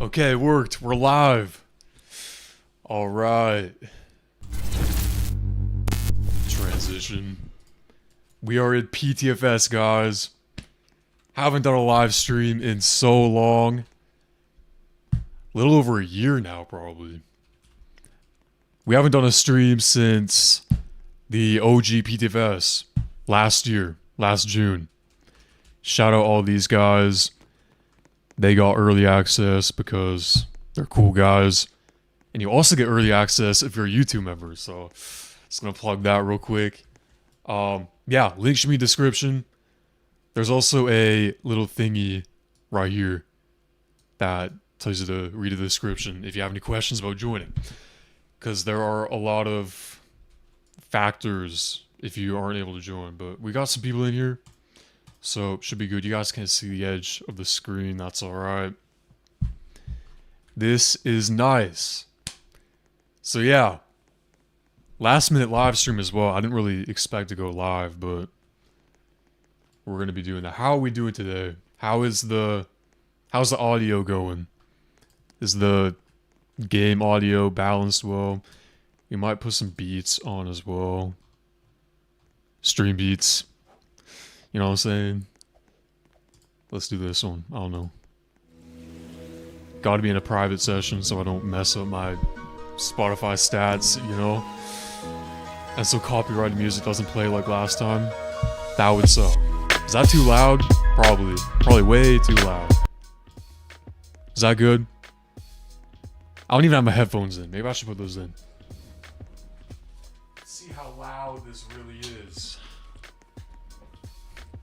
Okay, it worked. We're live. Alright. Transition. We are at Ptfs, guys. Haven't done a live stream in so long. A little over a year now, probably. We haven't done a stream since the OG Ptfs last year, last June. Shout out all these guys. They got early access because they're cool guys. And you also get early access if you're a YouTube member. So, just gonna plug that real quick. Yeah, link should be in the description. There's also a little thingy right here that tells you to read the description if you have any questions about joining. Because there are a lot of factors if you aren't able to join. But we got some people in here. So, should be good. You guys can't see the edge of the screen. That's alright. This is nice. So, yeah. Last minute live stream as well. I didn't really expect to go live, but we're going to be doing that. How are we doing today? How's the audio going? Is the game audio balanced well? We might put some beats on as well. Stream beats. You know what I'm saying? Let's do this one. I don't know. Gotta be in a private session so I don't mess up my Spotify stats, you know? And so copyrighted music doesn't play like last time. That would suck. Is that too loud? Probably. Probably way too loud. Is that good? I don't even have my headphones in. Maybe I should put those in. Let's see how loud this really is.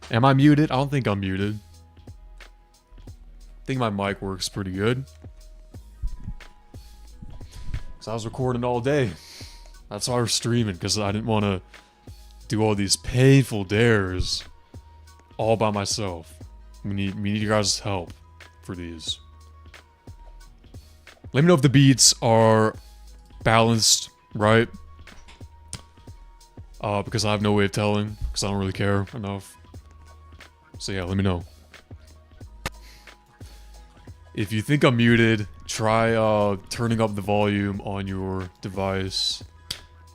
Am I muted? I don't think I'm muted. I think my mic works pretty good. So I was recording all day. That's why we're streaming, because I didn't want to do all these painful dares all by myself. We need your guys' help for these. Let me know if the beats are balanced, right? Because I have no way of telling, because I don't really care enough. So yeah, let me know. If you think I'm muted, try turning up the volume on your device.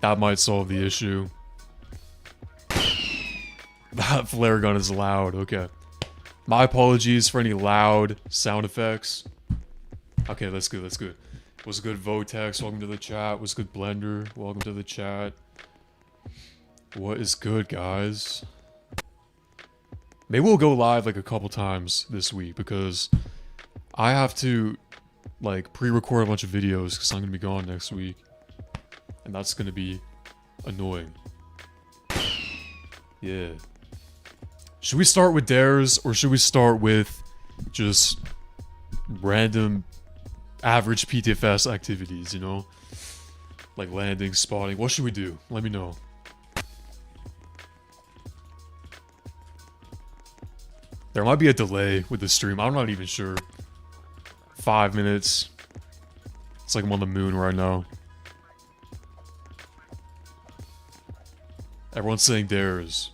That might solve the issue. That flare gun is loud, okay. My apologies for any loud sound effects. Okay, that's good, that's good. What's good, Votex? Welcome to the chat. What's good, Blender? Welcome to the chat. What is good, guys? Maybe we'll go live like a couple times this week because I have to like pre-record a bunch of videos because I'm going to be gone next week. And that's going to be annoying. Yeah. Should we start with dares or should we start with just random average PTFS activities, you know? Like landing, spotting. What should we do? Let me know. There might be a delay with the stream. I'm not even sure. 5 minutes. It's like I'm on the moon right now. Everyone's saying dares.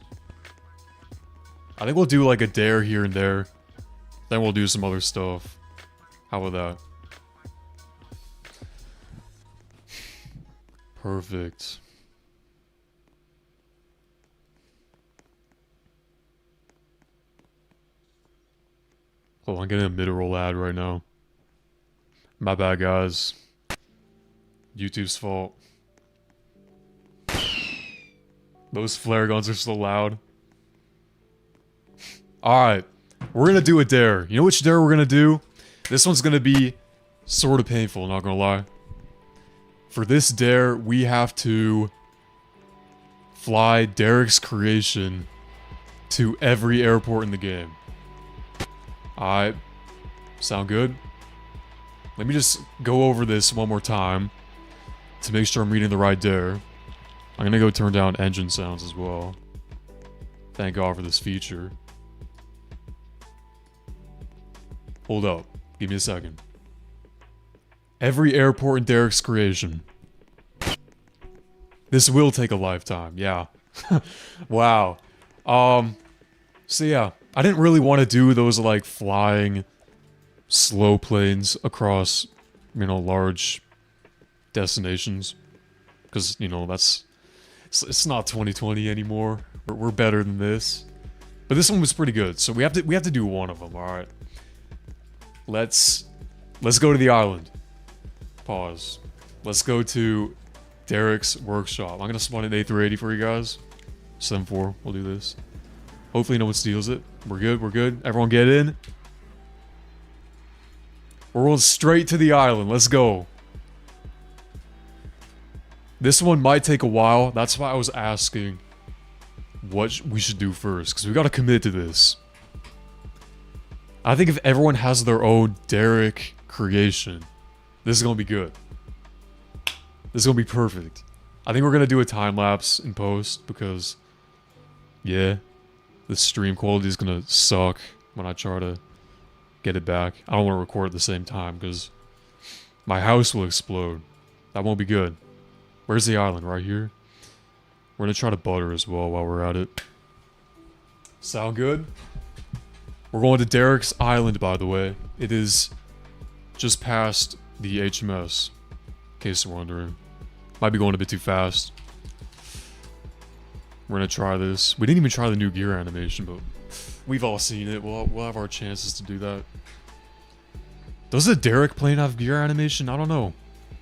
I think we'll do like a dare here and there. Then we'll do some other stuff. How about that? Perfect. Oh, I'm getting a mid-roll ad right now. My bad, guys. YouTube's fault. Those flare guns are so loud. Alright. We're gonna do a dare. You know which dare we're gonna do? This one's gonna be sort of painful, not gonna lie. For this dare, we have to fly Derek's creation to every airport in the game. Alright. Sound good? Let me just go over this one more time to make sure I'm reading the right dare. I'm gonna go turn down engine sounds as well. Thank God for this feature. Hold up. Give me a second. Every airport in Derek's creation. This will take a lifetime, yeah. Wow. So yeah, I didn't really want to do those like flying slow planes across, you know, large destinations. Because, you know, it's not 2020 anymore. We're better than this. But this one was pretty good, so we have to do one of them, alright? Let's go to the island. Pause. Let's go to Derek's workshop. I'm gonna spawn an A380 for you guys. 7-4, we'll do this. Hopefully no one steals it. We're good, we're good. Everyone get in. We're going straight to the island. Let's go. This one might take a while. That's why I was asking what we should do first, because we gotta commit to this. I think if everyone has their own Derek creation, this is gonna be good. This is gonna be perfect. I think we're gonna do a time lapse in post because, yeah, the stream quality is gonna suck when I try to get it back. I don't want to record at the same time because my house will explode. That won't be good. Where's the island? Right here? We're gonna try to butter as well while we're at it. Sound good? We're going to Derek's Island, by the way. It is just past the HMS, in case you're wondering. Might be going a bit too fast. We're gonna try this. We didn't even try the new gear animation, but we've all seen it. We'll have our chances to do that. Does the Derek plane have gear animation? I don't know.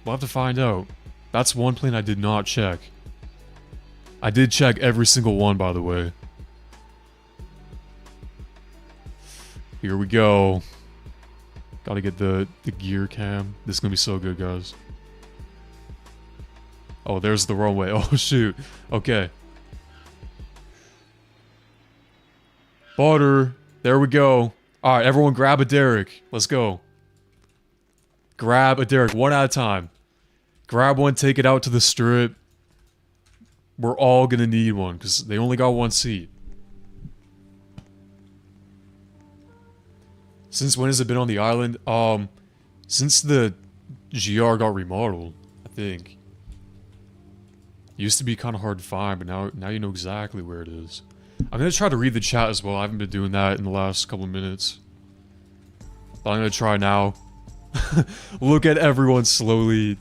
We'll have to find out. That's one plane I did not check. I did check every single one, by the way. Here we go. Gotta get the gear cam. This is gonna be so good, guys. Oh, there's the runway. Oh, shoot. Okay. Butter. There we go. Alright, everyone grab a Derek. Let's go. Grab a Derek. One at a time. Grab one, take it out to the strip. We're all gonna need one, because they only got one seat. Since when has it been on the island? Since the GR got remodeled, I think. Used to be kind of hard to find, but now you know exactly where it is. I'm gonna try to read the chat as well. I haven't been doing that in the last couple of minutes. But I'm gonna try now. Look at everyone slowly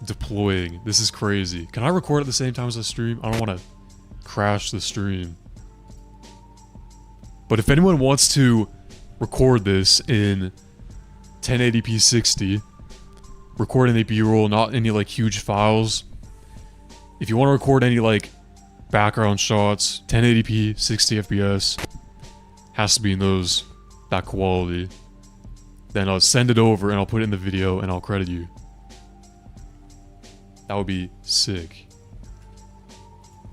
deploying. This is crazy. Can I record at the same time as I stream? I don't want to crash the stream. But if anyone wants to record this in 1080p 60, record any B-roll, not any like huge files. If you want to record any like background shots, 1080p 60 FPS, has to be in that quality. Then I'll send it over and I'll put it in the video and I'll credit you. That would be sick.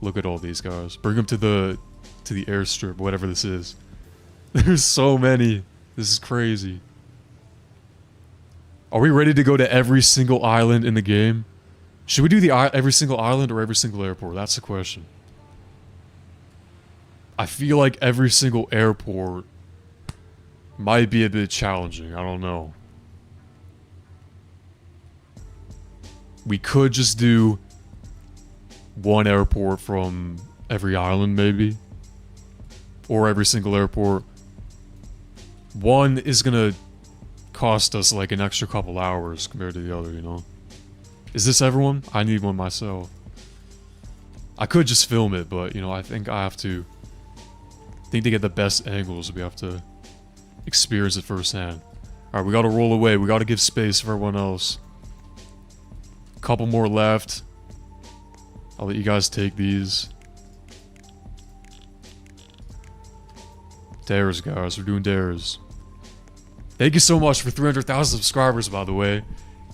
Look at all these guys. Bring them to the airstrip, whatever this is. There's so many. This is crazy. Are we ready to go to every single island in the game? Should we do every single island or every single airport? That's the question. I feel like every single airport might be a bit challenging. I don't know. We could just do one airport from every island, maybe. Or every single airport. One is gonna cost us like an extra couple hours compared to the other, you know? Is this everyone? I need one myself. I could just film it, but, you know, I think I have to... I think to get the best angles, we have to experience it firsthand. Alright, we gotta roll away. We gotta give space for everyone else. Couple more left. I'll let you guys take these. Dares, guys. We're doing dares. Thank you so much for 300,000 subscribers, by the way.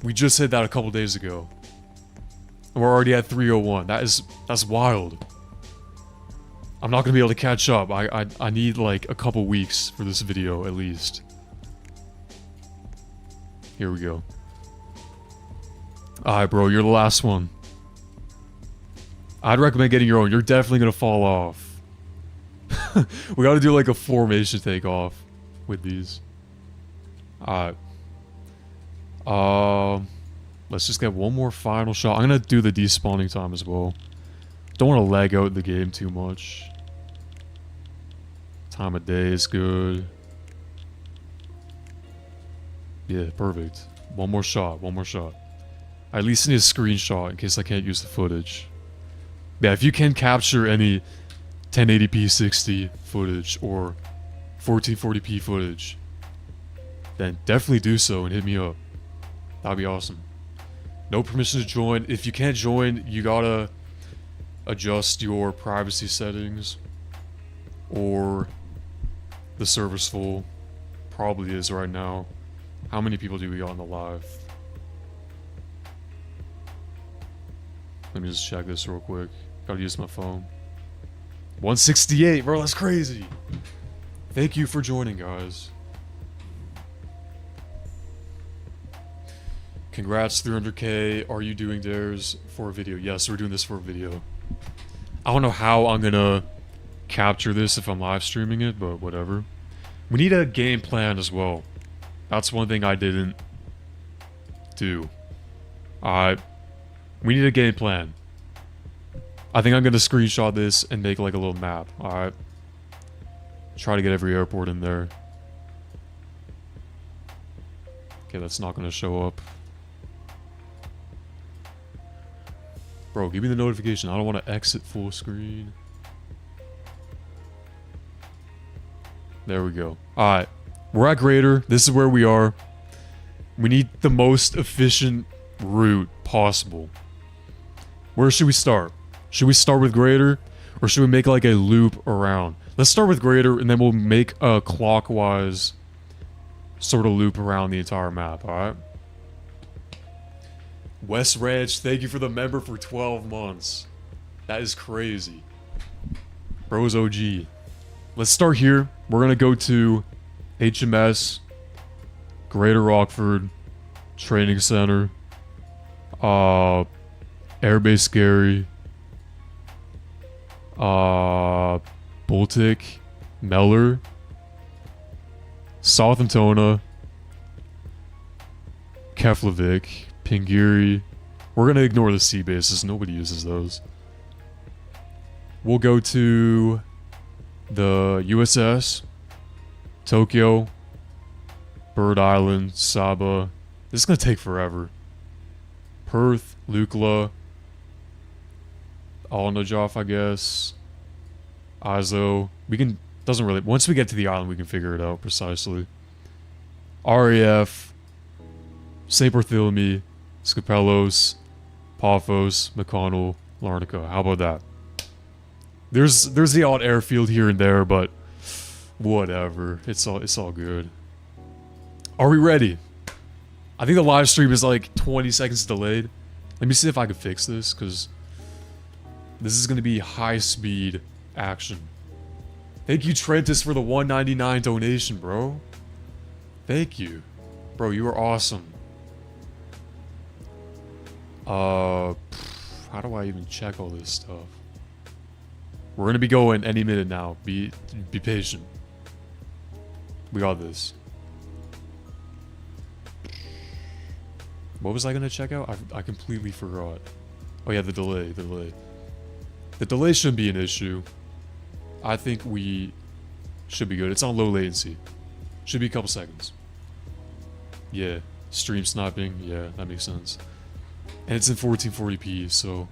We just hit that a couple days ago. And we're already at 301. That's wild. I'm not gonna be able to catch up. I need like a couple weeks for this video, at least. Here we go. Alright, bro, you're the last one. I'd recommend getting your own. You're definitely gonna fall off. We gotta do like a formation takeoff with these. Alright. Let's just get one more final shot. I'm gonna do the despawning time as well. Don't want to lag out the game too much. Time of day is good. Yeah, perfect. One more shot, one more shot. I at least need a screenshot in case I can't use the footage. Yeah, if you can capture any 1080p 60 footage or 1440p footage, then definitely do so and hit me up. That'd be awesome. No permission to join. If you can't join, you gotta adjust your privacy settings, or the server's full. Probably is right now. How many people do we got on the live? Let me just check this real quick. Gotta use my phone. 168, bro, that's crazy. Thank you for joining, guys. Congrats, 300k. Are you doing dares for a video? Yes, we're doing this for a video. I don't know how I'm gonna capture this if I'm live streaming it, but whatever. We need a game plan as well. That's one thing I didn't do. We need a game plan. I think I'm gonna screenshot this and make like a little map. Alright. Try to get every airport in there. Okay, that's not gonna show up. Bro, give me the notification. I don't want to exit full screen. There we go. Alright. We're at Greater. This is where we are. We need the most efficient route possible. Where should we start? Should we start with Greater? Or should we make like a loop around? Let's start with Greater and then we'll make a clockwise sort of loop around the entire map, alright? West Ranch, thank you for the member for 12 months. That is crazy. Bro's OG. Let's start here. We're gonna go to HMS, Greater Rockford, Training Center, Airbase Gary, Baltic, Meller, Southamptona, Keflavik, Pingiri. We're gonna ignore the sea bases. Nobody uses those. We'll go to the USS, Tokyo, Bird Island, Saba. This is gonna take forever. Perth, Lukla, Alnajoff, I guess. Azo. We can. Doesn't really. Once we get to the island, we can figure it out precisely. RAF, St. Bartholomew, Scapelos, Paphos, McConnell, Larnaca. How about that? There's the odd airfield here and there, but whatever. It's all good. Are we ready? I think the live stream is like 20 seconds delayed. Let me see if I can fix this, because this is going to be high speed action. Thank you, Trentus, for the $1.99 donation, bro. Thank you. Bro, you are awesome. How do I even check all this stuff? We're gonna be going any minute now. Be patient. We got this. What was I gonna check out? I completely forgot. Oh yeah, the delay. The delay shouldn't be an issue. I think we should be good. It's on low latency. Should be a couple seconds. Yeah, stream sniping. Yeah, that makes sense. And it's in 1440p, so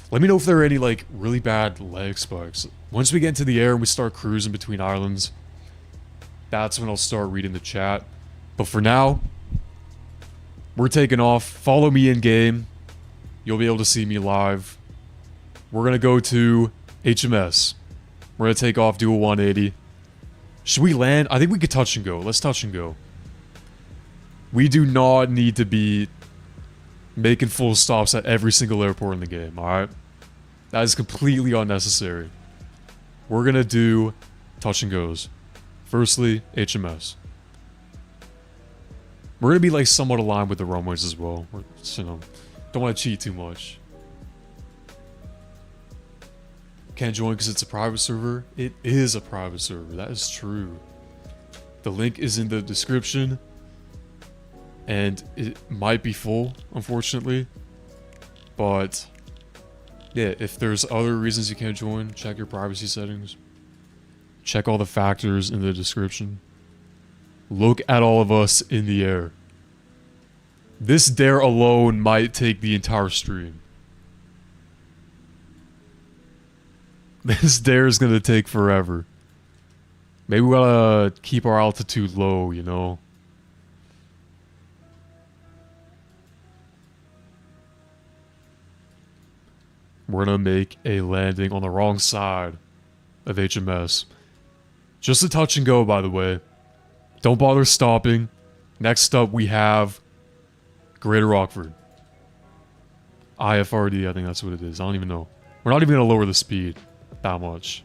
let me know if there are any like really bad lag spikes. Once we get into the air and we start cruising between islands, that's when I'll start reading the chat. But for now, we're taking off. Follow me in game. You'll be able to see me live. We're gonna go to HMS. We're gonna take off, do a 180. Should we land? I think we could touch and go. Let's touch and go. We do not need to be making full stops at every single airport in the game, alright? That is completely unnecessary. We're gonna do touch and goes. Firstly, HMS. We're gonna be like somewhat aligned with the runways as well. We're, you know, don't want to cheat too much. Can't join because it's a private server. It is a private server. That is true. The link is in the description. And it might be full, unfortunately. But yeah, if there's other reasons you can't join, check your privacy settings. Check all the factors in the description. Look at all of us in the air. This dare alone might take the entire stream. This dare is gonna take forever. Maybe we gotta keep our altitude low, you know? We're gonna make a landing on the wrong side of HMS. Just a touch and go, by the way. Don't bother stopping. Next up, we have Greater Rockford. IFRD, I think that's what it is. I don't even know. We're not even gonna lower the speed that much.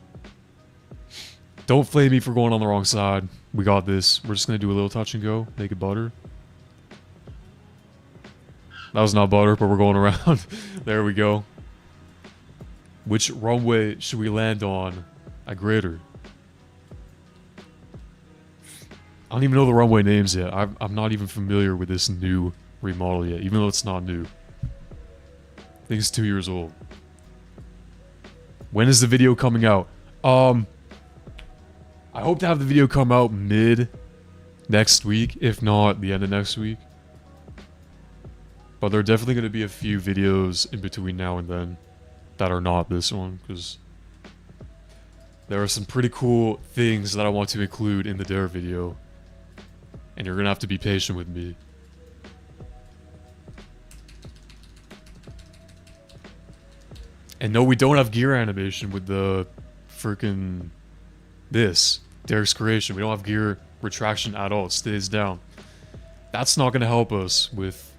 Don't flame me for going on the wrong side. We got this. We're just gonna do a little touch and go. Make it butter. That was not butter, but we're going around. There we go. Which runway should we land on at Greater? I don't even know the runway names yet. I'm not even familiar with this new remodel yet, even though it's not new. I think it's 2 years old. When is the video coming out? I hope to have the video come out mid next week, if not the end of next week. But there are definitely going to be a few videos in between now and then that are not this one, because there are some pretty cool things that I want to include in the Dare video. And you're going to have to be patient with me. And no, we don't have gear animation with the freaking Derek's creation. We don't have gear retraction at all. It stays down. That's not going to help us with,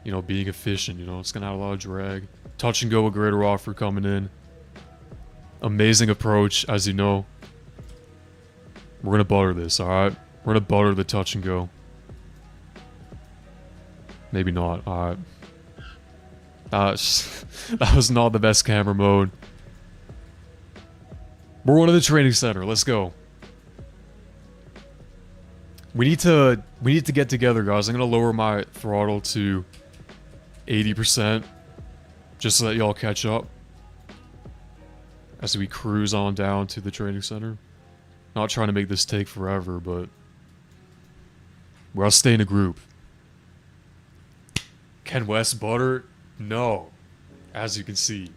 you know, being efficient. You know, it's going to have a lot of drag. Touch and go with Greater Rockford coming in. Amazing approach, as you know. We're going to butter this, alright? We're going to butter the touch and go. Maybe not, alright. That was not the best camera mode. We're going to the training center. Let's go. We need to get together, guys. I'm going to lower my throttle to 80%. Just so that y'all catch up. As we cruise on down to the training center. Not trying to make this take forever, but we're all stay in a group. Can West butter? No. As you can see.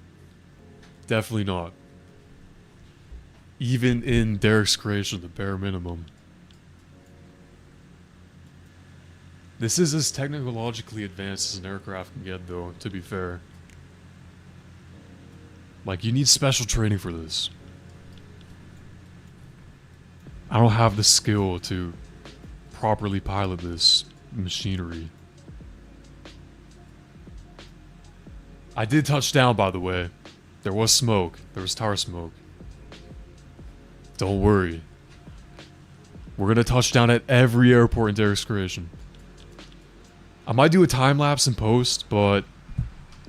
Definitely not. Even in Derek's creation, the bare minimum. This is as technologically advanced as an aircraft can get, though, to be fair. Like, you need special training for this. I don't have the skill to properly pilot this machinery. I did touch down, by the way. There was smoke. There was tar smoke. Don't worry. We're gonna touch down at every airport in Derek's creation. I might do a time lapse in post, but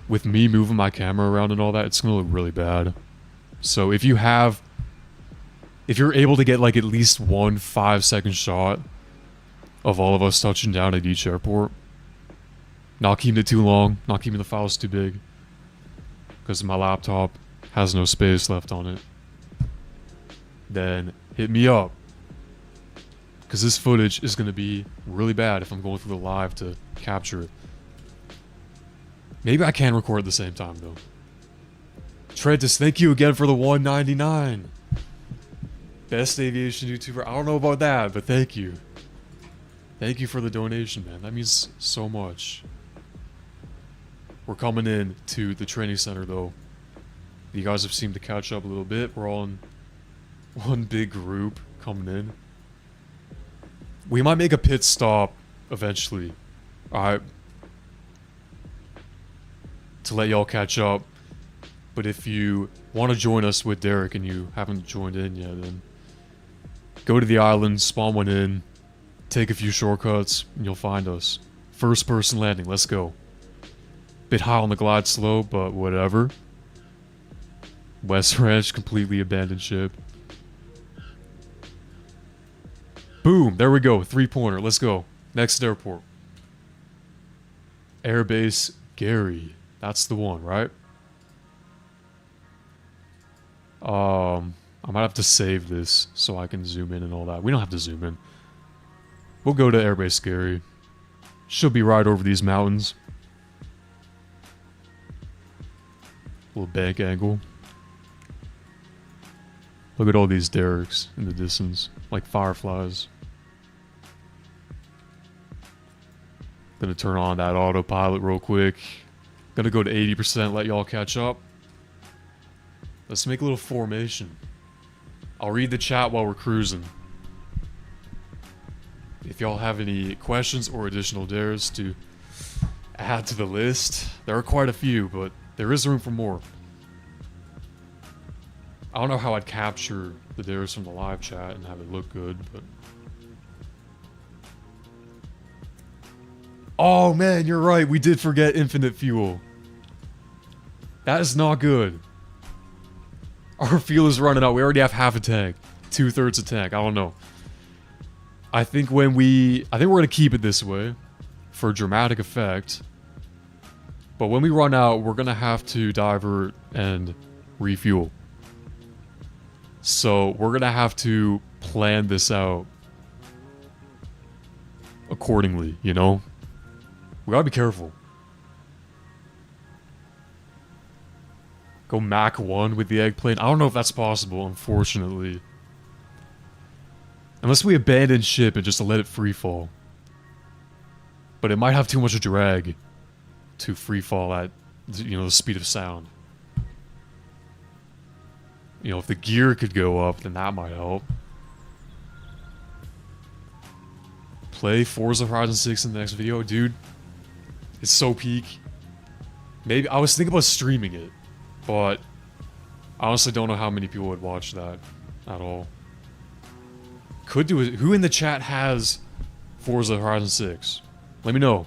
with me moving my camera around and all that, it's gonna look really bad. So if you're able to get like at least one 5-second shot of all of us touching down at each airport, not keeping it too long, not keeping the files too big, because my laptop has no space left on it, then hit me up. Because this footage is going to be really bad if I'm going through the live to capture it. Maybe I can record at the same time, though. Trentus, thank you again for the $1.99. Best aviation YouTuber. I don't know about that, but thank you. Thank you for the donation, man. That means so much. We're coming in to the training center, though. You guys have seemed to catch up a little bit. We're all in one big group coming in. We might make a pit stop eventually. Alright. To let y'all catch up. But if you want to join us with Derek and you haven't joined in yet, then go to the island, spawn one in, take a few shortcuts, and you'll find us. First person landing, let's go. Bit high on the glide slope, but whatever. West Ranch, completely abandoned ship. Boom, there we go, 3-pointer, let's go. Next airport. Airbase Gary. That's the one, right? I might have to save this so I can zoom in and all that. We don't have to zoom in. We'll go to Airbase Gary. Should be right over these mountains. Little bank angle. Look at all these derricks in the distance, like fireflies. Gonna turn on that autopilot real quick. Gonna go to 80%, let y'all catch up. Let's make a little formation. I'll read the chat while we're cruising. If y'all have any questions or additional dares to add to the list, there are quite a few, but there is room for more. I don't know how I'd capture the dares from the live chat and have it look good, but... Oh man, you're right, we did forget infinite fuel. That is not good. Our fuel is running out, we already have half a tank. 2/3 a tank, I don't know. I think we're gonna keep it this way for dramatic effect. But when we run out, we're gonna have to divert and refuel. So we're gonna have to plan this out accordingly, you know? We gotta be careful. Go Mach 1 with the egg plane. I don't know if that's possible, unfortunately. Unless we abandon ship and just let it free fall. But it might have too much drag to free fall at, you know, the speed of sound. You know, if the gear could go up, then that might help. Play Forza Horizon 6 in the next video. Dude, it's so peak. Maybe, I was thinking about streaming it, but I honestly don't know how many people would watch that at all. Could do it. Who in the chat has Forza Horizon 6? Let me know.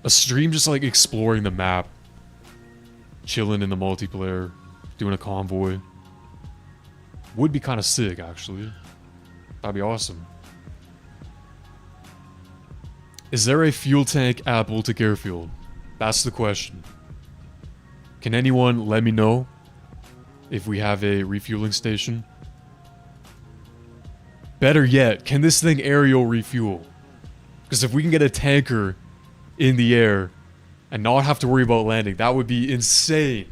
A stream just like exploring the map. Chilling in the multiplayer. Doing a convoy. Would be kind of sick, actually. That'd be awesome. Is there a fuel tank at Baltic Airfield? That's the question. Can anyone let me know if we have a refueling station? Better yet, can this thing aerial refuel? Because if we can get a tanker in the air and not have to worry about landing, that would be insane.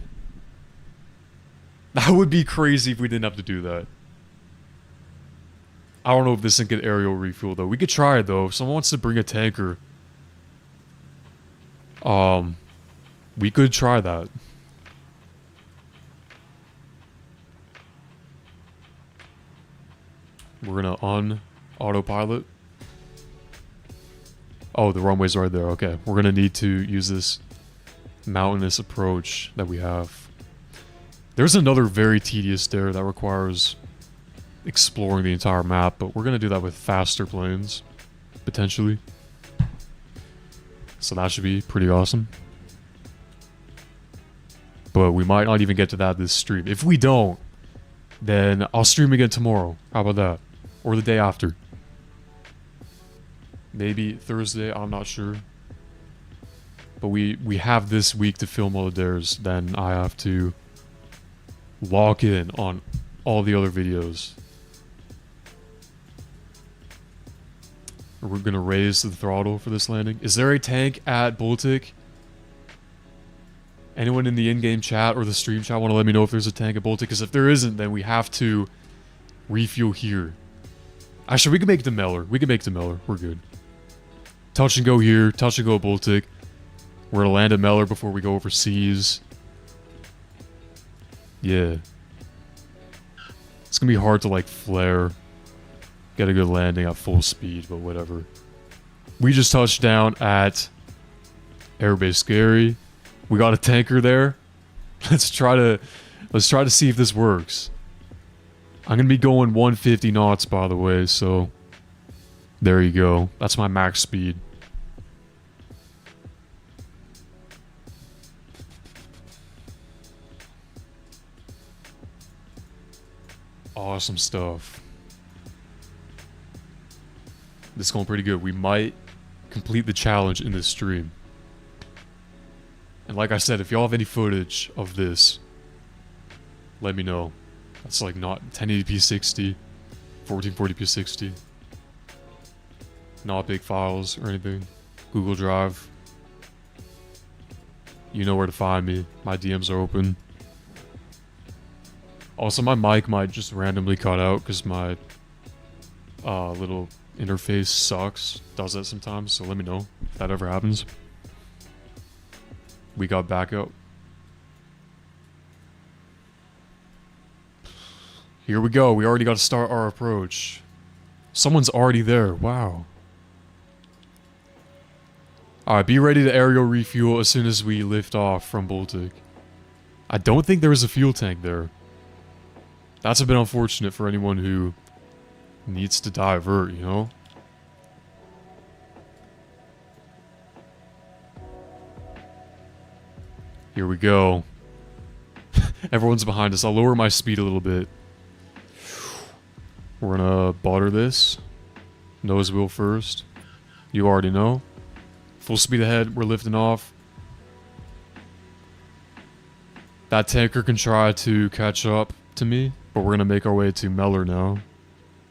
That would be crazy if we didn't have to do that. I don't know if this thing could aerial refuel though. We could try it though. If someone wants to bring a tanker, we could try that. We're gonna autopilot. Oh, the runway's right there. Okay, we're gonna need to use this mountainous approach that we have. There's another very tedious dare that requires exploring the entire map, but we're gonna do that with faster planes, potentially. So that should be pretty awesome. But we might not even get to that this stream. If we don't, then I'll stream again tomorrow. How about that? Or the day after. Maybe Thursday, I'm not sure. But we have this week to film all the dares, then I have to lock in on all the other videos. We're gonna raise the throttle for this landing. Is there a tank at Baltic? Anyone in the in-game chat or the stream chat want to let me know if there's a tank at Baltic? Because if there isn't, then we have to refuel here. Actually, we can make it to Meller. We can make it to Meller. We're good. Touch and go here. Touch and go at Baltic. We're gonna land at Meller before we go overseas. Yeah. It's gonna be hard to like flare. Get a good landing at full speed, but whatever. We just touched down at Airbase Scary. We got a tanker there. Let's try to see if this works. I'm gonna be going 150 knots, by the way, so there you go. That's my max speed. Awesome stuff. This is going pretty good. We might complete the challenge in this stream. And like I said, if y'all have any footage of this, let me know. That's like not 1080p 60, 1440p 60. Not big files or anything. Google Drive. You know where to find me. My DMs are open. Also, my mic might just randomly cut out because my little interface sucks. Does that sometimes, so let me know if that ever happens. We got backup. Here we go. We already got to start our approach. Someone's already there. Wow. Alright, be ready to aerial refuel as soon as we lift off from Baltic. I don't think there was a fuel tank there. That's a bit unfortunate for anyone who needs to divert, you know? Here we go. Everyone's behind us. I'll lower my speed a little bit. We're gonna butter this. Nose wheel first. You already know. Full speed ahead. We're lifting off. That tanker can try to catch up to me, but we're gonna make our way to Meller now,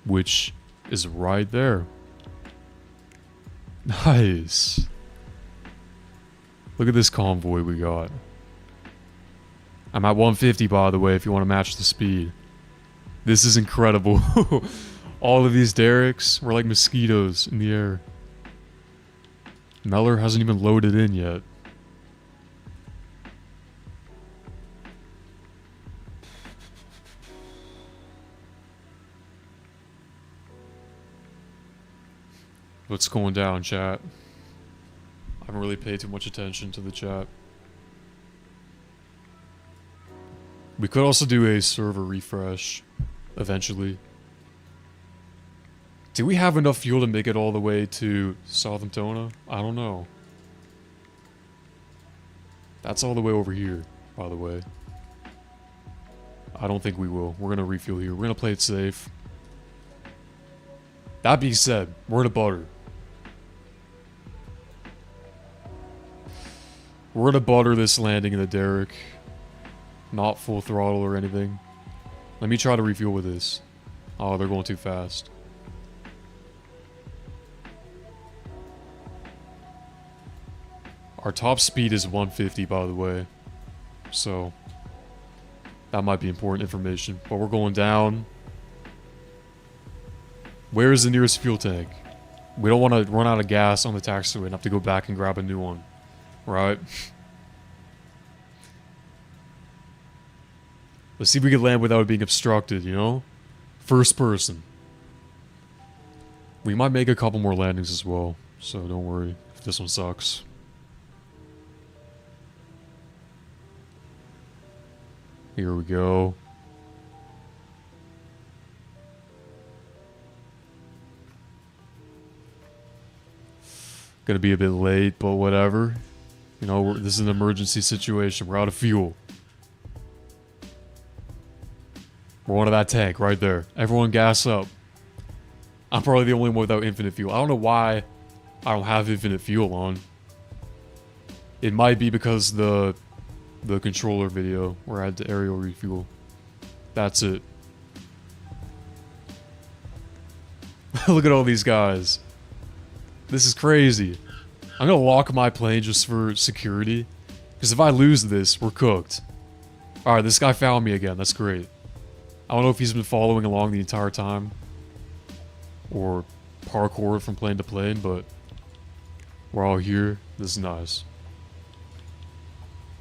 which is right there. Nice. Look at this convoy we got. I'm at 150, by the way, if you want to match the speed. This is incredible. All of these derricks were like mosquitoes in the air. Meller hasn't even loaded in yet. What's going down, chat? I haven't really paid too much attention to the chat. We could also do a server refresh eventually. Do we have enough fuel to make it all the way to Southampton? I don't know. That's all the way over here, by the way. I don't think we will. We're gonna refuel here. We're gonna play it safe. That being said, we're gonna butter. We're gonna butter this landing in the derrick. Not full throttle or anything. Let me try to refuel with this. Oh, they're going too fast. Our top speed is 150, by the way. So, that might be important information. But we're going down. Where is the nearest fuel tank? We don't want to run out of gas on the taxiway and have to go back and grab a new one. Right? Let's see if we can land without it being obstructed, you know? First person. We might make a couple more landings as well, so don't worry if this one sucks. Here we go. Gonna be a bit late, but whatever. You know, this is an emergency situation. We're out of fuel. We're on to that tank right there. Everyone gas up. I'm probably the only one without infinite fuel. I don't know why I don't have infinite fuel on. It might be because the controller video where I had to aerial refuel. That's it. Look at all these guys. This is crazy. I'm gonna lock my plane just for security. Because if I lose this, we're cooked. Alright, this guy found me again. That's great. I don't know if he's been following along the entire time. Or parkour from plane to plane, but we're all here. This is nice.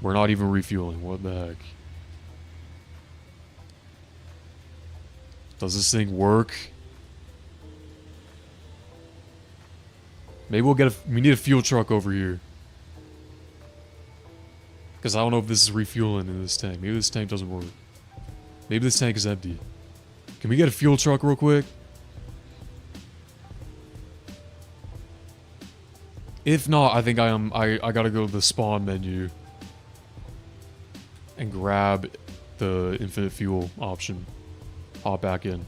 We're not even refueling. What the heck? Does this thing work? Maybe we'll get we need a fuel truck over here. Because I don't know if this is refueling in this tank. Maybe this tank doesn't work. Maybe this tank is empty. Can we get a fuel truck real quick? If not, I think I gotta go to the spawn menu and grab the infinite fuel option. Hop back in.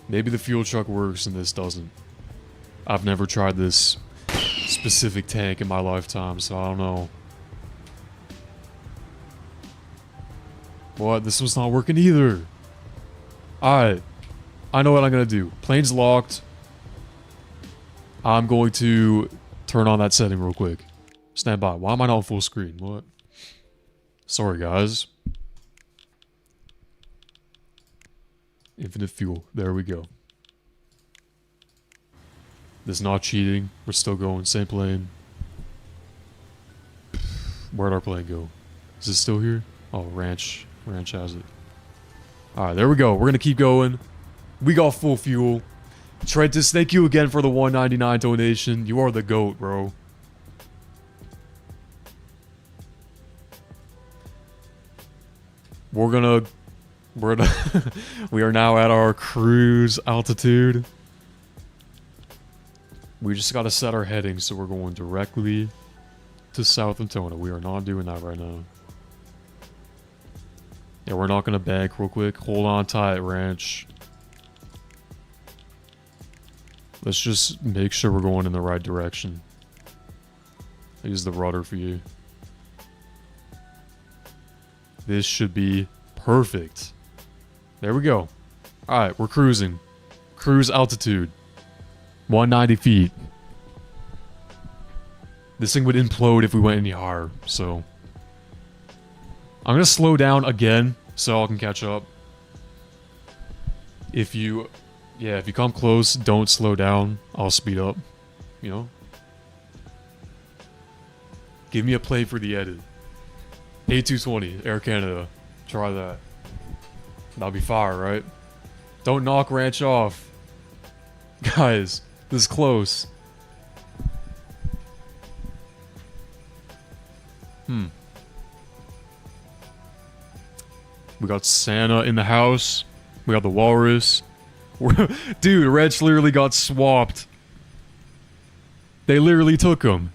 Maybe the fuel truck works and this doesn't. I've never tried this specific tank in my lifetime, so I don't know. What? This one's not working either. Alright. I know what I'm gonna do. Plane's locked. I'm going to turn on that setting real quick. Stand by. Why am I not full screen? What? Sorry, guys. Infinite fuel. There we go. This is not cheating. We're still going. Same plane. Where'd our plane go? Is it still here? Oh, Ranch. Ranch has it. Alright, there we go. We're gonna keep going. We got full fuel. Trentus, thank you again for the $1.99 donation. You are the GOAT, bro. We are now at our cruise altitude. We just gotta set our heading, so we're going directly to South Antona. We are not doing that right now. Yeah, we're not gonna bank real quick. Hold on tight, Ranch. Let's just make sure we're going in the right direction. I use the rudder for you. This should be perfect. There we go. Alright, we're cruising. Cruise altitude. 190 feet. This thing would implode if we went any higher, so... I'm gonna slow down again, so I can catch up. If you come close, don't slow down. I'll speed up, you know? Give me a play for the edit. A220, Air Canada. Try that. That'll be fire, right? Don't knock Ranch off. Guys, this is close. We got Santa in the house. We got the walrus. Dude, Ranch literally got swapped. They literally took him.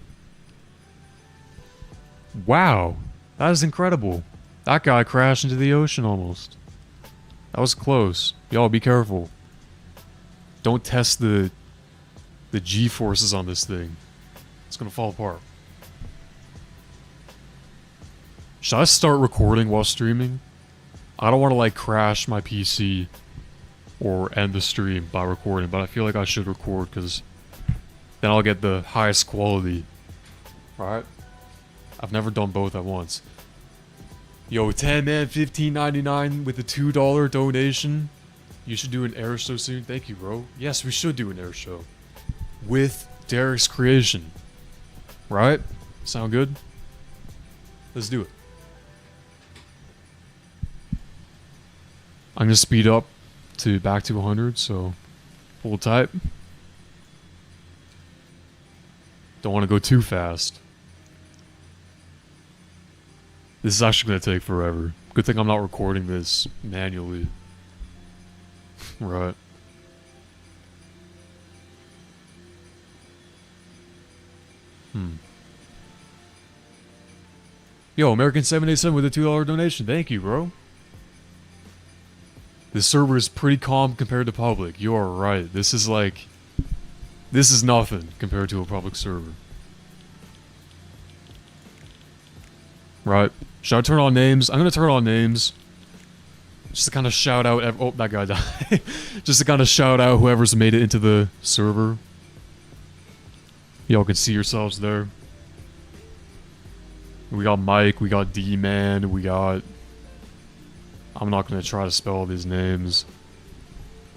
Wow. That is incredible. That guy crashed into the ocean almost. That was close. Y'all be careful. Don't test the G-forces on this thing. It's gonna fall apart. Should I start recording while streaming? I don't want to like crash my PC or end the stream by recording, but I feel like I should record because then I'll get the highest quality. Alright? I've never done both at once. Yo, 10 man, $15.99 with a $2 donation. You should do an air show soon. Thank you, bro. Yes, we should do an air show. With Derek's creation. Right? Sound good? Let's do it. I'm gonna speed up to back to 100, so hold tight. Don't want to go too fast. This is actually gonna take forever. Good thing I'm not recording this manually. Right. Yo, American787 with a $2 donation. Thank you, bro. This server is pretty calm compared to public. You are right. This is like... This is nothing compared to a public server. Right. Should I turn on names? I'm gonna turn on names. Just to kind of shout out... Oh, that guy died. Just to kind of shout out whoever's made it into the server. Y'all can see yourselves there. We got Mike, we got D-Man, we got... I'm not gonna try to spell all these names.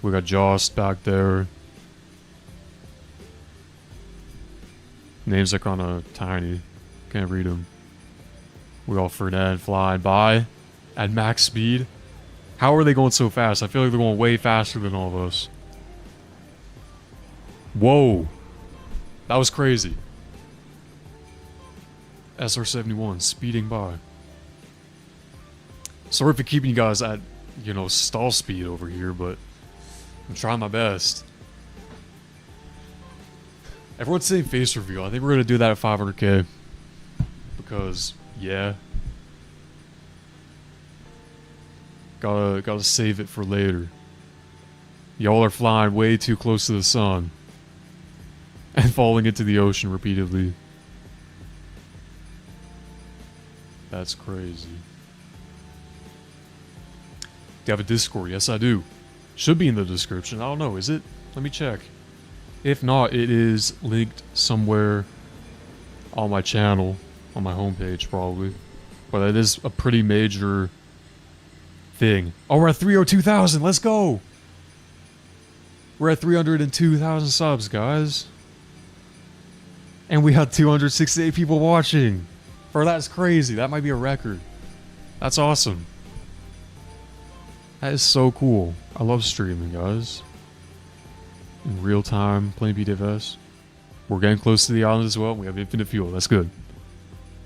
We got Joss back there. Names are kinda tiny. Can't read them. We got Fernand flying by at max speed. How are they going so fast? I feel like they're going way faster than all of us. Whoa. That was crazy. SR-71 speeding by. Sorry for keeping you guys at, you know, stall speed over here, but I'm trying my best. Everyone's saying face reveal. I think we're gonna do that at 500k. Because, yeah. Gotta save it for later. Y'all are flying way too close to the sun. And falling into the ocean repeatedly. That's crazy. Do you have a Discord? Yes, I do. Should be in the description. I don't know, is it? Let me check. If not, it is linked somewhere on my channel, on my homepage probably. But it is a pretty major thing. Oh, we're at 302,000. Let's go. We're at 302,000 subs, guys. And we had 268 people watching. Bro, that's crazy. That might be a record. That's awesome. That is so cool. I love streaming, guys. In real time, playing Ptfs. We're getting close to the island as well. We have infinite fuel. That's good.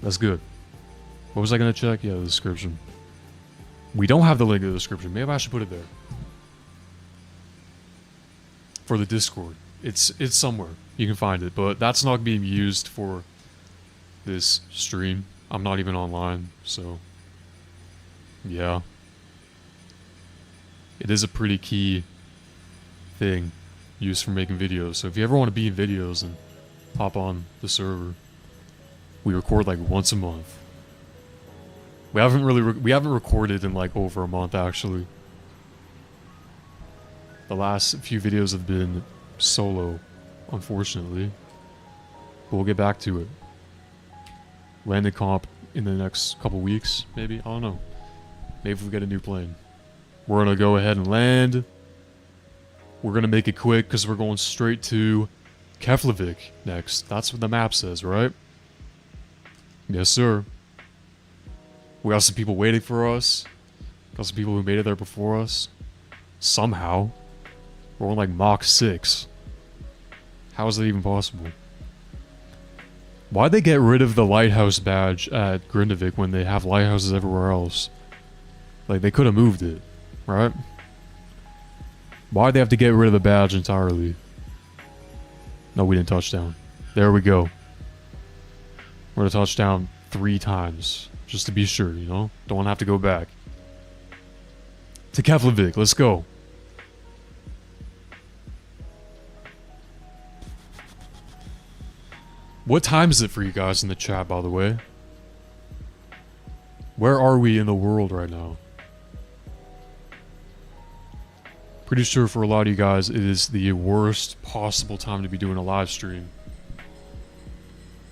That's good. What was I going to check? Yeah, the description. We don't have the link in the description. Maybe I should put it there. For the Discord. It's somewhere. You can find it. But that's not being used for this stream. I'm not even online. So, yeah. It is a pretty key thing used for making videos. So if you ever want to be in videos, then hop on the server. We record like once a month. We haven't recorded in like over a month actually. The last few videos have been solo, unfortunately. But we'll get back to it. Landing comp in the next couple weeks, maybe? I don't know. Maybe if we get a new plane. We're gonna go ahead and land. We're gonna make it quick because we're going straight to Keflavik next. That's what the map says, right? Yes, sir. We got some people waiting for us. Got some people who made it there before us. Somehow. We're on like Mach 6. How is that even possible? Why'd they get rid of the lighthouse badge at Grindavik when they have lighthouses everywhere else? Like, they could have moved it, right? Why'd they have to get rid of the badge entirely? No, we didn't touch down. There we go. We're gonna touch down 3 times. Just to be sure, you know? Don't want to have to go back. To Keflavik, let's go. What time is it for you guys in the chat, by the way? Where are we in the world right now? Pretty sure for a lot of you guys, it is the worst possible time to be doing a live stream.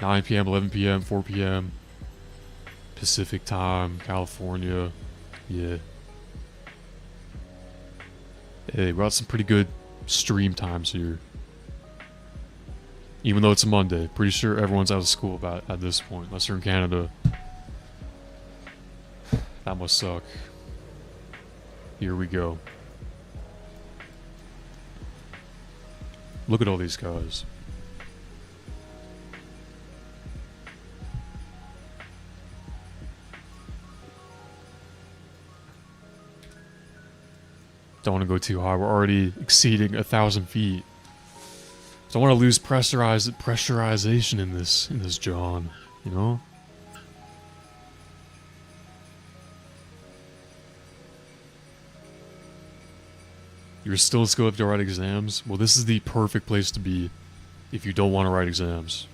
9 p.m., 11 p.m., 4 p.m. Pacific time, California. Yeah. Hey, we got some pretty good stream times here. Even though it's a Monday. Pretty sure everyone's out of school at this point, unless you're in Canada. That must suck. Here we go. Look at all these guys. Don't want to go too high. We're already exceeding 1,000 feet. Don't want to lose pressurization in this John, you know? You're still in school if you write exams? Well, this is the perfect place to be if you don't want to write exams.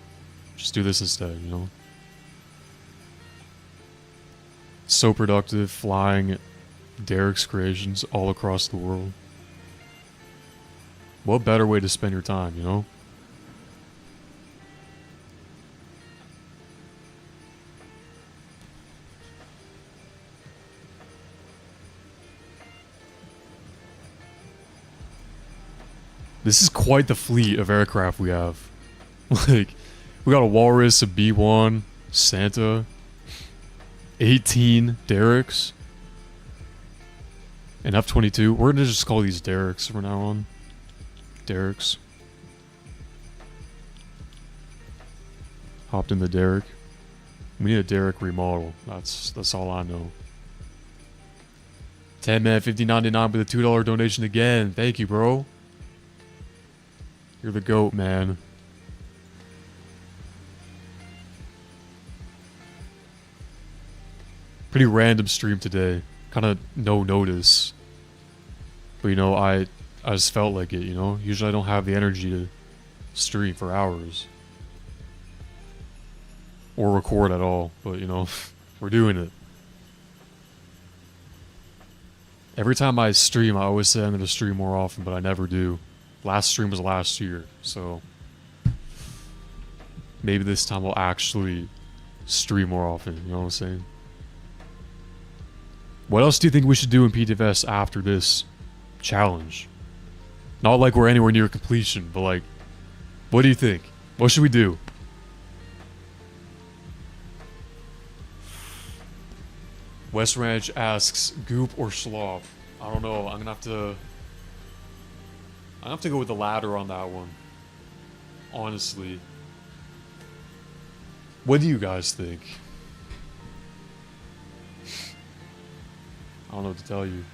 Just do this instead, you know? So productive, flying Derek's creations all across the world. What better way to spend your time, you know? This is quite the fleet of aircraft we have. Like, we got a Walrus, a B-1, Santa, 18 Derricks, an F-22. We're gonna just call these Derricks from now on. Derricks. Hopped in the Derrick. We need a Derrick remodel. That's all I know. 10 man, $50.99 with a $2 donation again. Thank you, bro. You're the GOAT, man. Pretty random stream today. Kind of no notice. But, you know, I just felt like it, you know? Usually I don't have the energy to stream for hours. Or record at all. But, you know, we're doing it. Every time I stream, I always say I'm going to stream more often, but I never do. Last stream was last year, so maybe this time I'll actually stream more often, you know what I'm saying? What else do you think we should do in Ptfs after this challenge? Not like we're anywhere near completion, but like, what do you think? What should we do? West Ranch asks, goop or slop? I don't know. I'm gonna have to go with the latter on that one. Honestly. What do you guys think? I don't know what to tell you.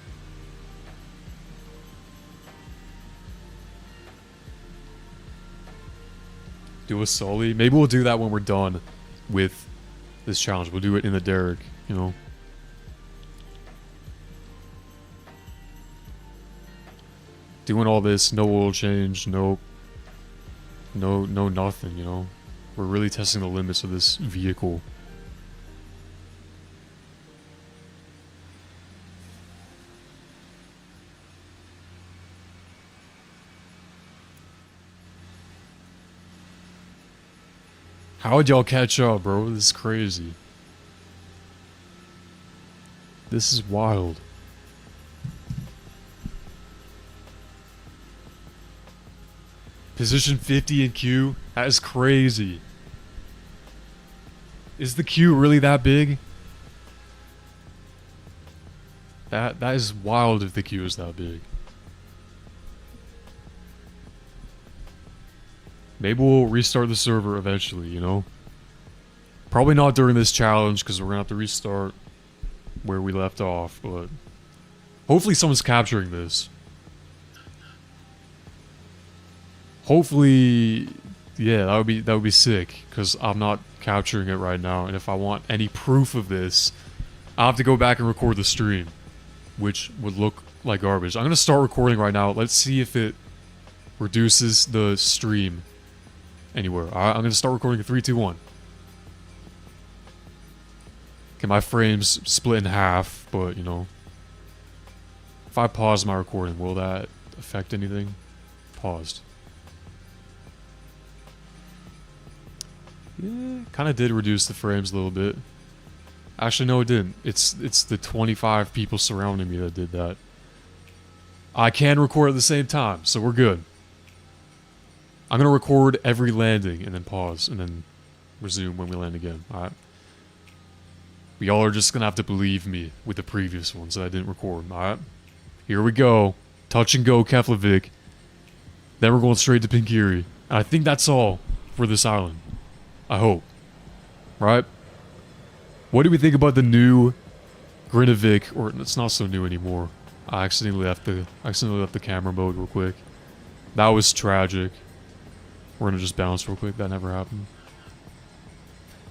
Do a Sully? Maybe we'll do that when we're done with this challenge. We'll do it in the Derrick, you know? Doing all this, no oil change, no nothing, you know? We're really testing the limits of this vehicle. How'd y'all catch up, bro? This is crazy. This is wild. Position 50 in queue? That is crazy. Is the queue really that big? That is wild if the queue is that big. Maybe we'll restart the server eventually, you know? Probably not during this challenge, because we're gonna have to restart where we left off, but hopefully someone's capturing this. Hopefully, yeah, that would be sick, because I'm not capturing it right now, and if I want any proof of this, I'll have to go back and record the stream, which would look like garbage. I'm gonna start recording right now. Let's see if it reduces the stream anywhere. Alright, I'm gonna start recording in 3, 2, 1. Okay, my frames split in half, but, you know. If I pause my recording, will that affect anything? Paused. Yeah, kind of did reduce the frames a little bit. Actually, no, it didn't. It's the 25 people surrounding me that did that. I can record at the same time, so we're good. I'm gonna record every landing and then pause and then resume when we land again. Alright. Y'all are just gonna have to believe me with the previous ones that I didn't record. Alright. Here we go. Touch and go Keflavik. Then we're going straight to Pinkiri. And I think that's all for this island. I hope. Right? What do we think about the new Grinavik? Or it's not so new anymore. I accidentally left the camera mode real quick. That was tragic. We're gonna just bounce real quick. That never happened.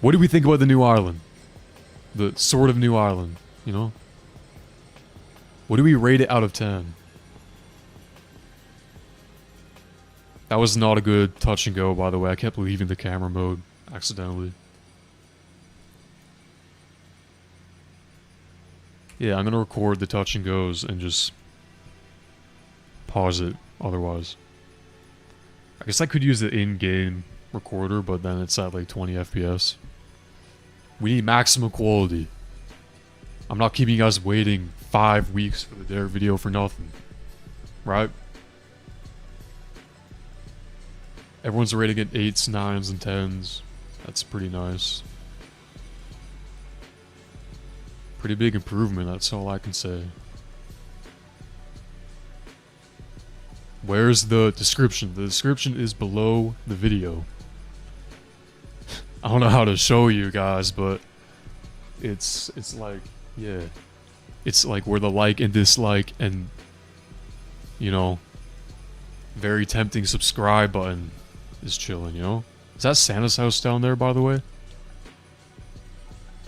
What do we think about the new island? The sort of new island, you know? What do we rate it out of 10? That was not a good touch and go, by the way. I kept leaving the camera mode accidentally. Yeah, I'm gonna record the touch and goes and just pause it otherwise. I guess I could use the in-game recorder, but then it's at like 20 FPS. We need maximum quality. I'm not keeping you guys waiting 5 weeks for the Derrick video for nothing. Right? Everyone's rating it 8s, 9s, and 10s. That's pretty nice. Pretty big improvement, that's all I can say. Where's the description? The description is below the video. I don't know how to show you guys, but it's like, yeah. It's like where the like and dislike and, you know, very tempting subscribe button is chilling, you know? Is that Santa's house down there, by the way?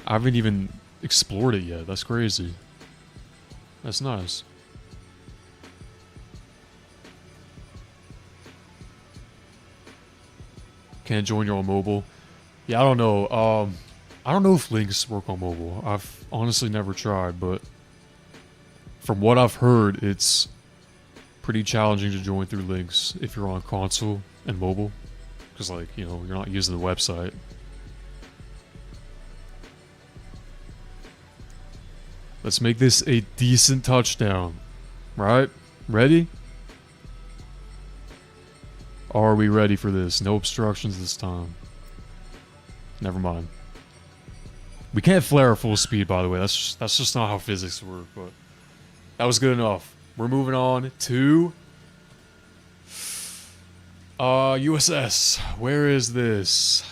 I haven't even explored it yet. That's crazy. That's nice. Can't join your on mobile. Yeah, I don't know. I don't know if links work on mobile. I've honestly never tried, but From what I've heard, it's pretty challenging to join through links if you're on console and mobile. Because, like, you know, you're not using the website. Let's make this a decent touchdown. Right? Ready? Are we ready for this? No obstructions this time. Never mind. We can't flare at full speed, by the way. That's just not how physics work, but that was good enough. We're moving on to USS. Where is this?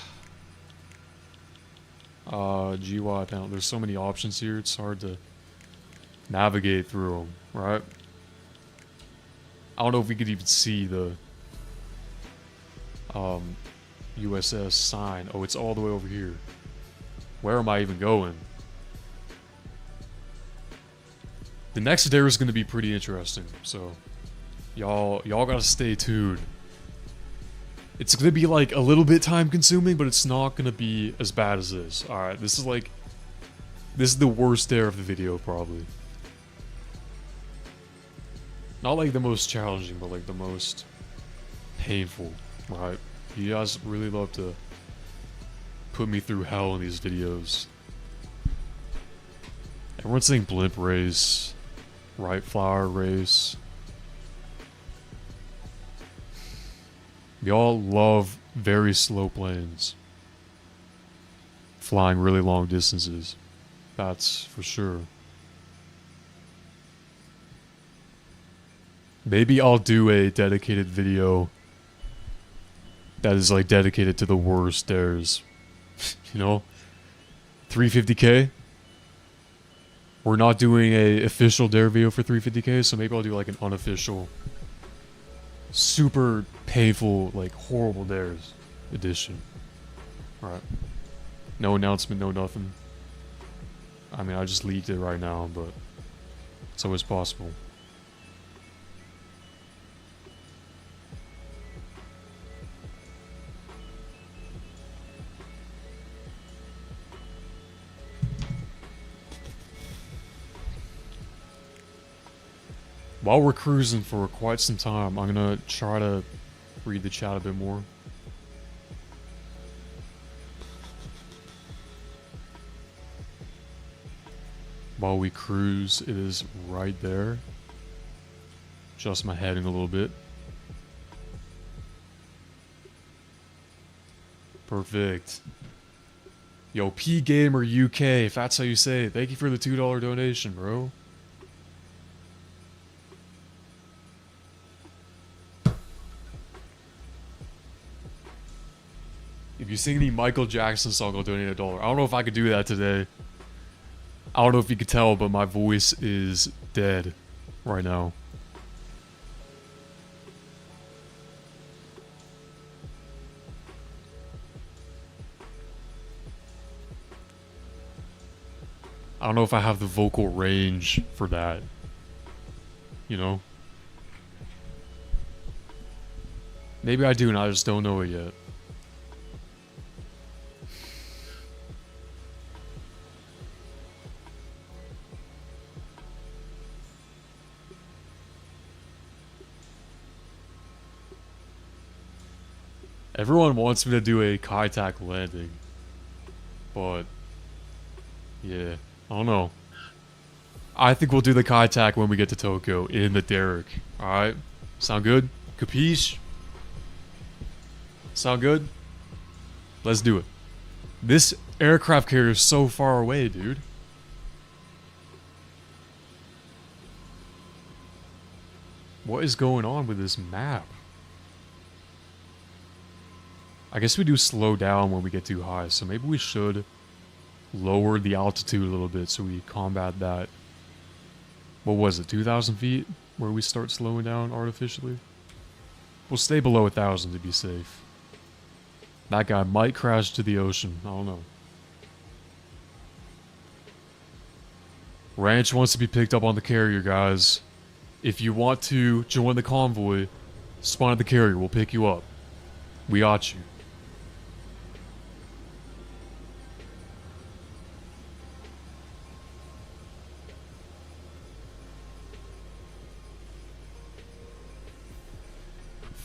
GUI panel. There's so many options here. It's hard to navigate through them, right? I don't know if we could even see the USS sign. Oh, it's all the way over here. Where am I even going? The next dare is going to be pretty interesting, so y'all gotta stay tuned. It's going to be like a little bit time consuming, but it's not going to be as bad as this. Alright, this is the worst dare of the video, probably. Not like the most challenging, but like the most painful, right? You guys really love to put me through hell in these videos. Everyone's saying blimp race, right flower race. We all love very slow planes. Flying really long distances. That's for sure. Maybe I'll do a dedicated video that is like dedicated to the worst dares. You know? 350k? We're not doing a official dare video for 350k, so maybe I'll do like an unofficial, super painful, like horrible dares edition. Alright. No announcement, no nothing. I mean, I just leaked it right now, but it's always possible. While we're cruising for quite some time, I'm gonna try to read the chat a bit more. While we cruise, it is right there. Adjust my heading a little bit. Perfect. Yo, P Gamer UK, if that's how you say it. Thank you for the $2 donation, bro. If you sing any Michael Jackson song, I'll donate $1. I don't know if I could do that today. I don't know if you could tell, but my voice is dead right now. I don't know if I have the vocal range for that. You know? Maybe I do and I just don't know it yet. Everyone wants me to do a Kaitac landing. But yeah, I don't know. I think we'll do the Kaitac when we get to Tokyo in the Derrick. Alright? Sound good? Capiche? Sound good? Let's do it. This aircraft carrier is so far away, dude. What is going on with this map? I guess we do slow down when we get too high, so maybe we should lower the altitude a little bit so we combat that. What was it, 2,000 feet? Where we start slowing down artificially? We'll stay below 1,000 to be safe. That guy might crash to the ocean, I don't know. Ranch wants to be picked up on the carrier, guys. If you want to join the convoy, spawn at the carrier, we'll pick you up. We got you.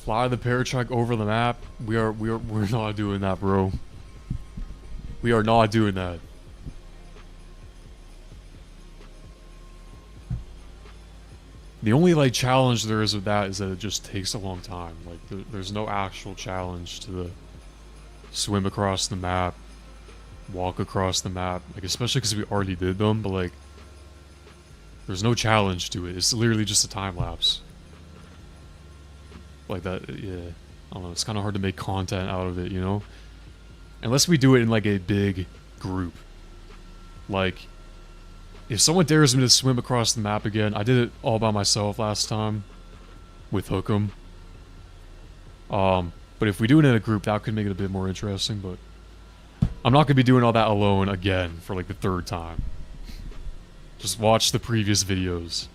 Fly the paratrack over the map. We're not doing that, bro. We are not doing that. The only like challenge there is with that is that it just takes a long time. Like there's no actual challenge to the swim across the map, walk across the map. Like especially because we already did them, but like there's no challenge to it. It's literally just a time lapse. Like that, yeah. I don't know. It's kind of hard to make content out of it, you know. Unless we do it in like a big group. Like, if someone dares me to swim across the map again, I did it all by myself last time with Hook'em. But if we do it in a group, that could make it a bit more interesting. But I'm not gonna be doing all that alone again for like the 3rd time. Just watch the previous videos.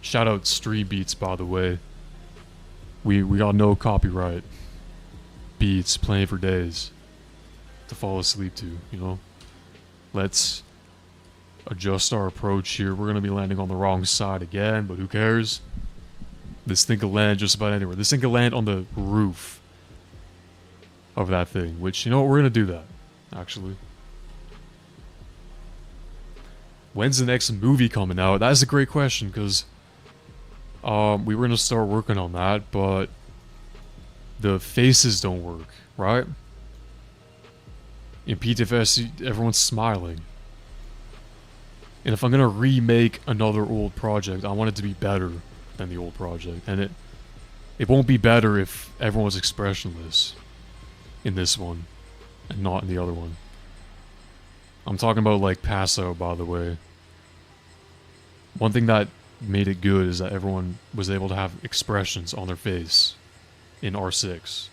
Shout out Stream Beats, by the way. We got no copyright. Beats playing for days to fall asleep to, you know. Let's adjust our approach here. We're gonna be landing on the wrong side again, but who cares? This thing could land just about anywhere. This thing could land on the roof of that thing, which, you know what, we're gonna do that, actually. When's the next movie coming out? That is a great question, because we were gonna start working on that, but the faces don't work, right? In Ptfs, everyone's smiling. And if I'm gonna remake another old project, I want it to be better than the old project. And it won't be better if everyone's expressionless in this one and not in the other one. I'm talking about like Paso, by the way. One thing that made it good is that everyone was able to have expressions on their face in R6.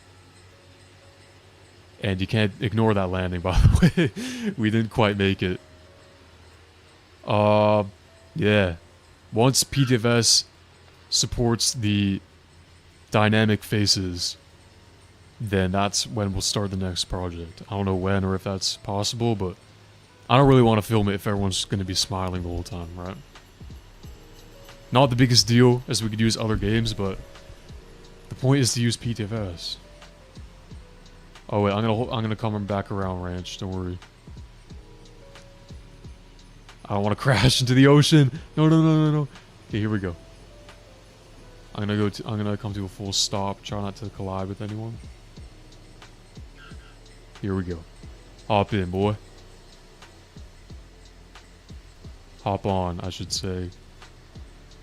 And you can't ignore that landing, by the way. We didn't quite make it. Yeah. Once Ptfs supports the dynamic faces, then that's when we'll start the next project. I don't know when or if that's possible, but I don't really want to film it if everyone's going to be smiling the whole time, right? Not the biggest deal, as we could use other games, but the point is to use Ptfs. Oh wait, I'm gonna come back around Ranch. Don't worry. I don't want to crash into the ocean. No. Okay, here we go. I'm gonna come to a full stop. Try not to collide with anyone. Here we go. Hop in, boy. Hop on, I should say.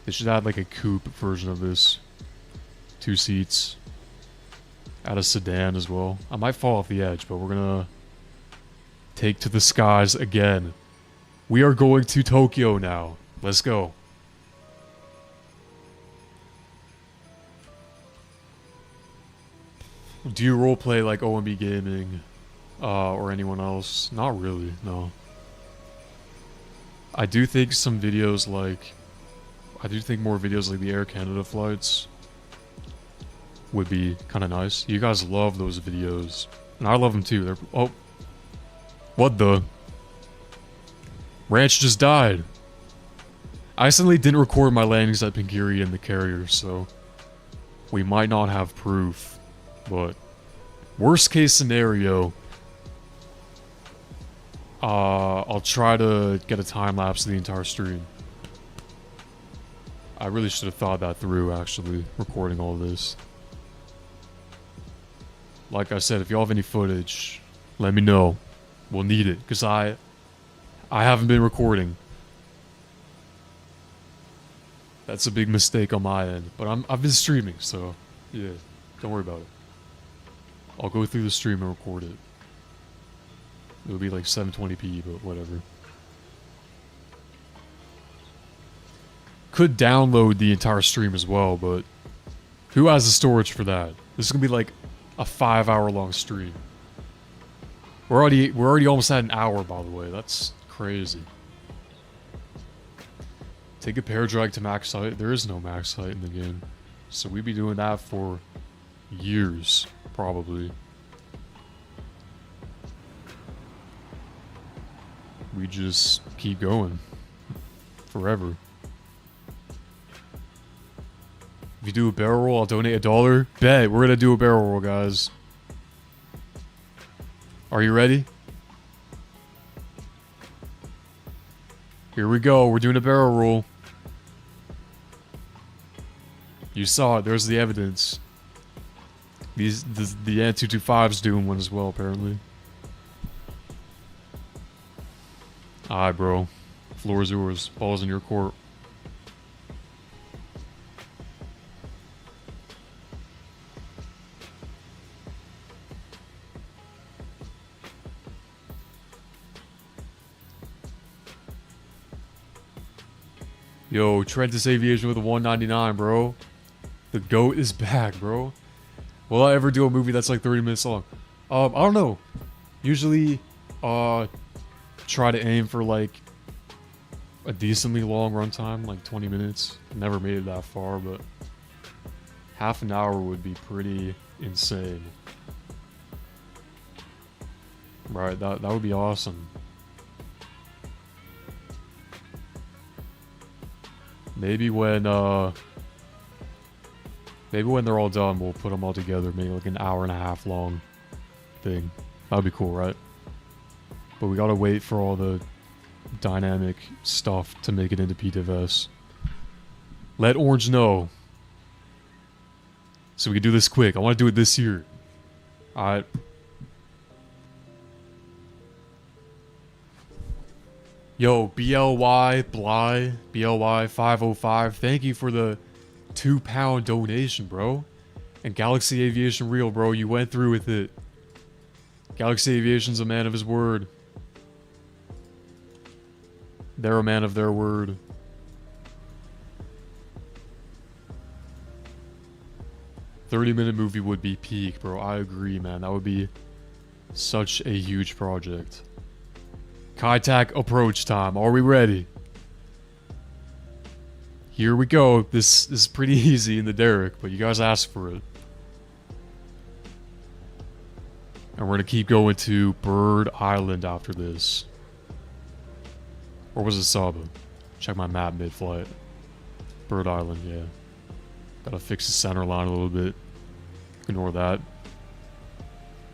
They should add like a coupe version of this. 2 seats. Add a sedan as well. I might fall off the edge, but we're gonna take to the skies again. We are going to Tokyo now. Let's go. Do you roleplay like OMB Gaming or anyone else? Not really, no. I do think some videos like... I do think more videos like the Air Canada flights would be kind of nice. You guys love those videos. And I love them too. They're... Oh. What the... Ranch just died. I accidentally didn't record my landings at Pingiri in the carrier, so... we might not have proof. But... worst case scenario... I'll try to get a time-lapse of the entire stream. I really should have thought that through, actually, recording all this. Like I said, if y'all have any footage, let me know. We'll need it, because I haven't been recording. That's a big mistake on my end, but I've been streaming, so yeah, don't worry about it. I'll go through the stream and record it. It'll be like 720p, but whatever. Could download the entire stream as well, but who has the storage for that? This is gonna be like a 5-hour-long stream. We're already almost at an hour, by the way. That's crazy. Take a paradrag to max height. There is no max height in the game, so we'd be doing that for years, probably. We just keep going forever. If you do a barrel roll, I'll donate $1. Bet, we're gonna do a barrel roll, guys. Are you ready? Here we go, we're doing a barrel roll. You saw it, there's the evidence. The Ant225's doing one as well, apparently. Alright, bro. Floor is yours. Ball's in your court. Yo, Trentus Aviation with a 199, bro. The GOAT is back, bro. Will I ever do a movie that's like 30 minutes long? I don't know. Usually, try to aim for like a decently long runtime, like 20 minutes. Never made it that far, but half an hour would be pretty insane. Right, that would be awesome. Maybe when they're all done, we'll put them all together, maybe like an hour and a half long thing. That'd be cool, right? But we gotta wait for all the dynamic stuff to make it into Ptfs. Let Orange know. So we can do this quick. I want to do it this year. Alright. Yo, BLY, Bly, BLY 505, thank you for the £2 donation, bro. And Galaxy Aviation Real, bro, you went through with it. Galaxy Aviation's a man of his word. They're a man of their word. $30-minute movie would be peak, bro. I agree, man. That would be such a huge project. Kai-Tak approach time. Are we ready? Here we go. This is pretty easy in the derrick, but you guys asked for it. And we're gonna keep going to Bird Island after this. Or was it Saba? Check my map mid-flight. Bird Island, yeah. Gotta fix the center line a little bit. Ignore that.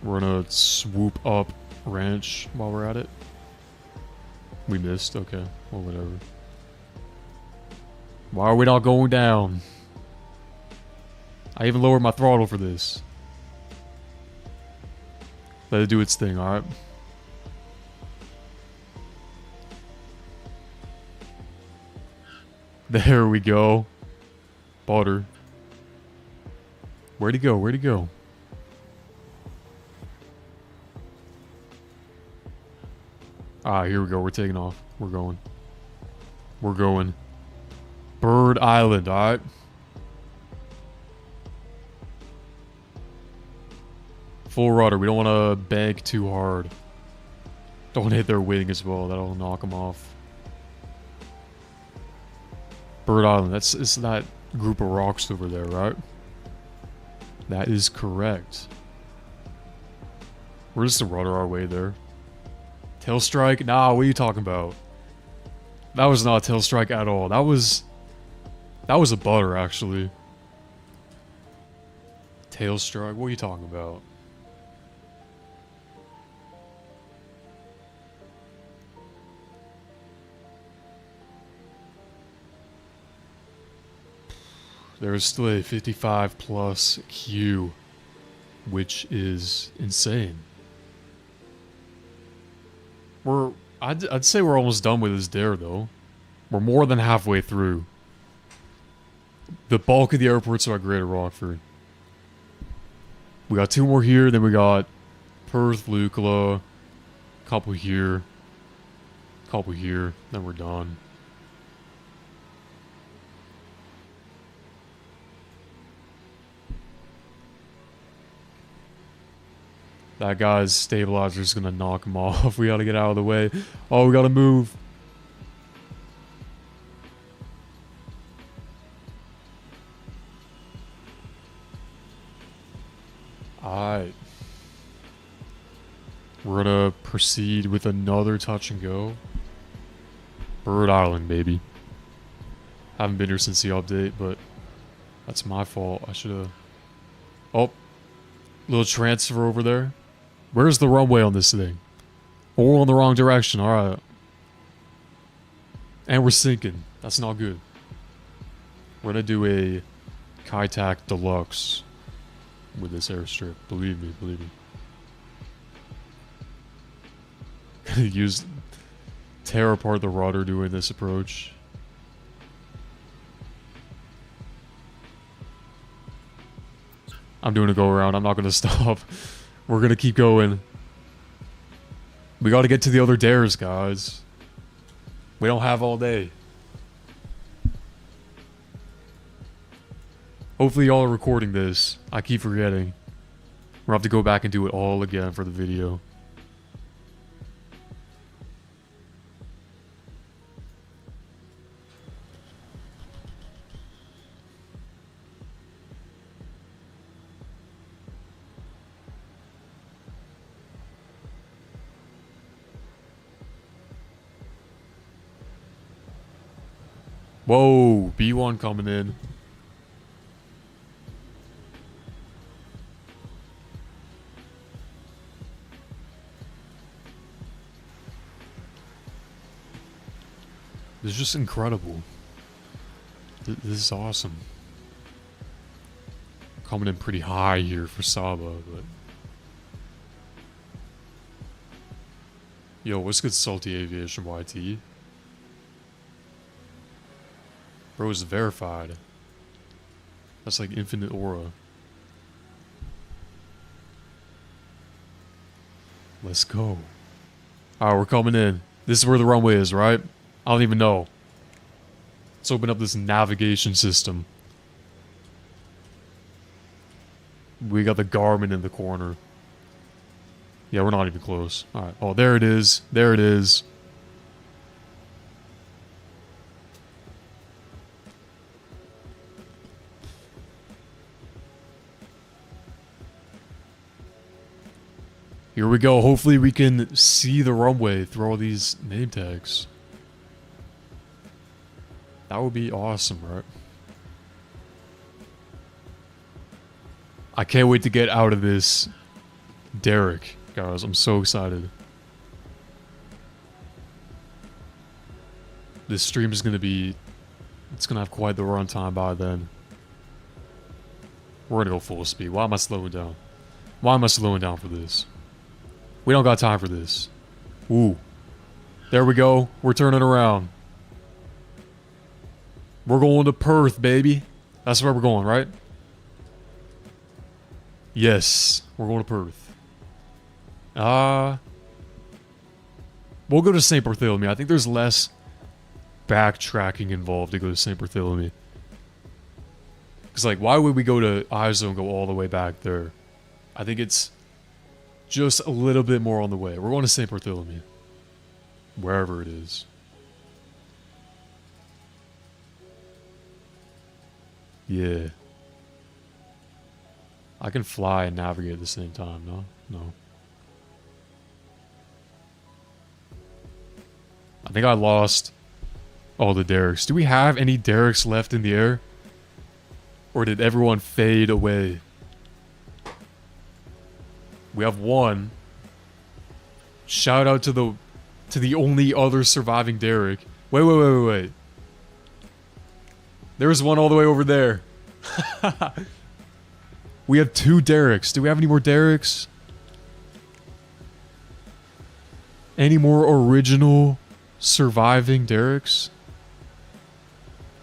We're gonna swoop up Ranch while we're at it. We missed, okay. Well, whatever. Why are we not going down? I even lowered my throttle for this. Let it do its thing, alright? There we go. Butter. Where'd he go? Where'd he go? Ah, here we go. We're taking off. We're going. We're going. Bird Island, alright? Full rudder. We don't want to bank too hard. Don't hit their wing as well. That'll knock them off. Bird Island. It's that group of rocks over there, right? That is correct. We're just to rudder our way there. Tail strike? Nah, what are you talking about? That was not a tail strike at all. That was a butter, actually. Tail strike? What are you talking about? There's still a 55 plus Q, which is insane. I'd say we're almost done with this dare, though. We're more than halfway through. The bulk of the airports are at Greater Rockford. We got 2 more here, then we got Perth, Lukla, couple here, then we're done. That guy's stabilizer's gonna knock him off. We gotta get out of the way. Oh, we gotta move. Alright. We're gonna proceed with another touch and go. Bird Island, baby. Haven't been here since the update, but That's my fault. I should have... Oh. Little transfer over there. Where's the runway on this thing? Oh, we're in the wrong direction. Alright. And we're sinking. That's not good. We're gonna do a Kaitak Deluxe with this airstrip. Believe me, believe me. Gonna tear apart the rudder doing this approach. I'm doing a go around. I'm not gonna stop. We're gonna keep going. We gotta get to the other dares, guys. We don't have all day. Hopefully y'all are recording this. I keep forgetting. We'll have to go back and do it all again for the video. Whoa, B1 coming in. This is just incredible. This is awesome. Coming in pretty high here for Saba, but... Yo, what's good, Salty Aviation YT? Bro is verified. That's like infinite aura. Let's go. Alright, we're coming in. This is where the runway is, right? I don't even know. Let's open up this navigation system. We got the Garmin in the corner. Yeah, we're not even close. Alright. Oh, there it is. There it is. Here we go. Hopefully we can see the runway through all these name tags. That would be awesome, right? I can't wait to get out of this derrick, guys. I'm so excited. This stream is going to be... It's going to have quite the runtime by then. We're going to go full speed. Why am I slowing down? Why am I slowing down for this? We don't got time for this. Ooh. There we go. We're turning around. We're going to Perth, baby. That's where we're going, right? Yes. We're going to Perth. We'll go to St. Bartholomew. I think there's less backtracking involved to go to St. Bartholomew. Because, like, why would we go to Iso and go all the way back there? I think it's just a little bit more on the way. We're going to St. Bartholomew. Wherever it is. Yeah. I can fly and navigate at the same time, no? No. I think I lost all the derricks. Do we have any derricks left in the air? Or did everyone fade away? We have one. Shout out to the only other surviving derrick. Wait. There's one all the way over there. We have 2 derricks. Do we have any more derricks? Any more original surviving derricks?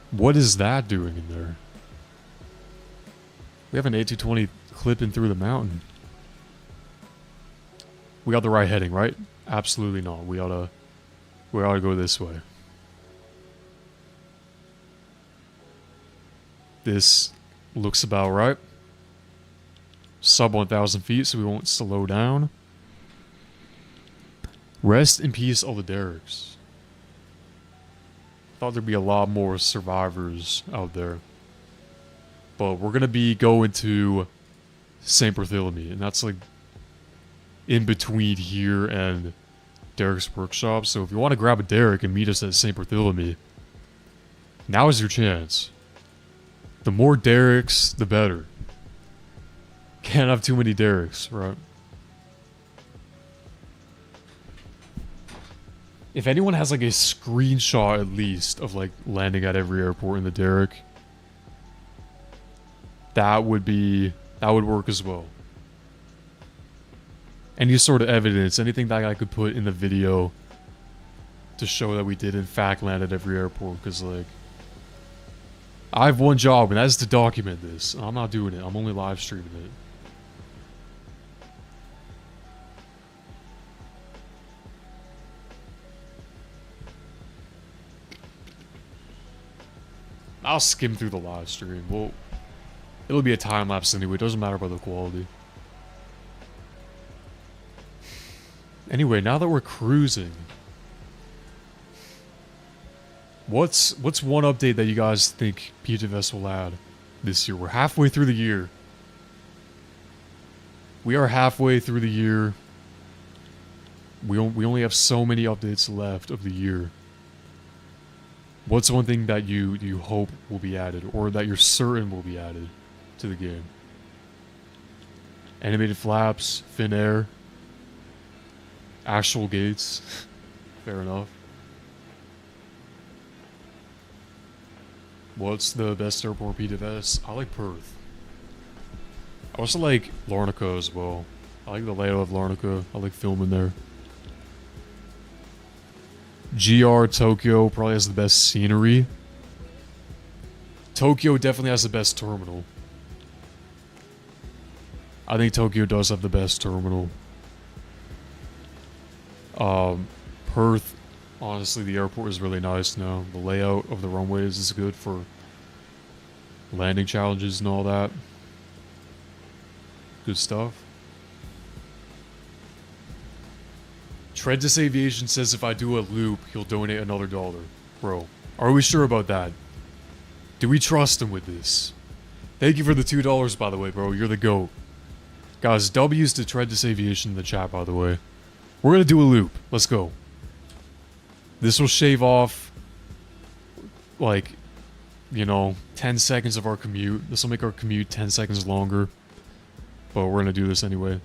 What is that doing in there? We have an A220 clipping through the mountain. We got the right heading, right? Absolutely not. We ought to go this way. This looks about right. Sub 1,000 feet, so we won't slow down. Rest in peace, all the derricks. Thought there'd be a lot more survivors out there. But we're going to be going to St. Bartholomew, and that's like in between here and Derek's workshop. So if you want to grab a Derek and meet us at St. Bartholomew, now is your chance. The more Derek's, the better. Can't have too many Derek's, right? If anyone has like a screenshot at least of like landing at every airport in the Derek, that would work as well. Any sort of evidence, anything that I could put in the video to show that we did in fact land at every airport, because like I have one job and that is to document this. I'm not doing it. I'm only live streaming it. I'll skim through the live stream. Well, it'll be a time lapse anyway. It doesn't matter about the quality. Anyway, now that we're cruising, what's one update that you guys think Ptfs will add this year? We're halfway through the year. We are halfway through the year. We only have so many updates left of the year. What's one thing that you hope will be added, or that you're certain will be added to the game? Animated flaps, fin air, actual gates. Fair enough. What's the best airport Ptfs? I like Perth. I also like Larnaca as well. I like the layout of Larnaca. I like filming there. GR Tokyo probably has the best scenery. Tokyo definitely has the best terminal. I think Tokyo does have the best terminal. Perth, honestly, the airport is really nice now. The layout of the runways is good for landing challenges and all that. Good stuff. Treadless Aviation says if I do a loop, he'll donate another $1. Bro, are we sure about that? Do we trust him with this? Thank you for the $2, by the way, bro. You're the GOAT. Guys, W's to Treadless Aviation in the chat, by the way. We're gonna do a loop. Let's go. This will shave off, like, you know, 10 seconds of our commute. This will make our commute 10 seconds longer. But we're gonna do this anyway.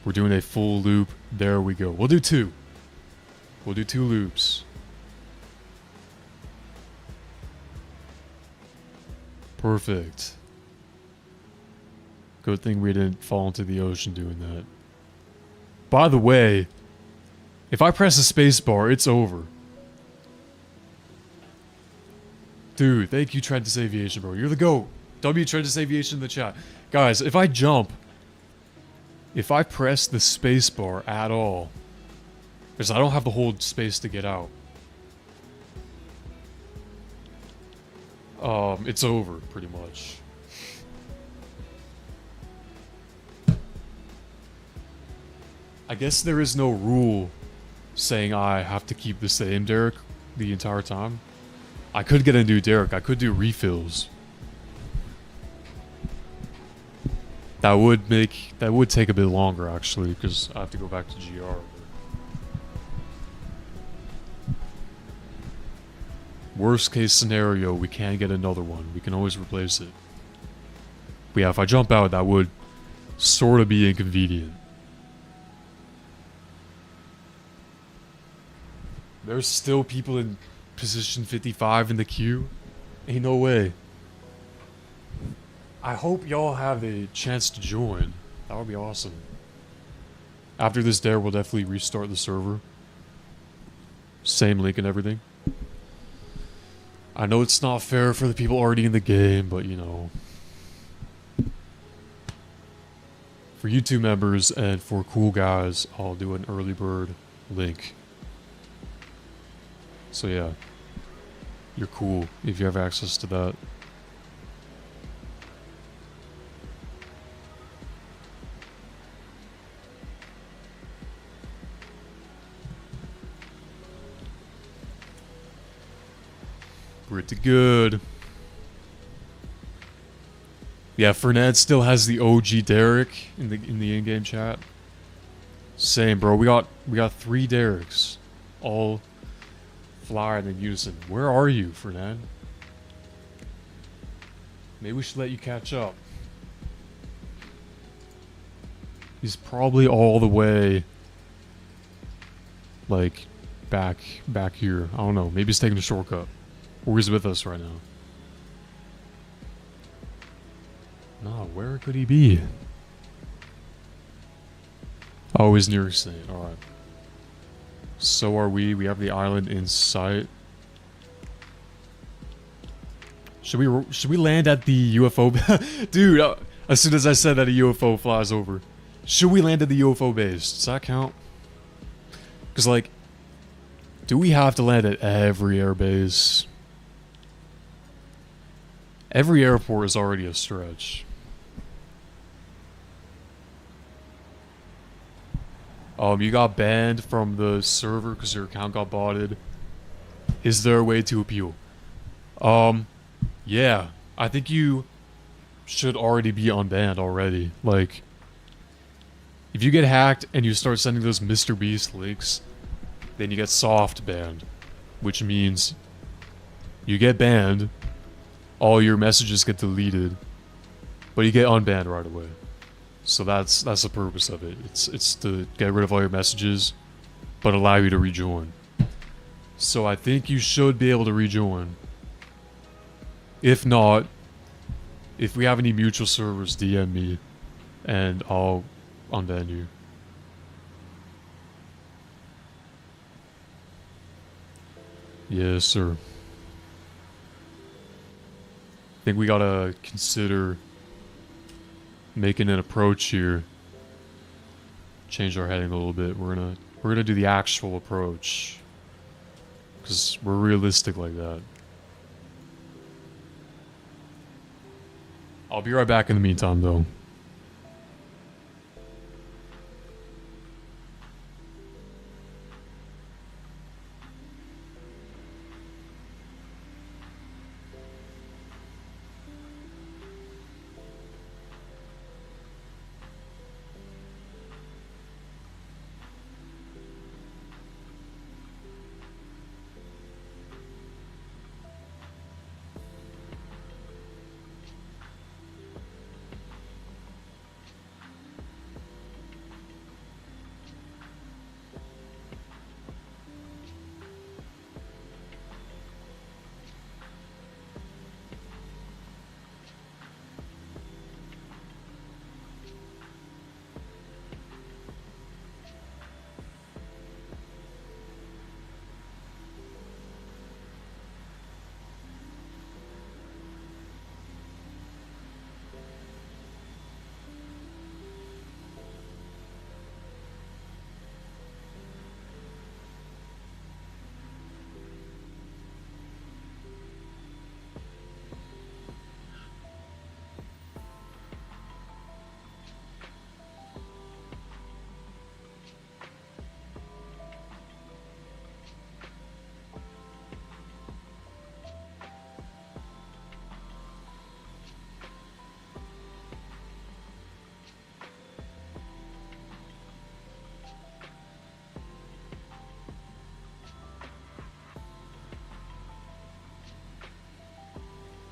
We're doing a full loop. There we go. We'll do 2. We'll do 2 loops. Perfect. Good thing we didn't fall into the ocean doing that. By the way, if I press the space bar, it's over. Dude, thank you, Treadless Aviation, bro. You're the GOAT. W Treadless Aviation in the chat. Guys, if I jump, if I press the space bar at all, because I don't have the whole space to get out, it's over, pretty much. I guess there is no rule saying I have to keep the same Derek the entire time. I could get a new Derek. I could do refills. That would take a bit longer, actually, because I have to go back to GR. Worst case scenario, we can get another one. We can always replace it. But yeah, if I jump out, that would sort of be inconvenient. There's still people in position 55 in the queue? Ain't no way. I hope y'all have a chance to join. That would be awesome. After this dare, we'll definitely restart the server. Same link and everything. I know it's not fair for the people already in the game, but you know. For YouTube members and for cool guys, I'll do an early bird link. So yeah, you're cool if you have access to that. Pretty good. Yeah, Fernand still has the OG Derek in the in-game chat. Same, bro. We got 3 Dereks, all flying in unison. Where are you, Fernand? Maybe we should let you catch up. He's probably all the way, like, back here. I don't know. Maybe he's taking a shortcut. Or he's with us right now. Nah, where could he be? Oh, he's near Saint. Alright. So are we. We have the island in sight. Should we land at the UFO? Dude, as soon as I said that, a UFO flies over. Should we land at the UFO base? Does that count? Because, like, do we have to land at every airbase? Every airport is already a stretch. You got banned from the server because your account got botted. Is there a way to appeal? Yeah. I think you should already be unbanned already. Like, if you get hacked and you start sending those Mr. Beast links, then you get soft banned. Which means you get banned, all your messages get deleted, but you get unbanned right away. So that's the purpose of it. It's to get rid of all your messages, but allow you to rejoin. So I think you should be able to rejoin. If not, if we have any mutual servers, DM me, and I'll unban you. Yes, sir. I think we gotta consider making an approach here. Change our heading a little bit. We're gonna do the actual approach, because we're realistic like that. I'll be right back in the meantime, though.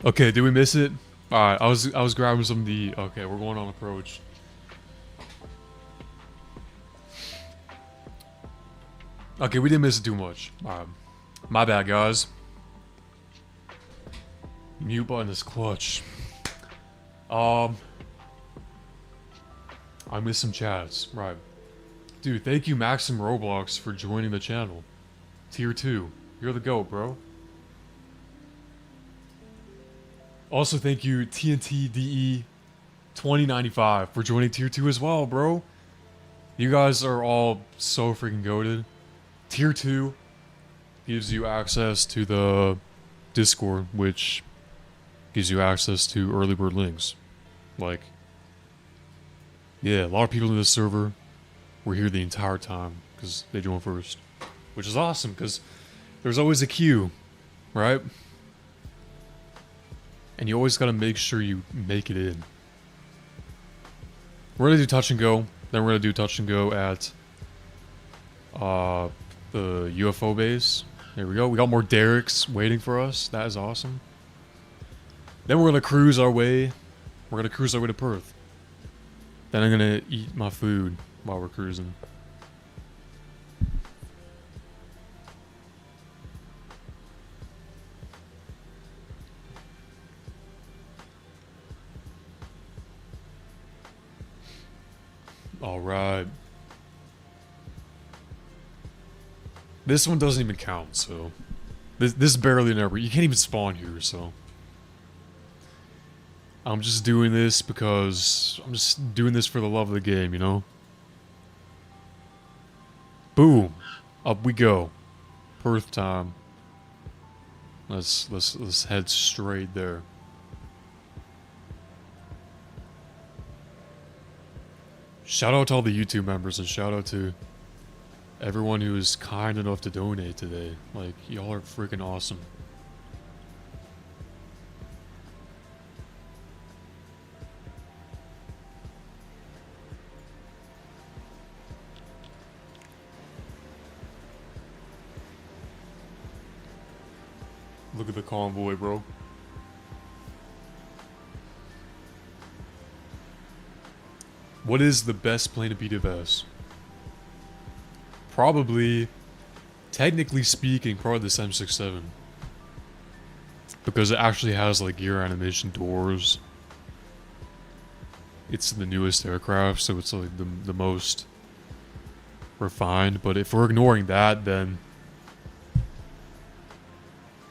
Okay, did we miss it? Alright, I was grabbing some of the... Okay, we're going on approach. Okay, we didn't miss it too much. My bad, guys. Mute button is clutch. I missed some chats. Right. Dude, thank you Maxim Roblox for joining the channel. Tier 2. You're the GOAT, bro. Also, thank you TNTDE 2095 for joining Tier 2 as well, bro. You guys are all so freaking goated. Tier 2 gives you access to the Discord, which gives you access to early bird links. Like, yeah, a lot of people in this server were here the entire time because they joined first. Which is awesome, because there's always a queue, right? And you always gotta make sure you make it in. We're gonna do touch and go. Then we're gonna do touch and go at the UFO base. There we go. We got more Derricks waiting for us. That is awesome. Then we're gonna cruise our way. We're gonna cruise our way to Perth. Then I'm gonna eat my food while we're cruising. Alright. This one doesn't even count, so... This is barely an airport. You can't even spawn here, so... I'm just doing this because... I'm just doing this for the love of the game, you know? Boom! Up we go. Perth time. Let's head straight there. Shout out to all the YouTube members and shout out to everyone who was kind enough to donate today. Like, y'all are freaking awesome. Look at the convoy, bro. What is the best plane to Ptfs? Probably, technically speaking, probably the 767. Because it actually has like gear animation doors. It's the newest aircraft, so it's like the most refined. But if we're ignoring that, then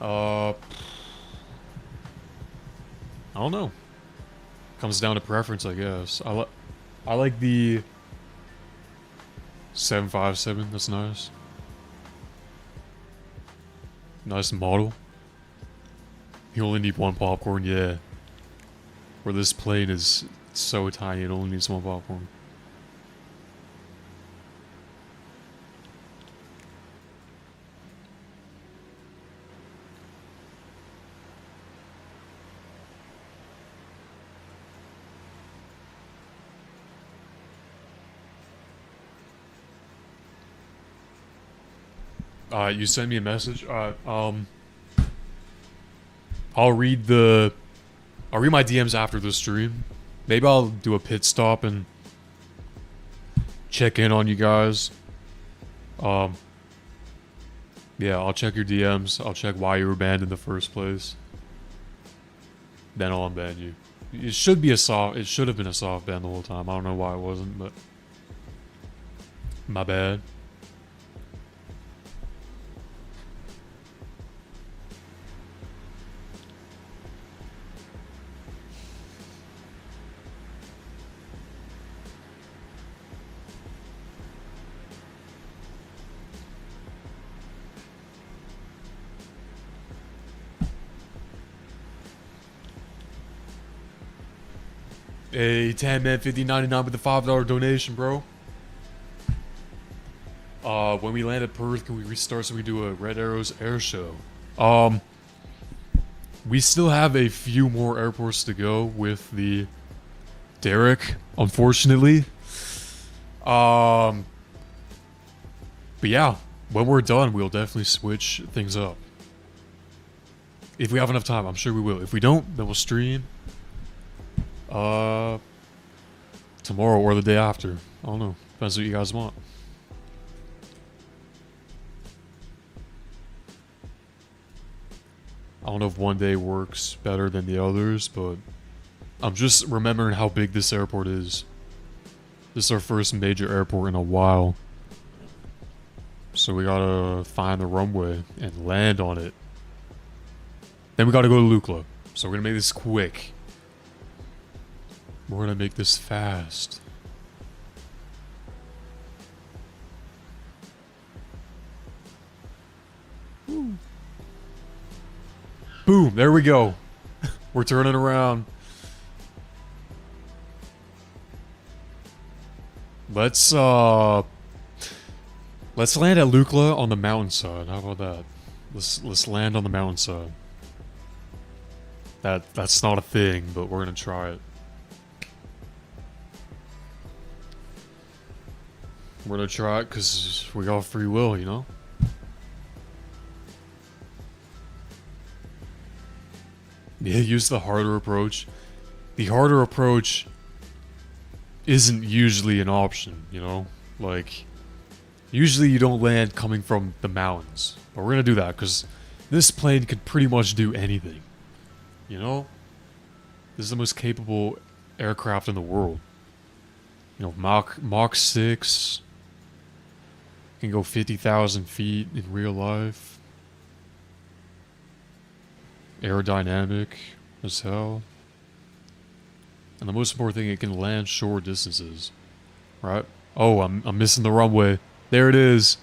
I don't know. Comes down to preference, I guess. I like the 757. That's nice. Nice model. You only need one popcorn, yeah. Where this plane is so tiny, it only needs one popcorn. You send me a message. I'll read my DMs after the stream. Maybe I'll do a pit stop and check in on you guys. Yeah, I'll check your DMs. I'll check why you were banned in the first place. Then I'll unban you. It should have been a soft ban the whole time. I don't know why it wasn't, but my bad. Hey, 10 man, 50.99 with a $5 donation, bro. When we land at Perth, can we restart so we do a Red Arrows air show? We still have a few more airports to go with the Derek, unfortunately. But yeah, when we're done, we'll definitely switch things up. If we have enough time, I'm sure we will. If we don't, then we'll stream. Tomorrow or the day after. I don't know. Depends what you guys want. I don't know if one day works better than the others, but I'm just remembering how big this airport is. This is our first major airport in a while. So we gotta find the runway and land on it. Then we gotta go to Lukla. So we're gonna make this quick. We're gonna make this fast. Woo. Boom, there we go. We're turning around. Let's land at Lukla on the mountainside. How about that? Let's land on the mountainside. That's not a thing, but we're gonna try it. We're gonna try it because we got free will, you know? Yeah, use the harder approach. The harder approach isn't usually an option, you know? Like, usually you don't land coming from the mountains. But we're gonna do that, because this plane could pretty much do anything. You know? This is the most capable aircraft in the world. You know, Mach 6. Can go 50,000 feet in real life. Aerodynamic as hell. And the most important thing, it can land short distances. Right? Oh, I'm missing the runway. There it is.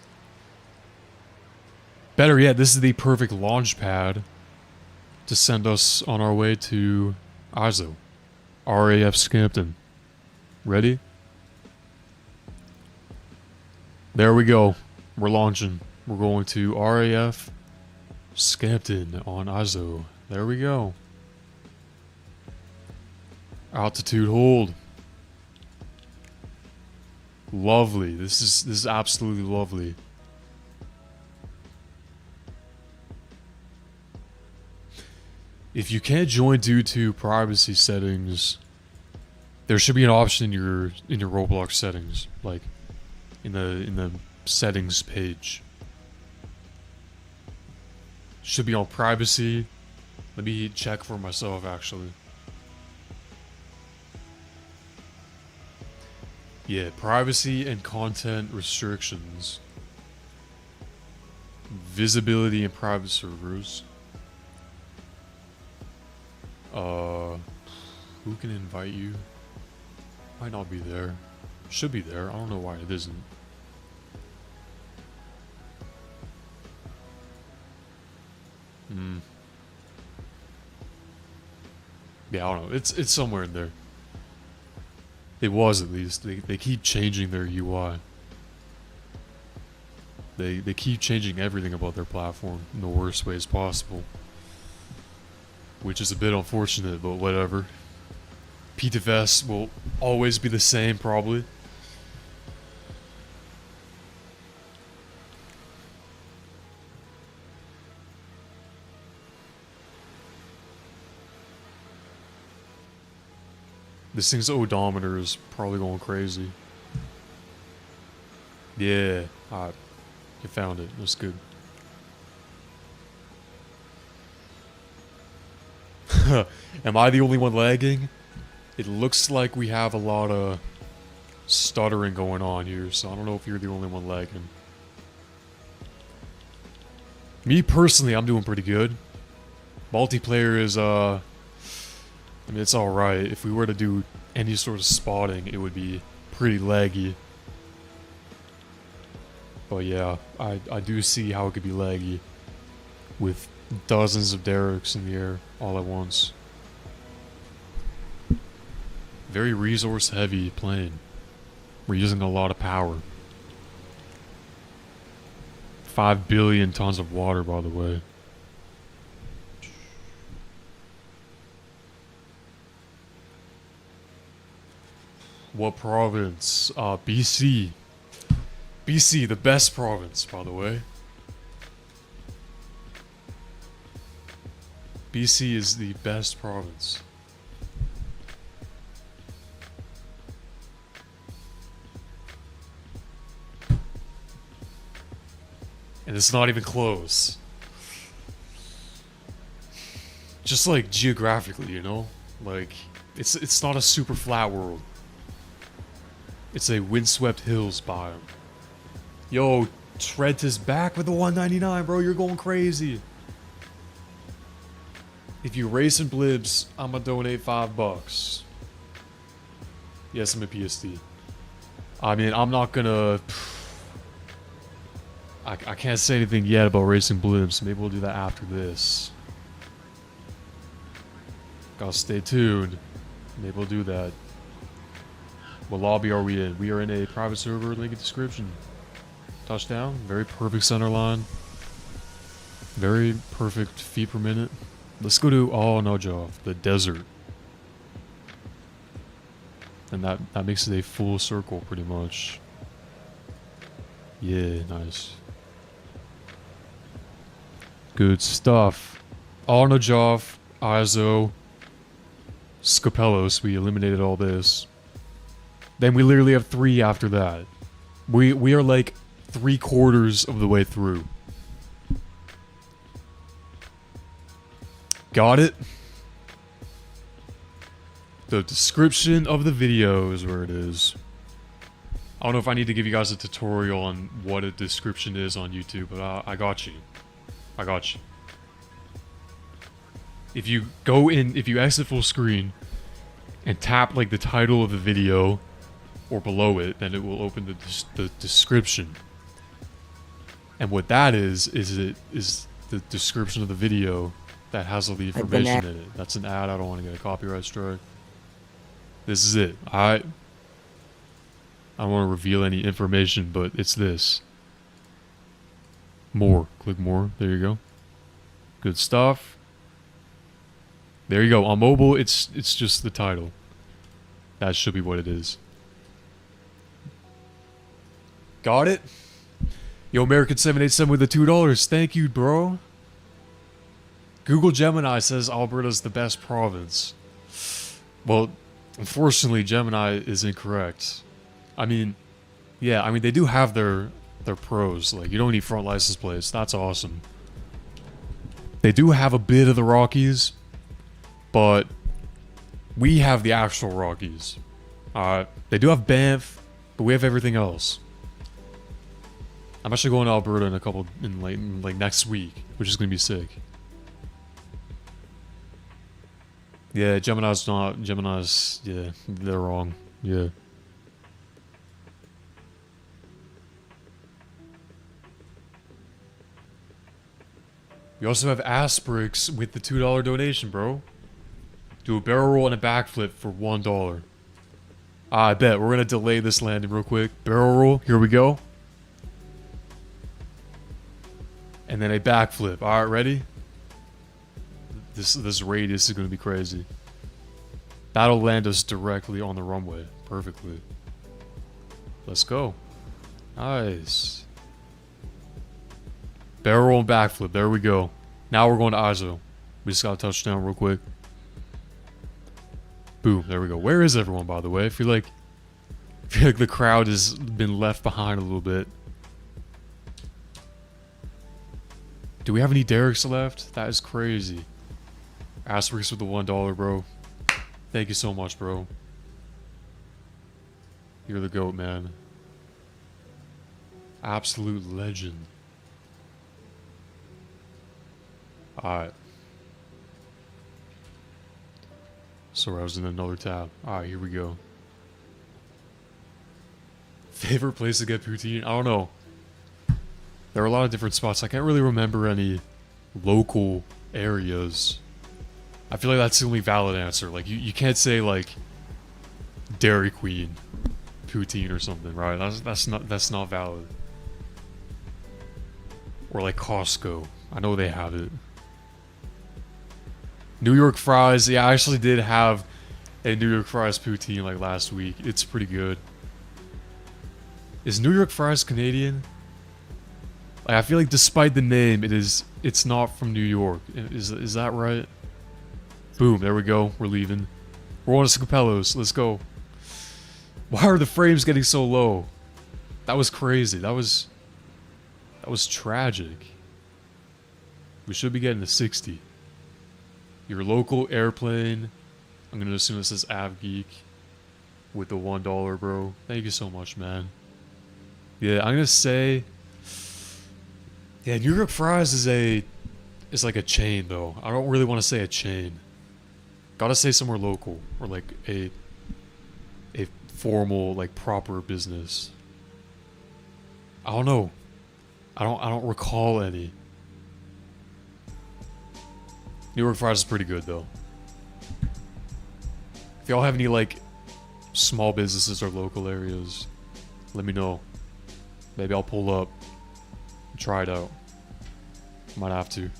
Better yet, this is the perfect launch pad to send us on our way to ISO. RAF Scampton. Ready? There we go. We're launching. We're going to RAF Scampton on ISO. There we go. Altitude hold. Lovely. This is absolutely lovely. If you can't join due to privacy settings, there should be an option in your Roblox settings, like in the settings page. Should be on privacy. Let me check for myself actually. Yeah, privacy and content restrictions. Visibility and private servers. Who can invite you? Might not be there. Should be there. I don't know why it isn't. Yeah, I don't know. It's somewhere in there. It was, at least. They keep changing their UI. They keep changing everything about their platform in the worst ways possible. Which is a bit unfortunate, but whatever. Ptfs will always be the same, probably. This thing's odometer is probably going crazy. Yeah, alright. You found it. That's good. Am I the only one lagging? It looks like we have a lot of stuttering going on here, so I don't know if you're the only one lagging. Me personally, I'm doing pretty good. Multiplayer is, I mean, it's alright. If we were to do any sort of spotting, it would be pretty laggy. But yeah, I do see how it could be laggy with dozens of derricks in the air all at once. Very resource heavy plane. We're using a lot of power. 5 billion tons of water, by the way. What province? BC. BC, the best province, by the way. BC is the best province. And it's not even close. Just like geographically, you know? Like, it's not a super flat world. It's a windswept hills biome. Yo, Trent is back with the 199, bro. You're going crazy. If you race in blibs, I'ma donate $5. Yes, I'm a PSD. I mean, I'm not gonna... I can't say anything yet about racing blibs. Maybe we'll do that after this. Gotta stay tuned. Maybe we'll do that. What lobby are we in? We are in a private server, link in description. Touchdown. Very perfect center line. Very perfect feet per minute. Let's go to, oh no, Joe, the desert. And that makes it a full circle, pretty much. Yeah, nice. Good stuff. Oh no, Joff. Izo, Scapelos. We eliminated all this. Then we literally have 3 after that. We are like 3/4 of the way through. Got it? The description of the video is where it is. I don't know if I need to give you guys a tutorial on what a description is on YouTube, but I got you. I got you. If you go in, if you exit full screen and tap like the title of the video or below it, then it will open the description. And what that is the description of the video that has all the information in it. That's an ad. I don't want to get a copyright strike. This is it. I don't want to reveal any information, but it's this. More. Click more. There you go. Good stuff. There you go. On mobile, it's just the title. That should be what it is. Got it? Yo, American787 with the $2. Thank you, bro. Google Gemini says Alberta's the best province. Well, unfortunately, Gemini is incorrect. I mean, yeah, I mean, they do have their pros. Like, you don't need front license plates. That's awesome. They do have a bit of the Rockies, but we have the actual Rockies. They do have Banff, but we have everything else. I'm actually going to Alberta in like next week, which is gonna be sick. Yeah, Gemini's, yeah, they're wrong. Yeah. We also have Asperix with the $2 donation, bro. Do a barrel roll and a backflip for $1. I bet. We're gonna delay this landing real quick. Barrel roll, here we go. And then a backflip. Alright, ready? This radius is gonna be crazy. That'll land us directly on the runway. Perfectly. Let's go. Nice. Barrel roll and backflip. There we go. Now we're going to Izo. We just got a touchdown real quick. Boom. There we go. Where is everyone, by the way? I feel like the crowd has been left behind a little bit. Do we have any Derricks left? That is crazy. Asterisk with the $1, bro. Thank you so much, bro. You're the GOAT, man. Absolute legend. Alright. Sorry, I was in another tab. Alright, here we go. Favorite place to get poutine? I don't know. There are a lot of different spots. I can't really remember any local areas. I feel like that's the only valid answer. Like, you can't say, like, Dairy Queen poutine or something, right? That's not valid. Or, like, Costco. I know they have it. New York fries. Yeah, I actually did have a New York fries poutine, like, last week. It's pretty good. Is New York fries Canadian? Like, I feel like despite the name, it's not from New York. Is that right? Boom, there we go. We're leaving. We're on to Scapelos. Let's go. Why are the frames getting so low? That was crazy. That was tragic. We should be getting to 60. Your local airplane. I'm gonna assume this is AvGeek with the $1, bro. Thank you so much, man. Yeah, I'm gonna say. Yeah, New York Fries is like a chain though. I don't really want to say a chain. Gotta say somewhere local or like a formal, like, proper business. I don't know. I don't recall any. New York Fries is pretty good though. If y'all have any like small businesses or local areas, let me know. Maybe I'll pull up and try it out. Might have to.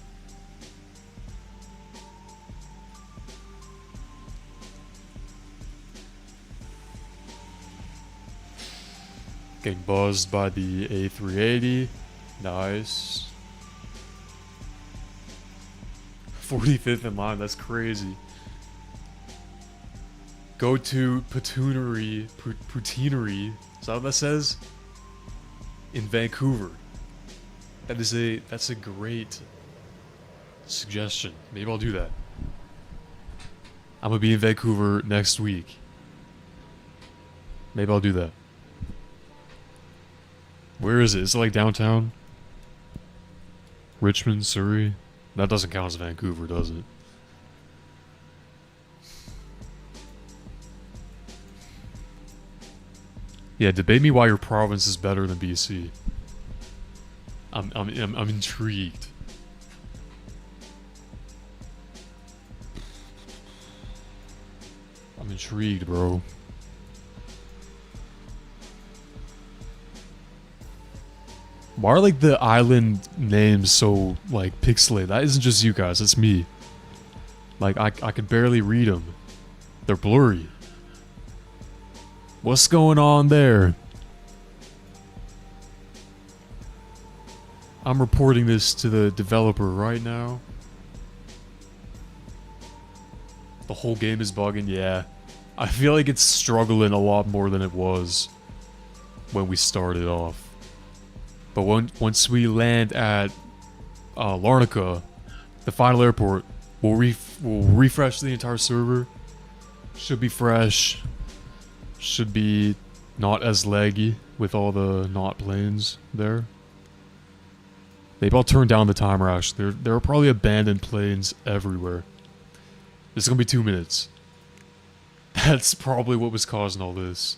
Getting buzzed by the A380. Nice. 45th in line. That's crazy. Go to Poutineery. Is that what that says? In Vancouver. That's a great suggestion. Maybe I'll do that. I'm gonna be in Vancouver next week. Maybe I'll do that. Where is it? Is it like downtown? Richmond, Surrey? That doesn't count as Vancouver, does it? Yeah, debate me why your province is better than BC. I'm intrigued. I'm intrigued, bro. Why are like the island names so like pixelated? That isn't just you guys, it's me. Like I can barely read them. They're blurry. What's going on there? I'm reporting this to the developer right now. The whole game is bugging, yeah. I feel like it's struggling a lot more than it was when we started off. But once we land at Larnaca, the final airport, we'll refresh the entire server. Should be fresh. Should be not as laggy with all the not planes there. Maybe I'll turn down the timer actually. There are probably abandoned planes everywhere. This is gonna be 2 minutes. That's probably what was causing all this.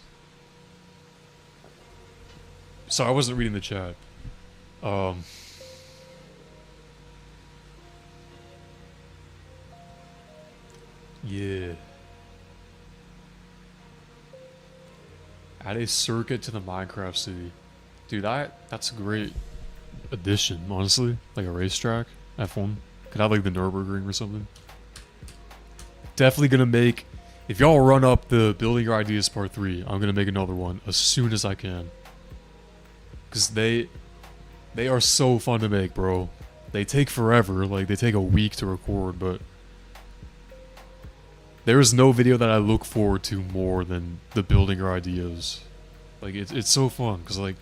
Sorry, I wasn't reading the chat. Yeah. Add a circuit to the Minecraft city. Dude, that's a great addition, honestly. Like a racetrack. F1. Could have like the Nürburgring or something. Definitely gonna make... If y'all run up the Building Your Ideas Part 3, I'm gonna make another one as soon as I can. Because they are so fun to make, bro. They take forever. Like, they take a week to record, but... There is no video that I look forward to more than the Building Your Ideas. Like, it's so fun, because, like...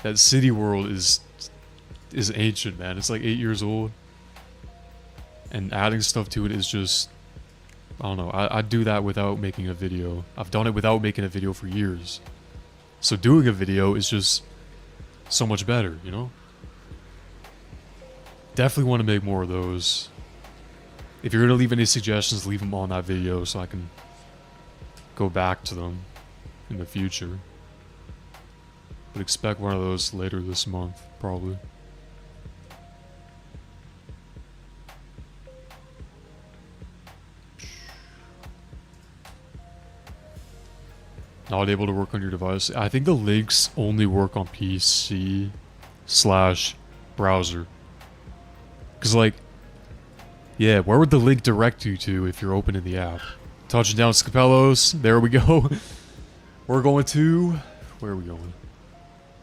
That city world is ancient, man. It's like 8 years old. And adding stuff to it is just... I don't know. I'd do that without making a video. I've done it without making a video for years. So doing a video is just so much better, you know? Definitely want to make more of those. If you're going to leave any suggestions, leave them on that video so I can go back to them in the future. But expect one of those later this month, probably. Not able to work on your device. I think the links only work on PC/browser. Cause like, yeah, where would the link direct you to if you're opening the app? Touching down Scapellos. There we go. We're going to... Where are we going?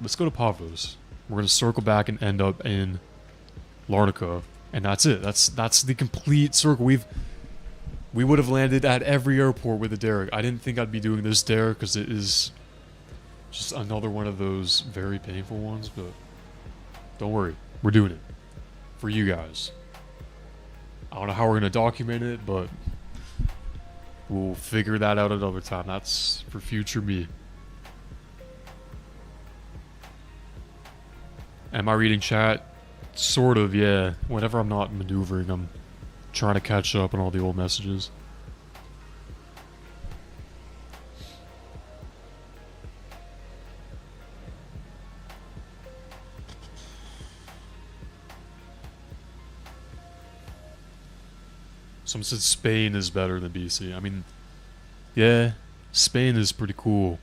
Let's go to Pavos. We're gonna circle back and end up in Larnaca, and that's it. That's the complete circle. We would have landed at every airport with a derrick. I didn't think I'd be doing this derrick because it is just another one of those very painful ones, but don't worry. We're doing it. For you guys. I don't know how we're going to document it, but we'll figure that out another time. That's for future me. Am I reading chat? Sort of, yeah. Whenever I'm not maneuvering, I'm trying to catch up on all the old messages. Someone said Spain is better than BC. I mean, yeah, Spain is pretty cool.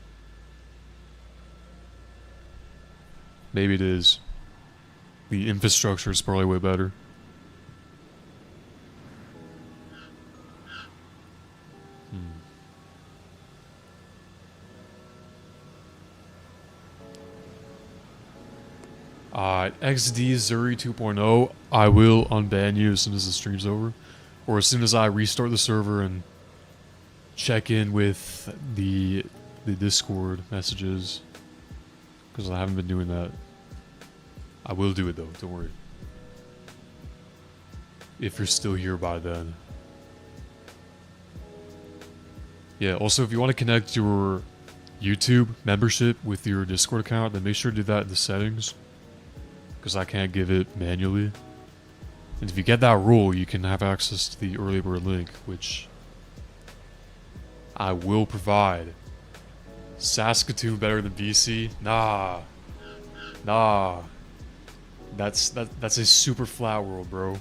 Maybe it is. The infrastructure is probably way better. XD Zuri 2.0, I will unban you as soon as the stream's over. Or as soon as I restart the server and check in with the Discord messages. Because I haven't been doing that. I will do it though, don't worry. If you're still here by then. Yeah, also if you want to connect your YouTube membership with your Discord account, then make sure to do that in the settings. Because I can't give it manually. And if you get that rule, you can have access to the early bird link, which I will provide. Saskatoon better than BC? Nah. Nah. That's a super flat world, bro.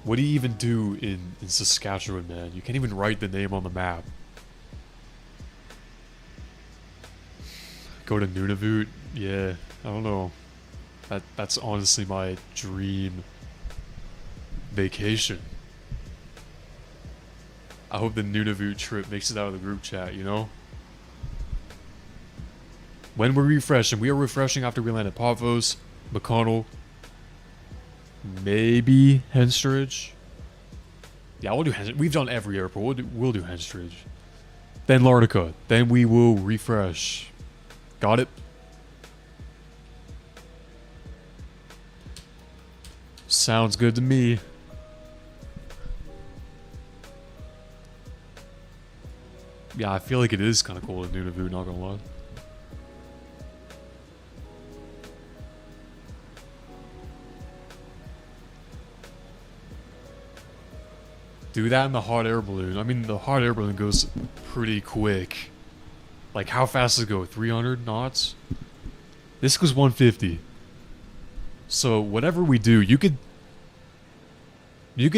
What do you even do in Saskatchewan, man? You can't even write the name on the map. Go to Nunavut? Yeah, I don't know. That's honestly my dream vacation. I hope the Nunavut trip makes it out of the group chat, you know? When we're refreshing, we are refreshing after we land at Ptfs, McConnell, maybe Henstridge. Yeah, we'll do Henstridge. We've done every airport. We'll do Henstridge. Then Larnaca. Then we will refresh. Got it? Sounds good to me. Yeah, I feel like it is kind of cold in Nunavut, not gonna lie. Do that in the hot air balloon. I mean, the hot air balloon goes pretty quick. Like, how fast does it go? 300 knots? This goes 150. So, whatever we do, you could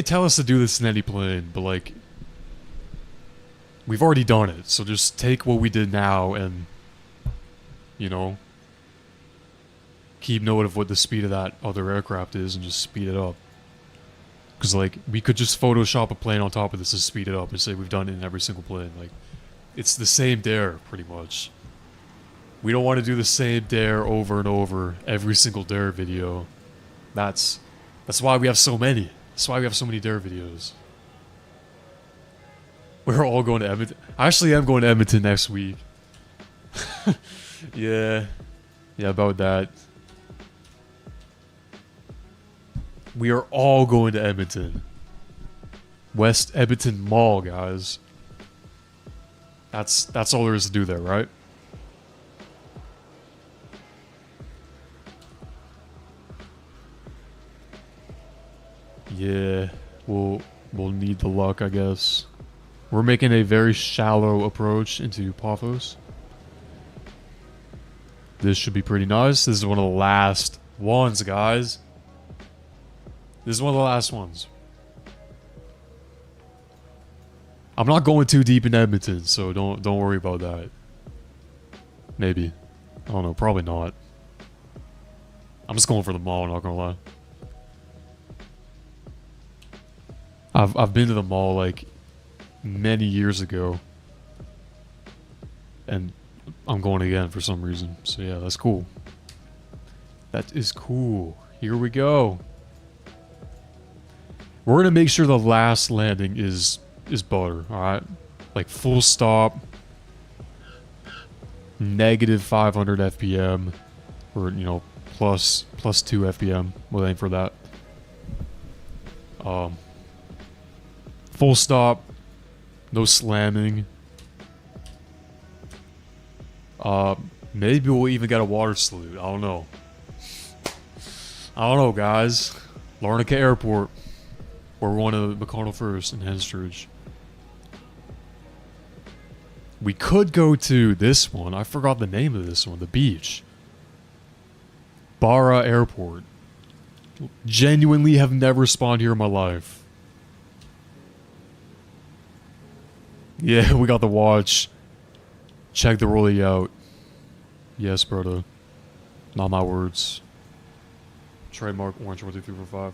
tell us to do this in any plane, but like, we've already done it. So just take what we did now and, you know, keep note of what the speed of that other aircraft is and just speed it up. Because, like, we could just Photoshop a plane on top of this and speed it up and say we've done it in every single plane. Like, it's the same dare, pretty much. We don't want to do the same dare over and over every single dare video. That's why we have so many. That's why we have so many dare videos. We're all going to Edmonton. I actually am going to Edmonton next week. Yeah, about that. We are all going to Edmonton. West Edmonton Mall, guys. That's all there is to do there, right? Yeah, we'll need the luck, I guess. We're making a very shallow approach into Ptfs. This should be pretty nice. This is one of the last ones, guys. This is one of the last ones. I'm not going too deep in Edmonton, so don't worry about that. Maybe. I don't know, probably not. I'm just going for the mall, not gonna lie. I've been to the mall like many years ago. And I'm going again for some reason. So yeah, that's cool. That is cool. Here we go. We're gonna make sure the last landing is butter, alright? Like full stop. Negative 500 FPM. Or, you know, plus 2 FPM. We'll aim for that. Full stop. No slamming. Maybe we'll even get a water salute. I don't know. I don't know, guys. Larnaca Airport. We're going to McConnell first and Henstridge. We could go to this one. I forgot the name of this one. The beach. Barra Airport. Genuinely have never spawned here in my life. Yeah, we got the watch. Check the rollie out. Yes, brother. Not my words. Trademark orange 1, 2, 3, 4, 5.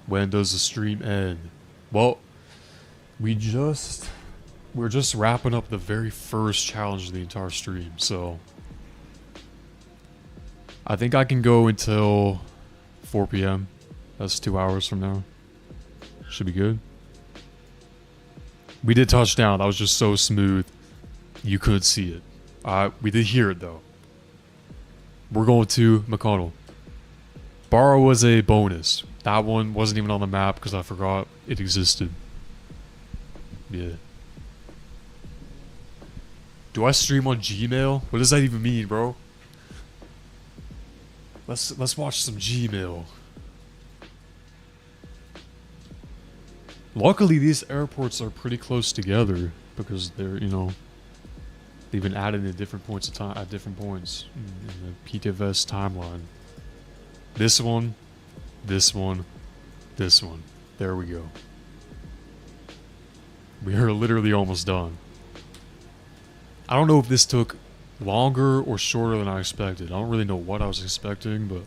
When does the stream end? Well, We're just wrapping up the very first challenge of the entire stream, so I think I can go until 4 p.m. That's 2 hours from now. Should be good. We did touch down. That was just so smooth. You could see it. We did hear it, though. We're going to McConnell. Borrow was a bonus. That one wasn't even on the map because I forgot it existed. Yeah. Do I stream on Gmail? What does that even mean, bro? Let's watch some Gmail. Luckily, these airports are pretty close together because they're, you know, they've been added at different points of time at different points in the Ptfs timeline. This one, this one, this one. There we go. We are literally almost done. I don't know if this took longer or shorter than I expected. I don't really know what I was expecting, but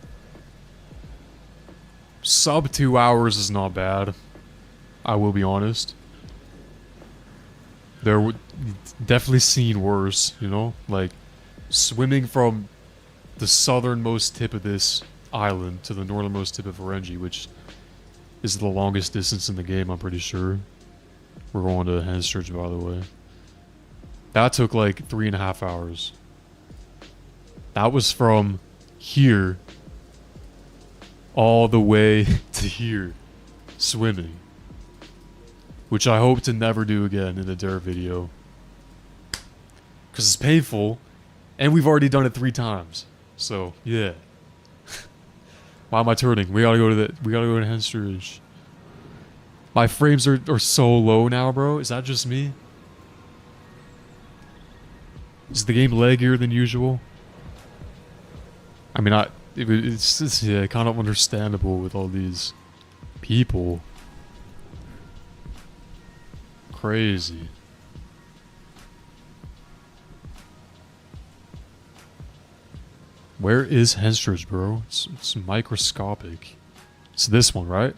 sub 2 hours is not bad. I will be honest. There would definitely seen worse, you know? Like, swimming from the southernmost tip of this island to the northernmost tip of Varengi, which is the longest distance in the game, I'm pretty sure. We're going to Henstridge, by the way. That took like 3.5 hours. That was from here all the way to here, swimming. Which I hope to never do again in a Dare video. Because it's painful, and we've already done it 3 times. So, yeah. Why am I turning? We gotta go to Henstridge. My frames are so low now, bro. Is that just me? Is the game laggier than usual? I mean, it's yeah, kind of understandable with all these people. Crazy. Where is Henstridge, bro? It's microscopic. It's this one, right?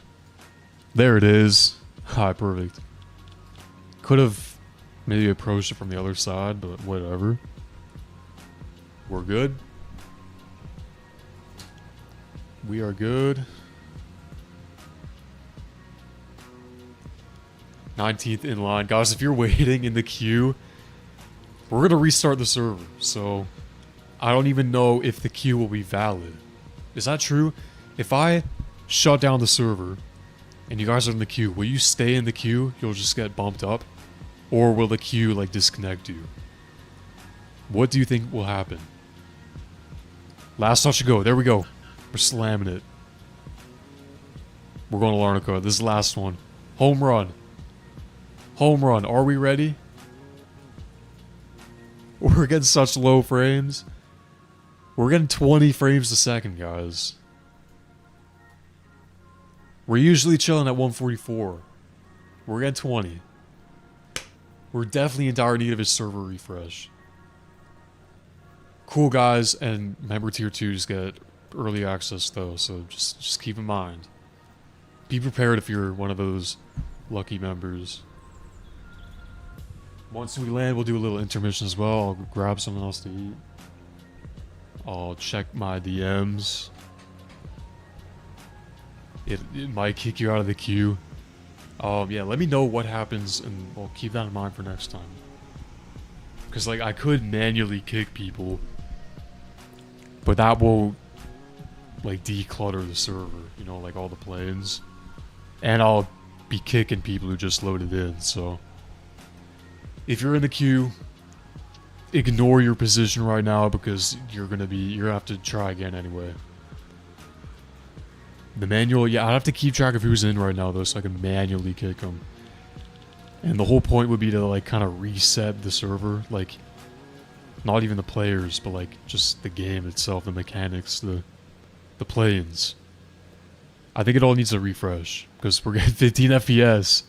There it is. Hi, perfect. Could have maybe approached it from the other side, but whatever. We're good. We are good. 19th in line. Guys, if you're waiting in the queue, we're going to restart the server. So, I don't even know if the queue will be valid. Is that true? If I shut down the server and you guys are in the queue, will you stay in the queue? You'll just get bumped up? Or will the queue, like, disconnect you? What do you think will happen? Last touch to go. There we go. We're slamming it. We're going to Larnaca. This is the last one. Home run. Home run. Are we ready? We're getting such low frames. We're getting 20 frames a second, guys. We're usually chilling at 144. We're getting 20. We're definitely in dire need of a server refresh. Cool, guys, and member tier 2s get early access, though, so just keep in mind. Be prepared if you're one of those lucky members. Once we land, we'll do a little intermission as well. I'll grab something else to eat. I'll check my DMs. It might kick you out of the queue. Yeah, let me know what happens, and I'll keep that in mind for next time. Because, like, I could manually kick people, but that will, like, declutter the server, you know, like all the planes. And I'll be kicking people who just loaded in, so if you're in the queue, ignore your position right now because you're gonna have to try again anyway. The manual, yeah, I have to keep track of who's in right now though, so I can manually kick them. And the whole point would be to, like, kind of reset the server, like, not even the players, but, like, just the game itself, the mechanics, the planes. I think it all needs a refresh, because we're getting 15 FPS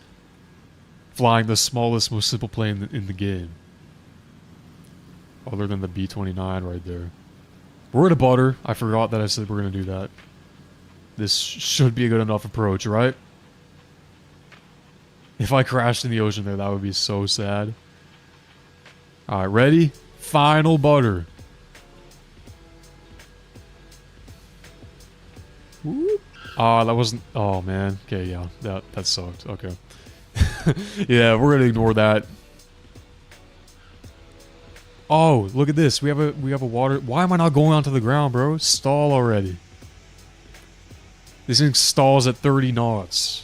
flying the smallest, most simple plane in the game. Other than the B-29 right there. We're gonna butter. I forgot that I said we're gonna do that. This should be a good enough approach, right? If I crashed in the ocean there, that would be so sad. Alright, ready? Final butter. Whoop. That wasn't... Oh, man. Okay, yeah. That sucked. Okay. Yeah, we're gonna ignore that. Oh, look at this. We have a water... Why am I not going onto the ground, bro? Stall already. This thing stalls at 30 knots.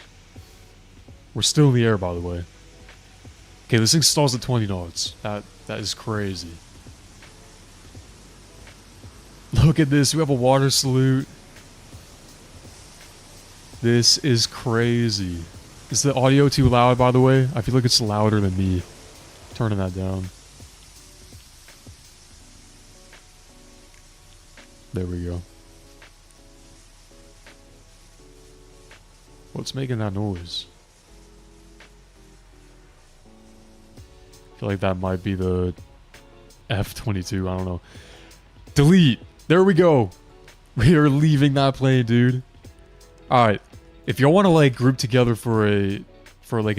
We're still in the air, by the way. Okay, this thing stalls at 20 knots. That is crazy. Look at this. We have a water salute. This is crazy. Is the audio too loud, by the way? I feel like it's louder than me. Turning that down. There we go. What's making that noise? I feel like that might be the F-22. I don't know. Delete. There we go. We are leaving that plane, dude. Alright. If y'all want to, like, group together for a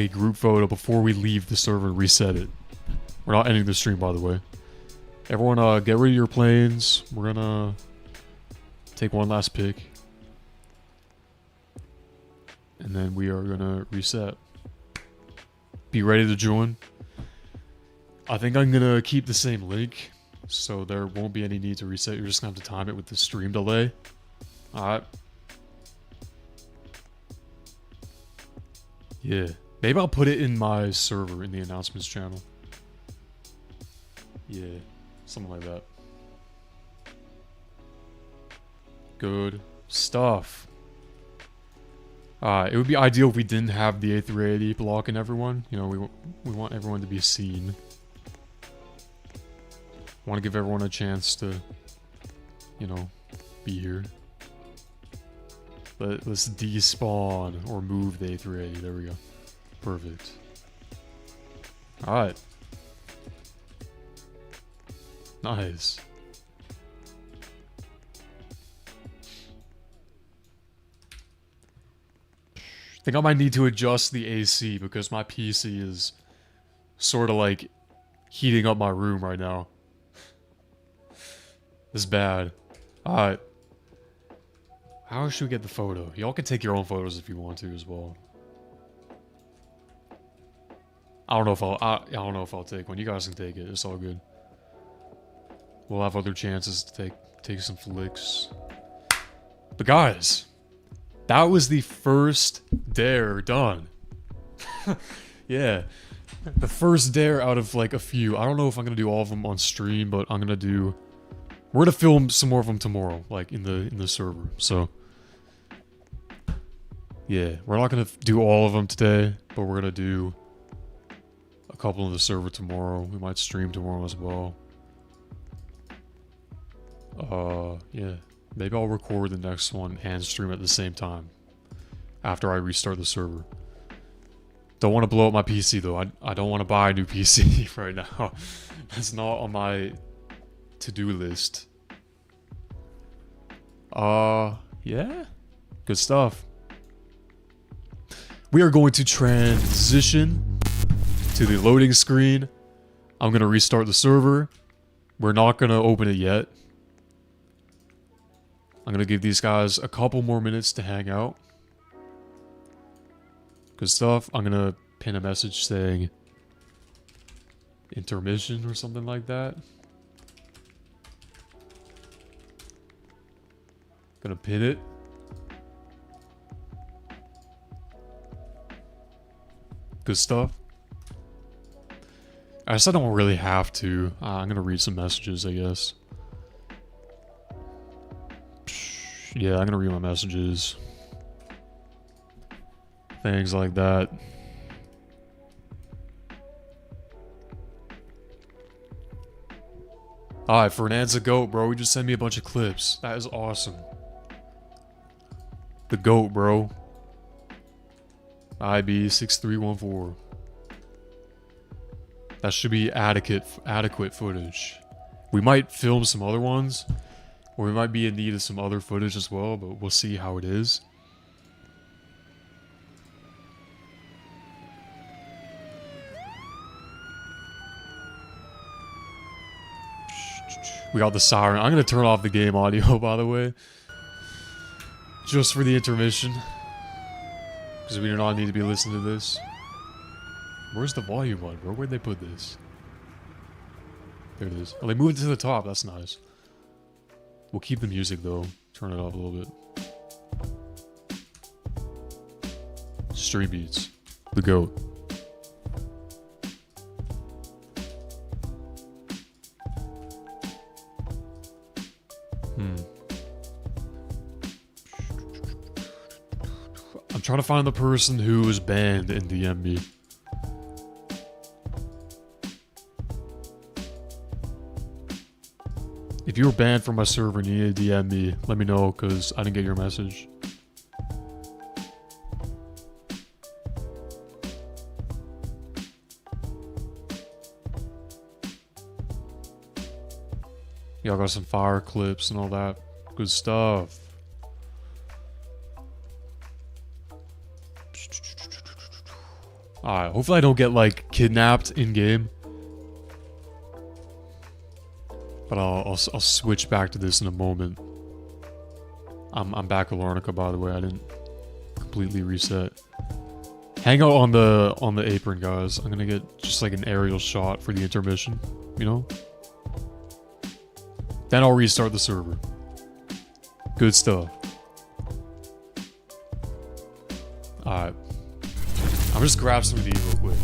group photo before we leave the server and reset it. We're not ending the stream, by the way. Everyone, get rid of your planes. We're gonna take one last pic. And then we are gonna reset. Be ready to join. I think I'm gonna keep the same link, so there won't be any need to reset. You're just gonna have to time it with the stream delay. Alright. Yeah. Maybe I'll put it in my server in the announcements channel. Yeah. Something like that. Good stuff. It would be ideal if we didn't have the A380 blocking everyone. You know, we want everyone to be seen. Want to give everyone a chance to, you know, be here. Let's despawn or move the A380. There we go. Perfect. Alright. Nice. I think I might need to adjust the AC because my PC is sort of like heating up my room right now. It's bad. Alright. How should we get the photo? Y'all can take your own photos if you want to as well. I don't know if I'll take one. You guys can take it. It's all good. We'll have other chances to take some flicks. But guys, that was the first dare done. Yeah. The first dare out of like a few. I don't know if I'm gonna do all of them on stream, but I'm gonna do... We're gonna film some more of them tomorrow, like in the server. So yeah, we're not gonna do all of them today, but we're gonna do a couple in the server tomorrow. We might stream tomorrow as well. Yeah. Maybe I'll record the next one and stream at the same time after I restart the server. Don't want to blow up my PC though. I don't want to buy a new PC right now. That's not on my to-do list. Yeah. Good stuff. We are going to transition to the loading screen. I'm going to restart the server. We're not going to open it yet. I'm going to give these guys a couple more minutes to hang out. Good stuff. I'm going to pin a message saying intermission or something like that. Gonna pin it. Good stuff. I guess I don't really have to. I'm gonna read some messages, I guess. Yeah, I'm gonna read my messages. Things like that. Alright, Fernand's a goat, bro. He just sent me a bunch of clips. That is awesome. The goat, bro. IB6314. That should be adequate footage. We might film some other ones, or we might be in need of some other footage as well, but we'll see how it is. We got the siren. I'm gonna turn off the game audio, by the way. Just for the intermission. Because we do not need to be listening to this. Where's the volume button, bro? Where'd they put this? There it is. Oh, they moved it to the top. That's nice. We'll keep the music, though. Turn it off a little bit. Stream Beats. The GOAT. I'm trying to find the person who was banned in DMB. If you were banned from my server and you need to DM me, let me know, because I didn't get your message. Y'all got some fire clips and all that good stuff. Alright, hopefully I don't get, like, kidnapped in-game. But I'll switch back to this in a moment. I'm back with Larnica, by the way. I didn't completely reset. Hang out on the apron, guys. I'm gonna get just like an aerial shot for the intermission, you know? Then I'll restart the server. Good stuff. Alright. I'm just grab some of these real quick.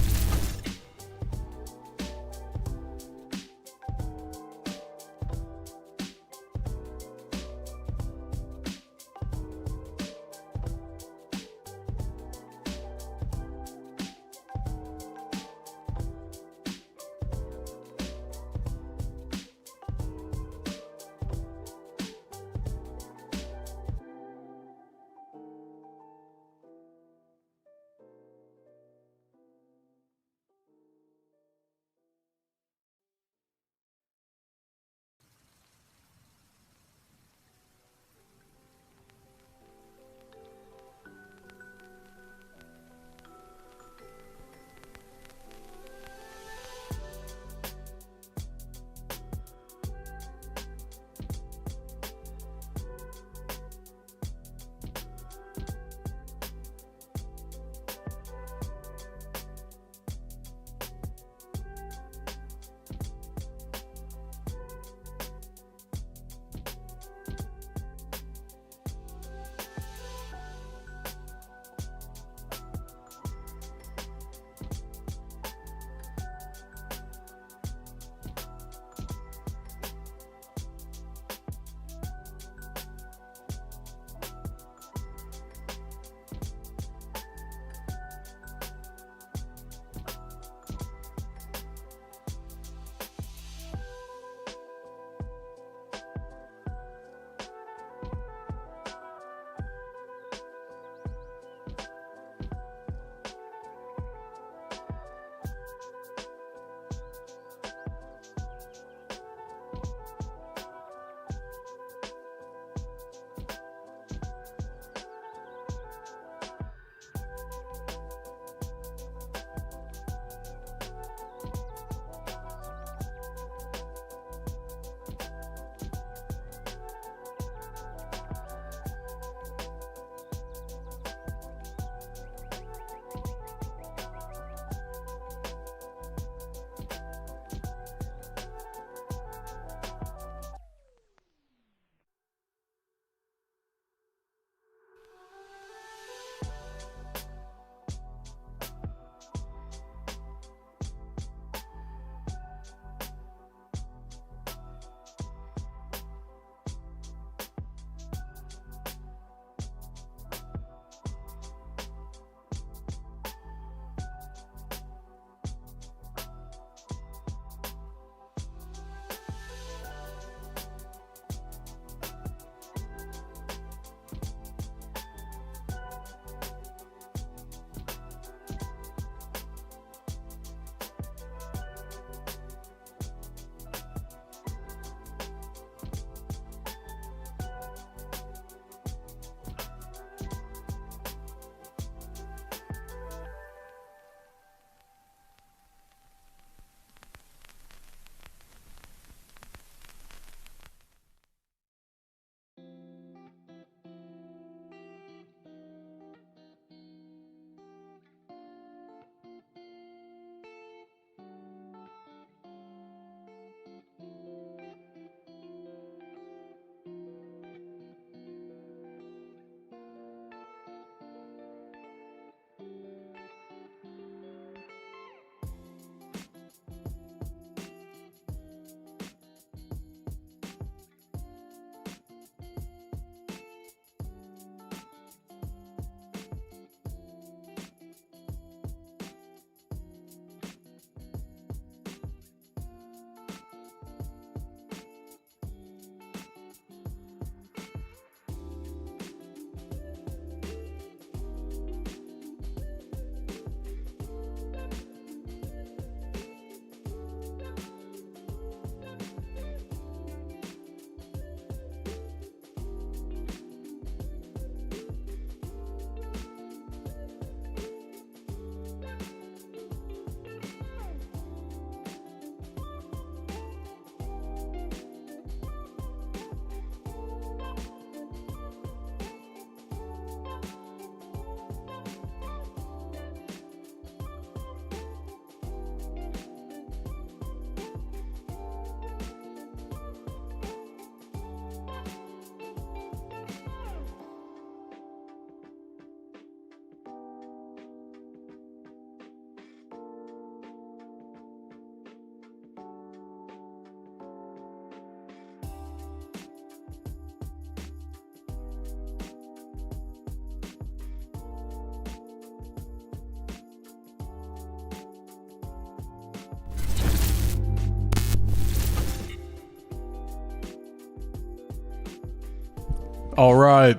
All right.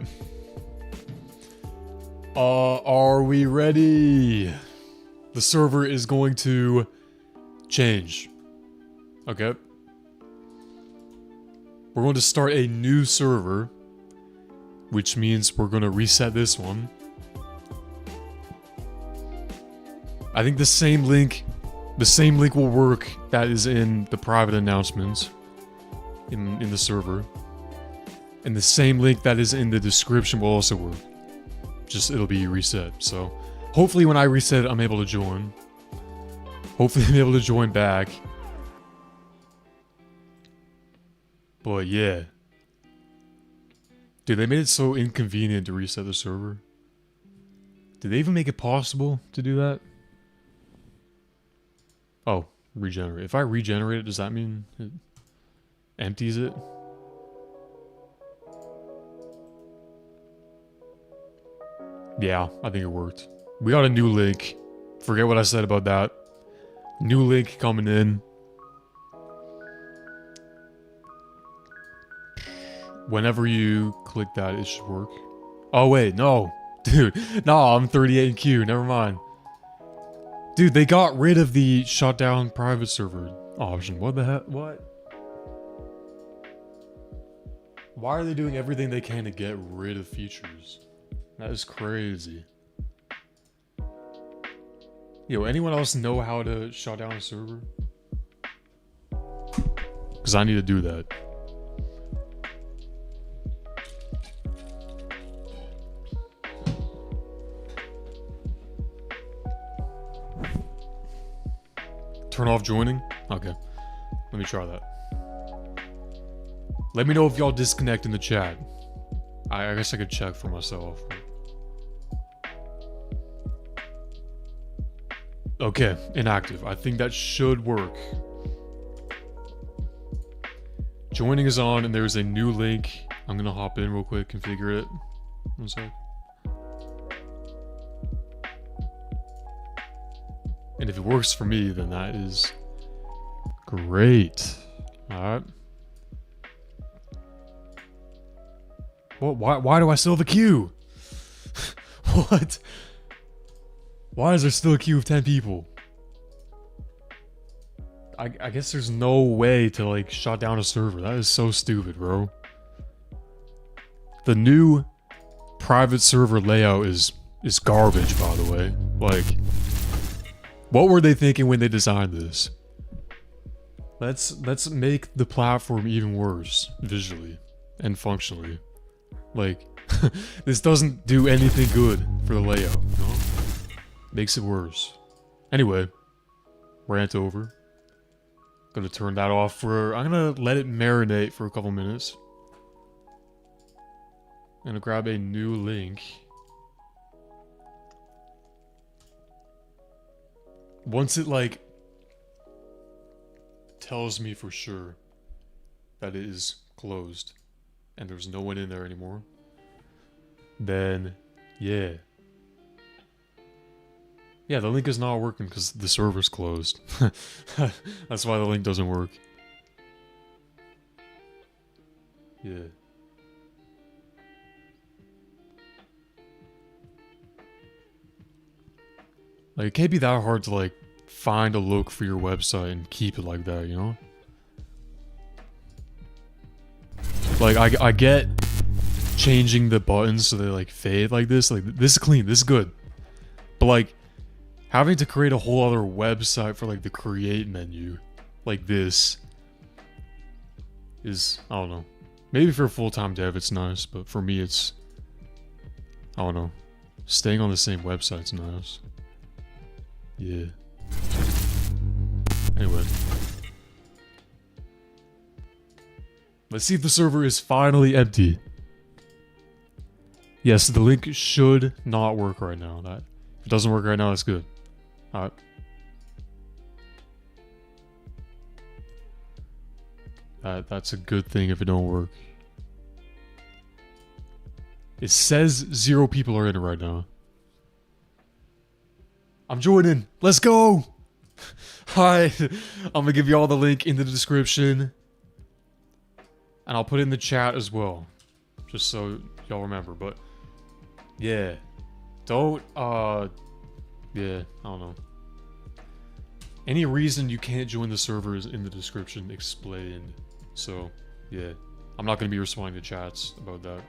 Are we ready? The server is going to change. Okay. We're going to start a new server, which means we're going to reset this one. I think the same link will work that is in the private announcements in the server. And the same link that is in the description will also work. Just it'll be reset. So hopefully when I reset it, I'm able to join. Hopefully I'm able to join back. But yeah. Dude, they made it so inconvenient to reset the server. Did they even make it possible to do that? Oh, regenerate. If I regenerate it, does that mean it empties it? Yeah, I think it worked. We got a new link. Forget what I said about that. New link coming in. Whenever you click that, it should work. Oh wait, no. Dude, no, I'm 38 in queue, never mind. Dude, they got rid of the shutdown private server option. What the heck? What? Why are they doing everything they can to get rid of features? That is crazy. Yo, anyone else know how to shut down a server? Because I need to do that. Turn off joining? Okay. Let me try that. Let me know if y'all disconnect in the chat. I guess I could check for myself. Okay, inactive. I think that should work. Joining is on and there's a new link. I'm gonna hop in real quick, configure it. One sec. And if it works for me, then that is great. Alright. What? Why do I still have a queue? What? Why is there still a queue of 10 people? I guess there's no way to like shut down a server. That is so stupid, bro. The new private server layout is garbage, by the way. Like, what were they thinking when they designed this? Let's make the platform even worse visually and functionally. Like, this doesn't do anything good for the layout, you know? Makes it worse. Anyway, rant over. Gonna turn that off for... I'm gonna let it marinate for a couple minutes. Gonna grab a new link. Once it, like, tells me for sure that it is closed and there's no one in there anymore, then, yeah. Yeah, the link is not working because the server's closed. That's why the link doesn't work. Yeah. Like, it can't be that hard to, like, find a look for your website and keep it like that, you know? Like, I get changing the buttons so they, like, fade like this. Like, this is clean, this is good. But, like, having to create a whole other website for, like, the create menu, like this, is, I don't know. Maybe for a full-time dev it's nice, but for me it's, I don't know. Staying on the same website's nice. Yeah. Anyway. Let's see if the server is finally empty. Yes, the link should not work right now. If it doesn't work right now, that's good. Alright. That's a good thing if it don't work. It says 0 people are in it right now. I'm joining. Let's go! Hi. I'm gonna give you all the link in the description. And I'll put it in the chat as well. Just so y'all remember. But yeah, don't yeah, I don't know. Any reason you can't join the server is in the description explained. So yeah, I'm not gonna be responding to chats about that.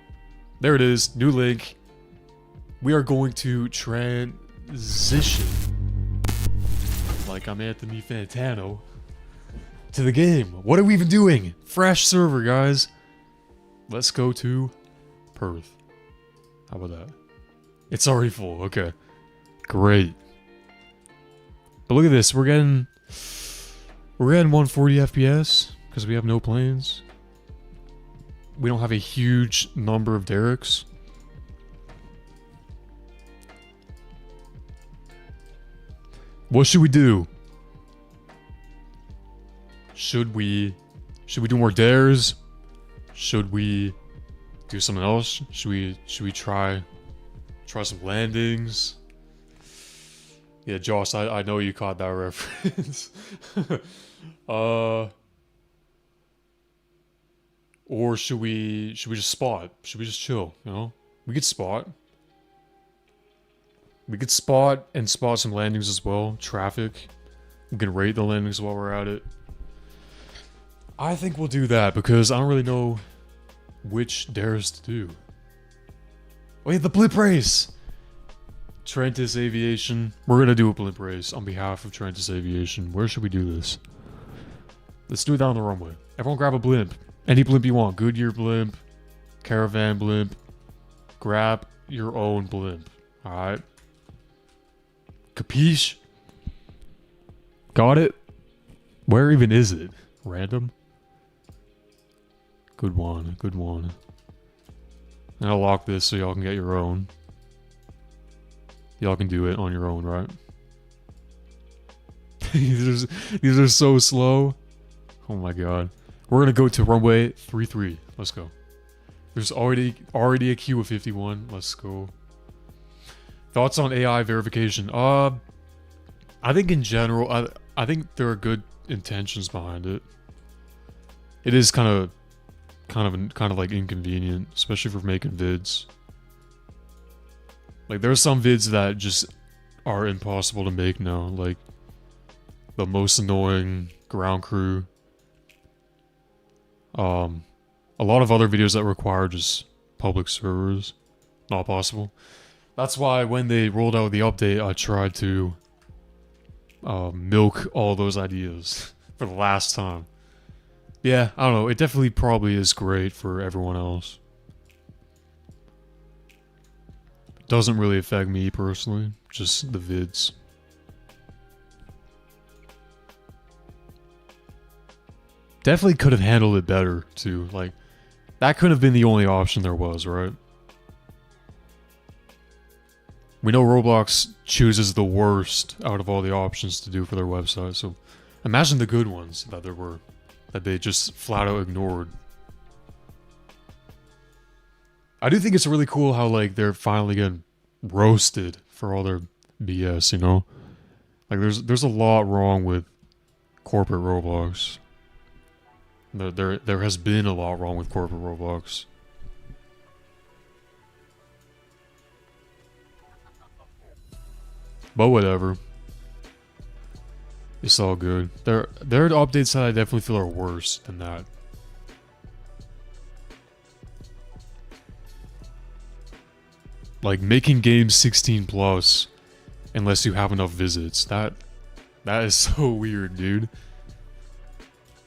There it is, new link. We are going to transition, like I'm Anthony Fantano, to the game. What are we even doing? Fresh server, guys. Let's go to Perth. How about that? It's already full. Okay. Great. But look at this. We're getting 140 FPS because we have no planes. We don't have a huge number of derricks. What should we do? Should we do more dares? Should we do something else? Should we try some landings? Yeah, Josh, I know you caught that reference. Or should we just spot? Should we just chill, you know? We could spot. We could spot and spot some landings as well. Traffic. We can rate the landings while we're at it. I think we'll do that because I don't really know which dares to do. Wait, the blimp race! Trentis Aviation. We're gonna do a blimp race on behalf of Trentis Aviation. Where should we do this? Let's do it down the runway. Everyone grab a blimp. Any blimp you want. Goodyear blimp. Caravan blimp. Grab your own blimp. Alright? Capiche? Got it? Where even is it? Random? Good one, good one. And I'll lock this so y'all can get your own. Y'all can do it on your own, right? these are so slow. Oh my god. We're gonna go to runway 33. Let's go. There's already a queue of 51. Let's go. Thoughts on AI verification? I think in general, I think there are good intentions behind it. It is kind of like inconvenient, especially for making vids. Like there are some vids that just are impossible to make now, like the most annoying ground crew. A lot of other videos that require just public servers, not possible. That's why when they rolled out the update, I tried to milk all those ideas for the last time. Yeah, I don't know. It definitely probably is great for everyone else. Doesn't really affect me personally, just the vids. Definitely could have handled it better too. Like, that could have been the only option there was, right? We know Roblox chooses the worst out of all the options to do for their website, so imagine the good ones that there were, that they just flat out ignored. I do think it's really cool how, like, they're finally getting roasted for all their BS, you know? Like, there's a lot wrong with corporate Roblox. There has been a lot wrong with corporate Roblox. But whatever. It's all good. There are updates that I definitely feel are worse than that. Like making games 16 plus unless you have enough visits. That is so weird, dude.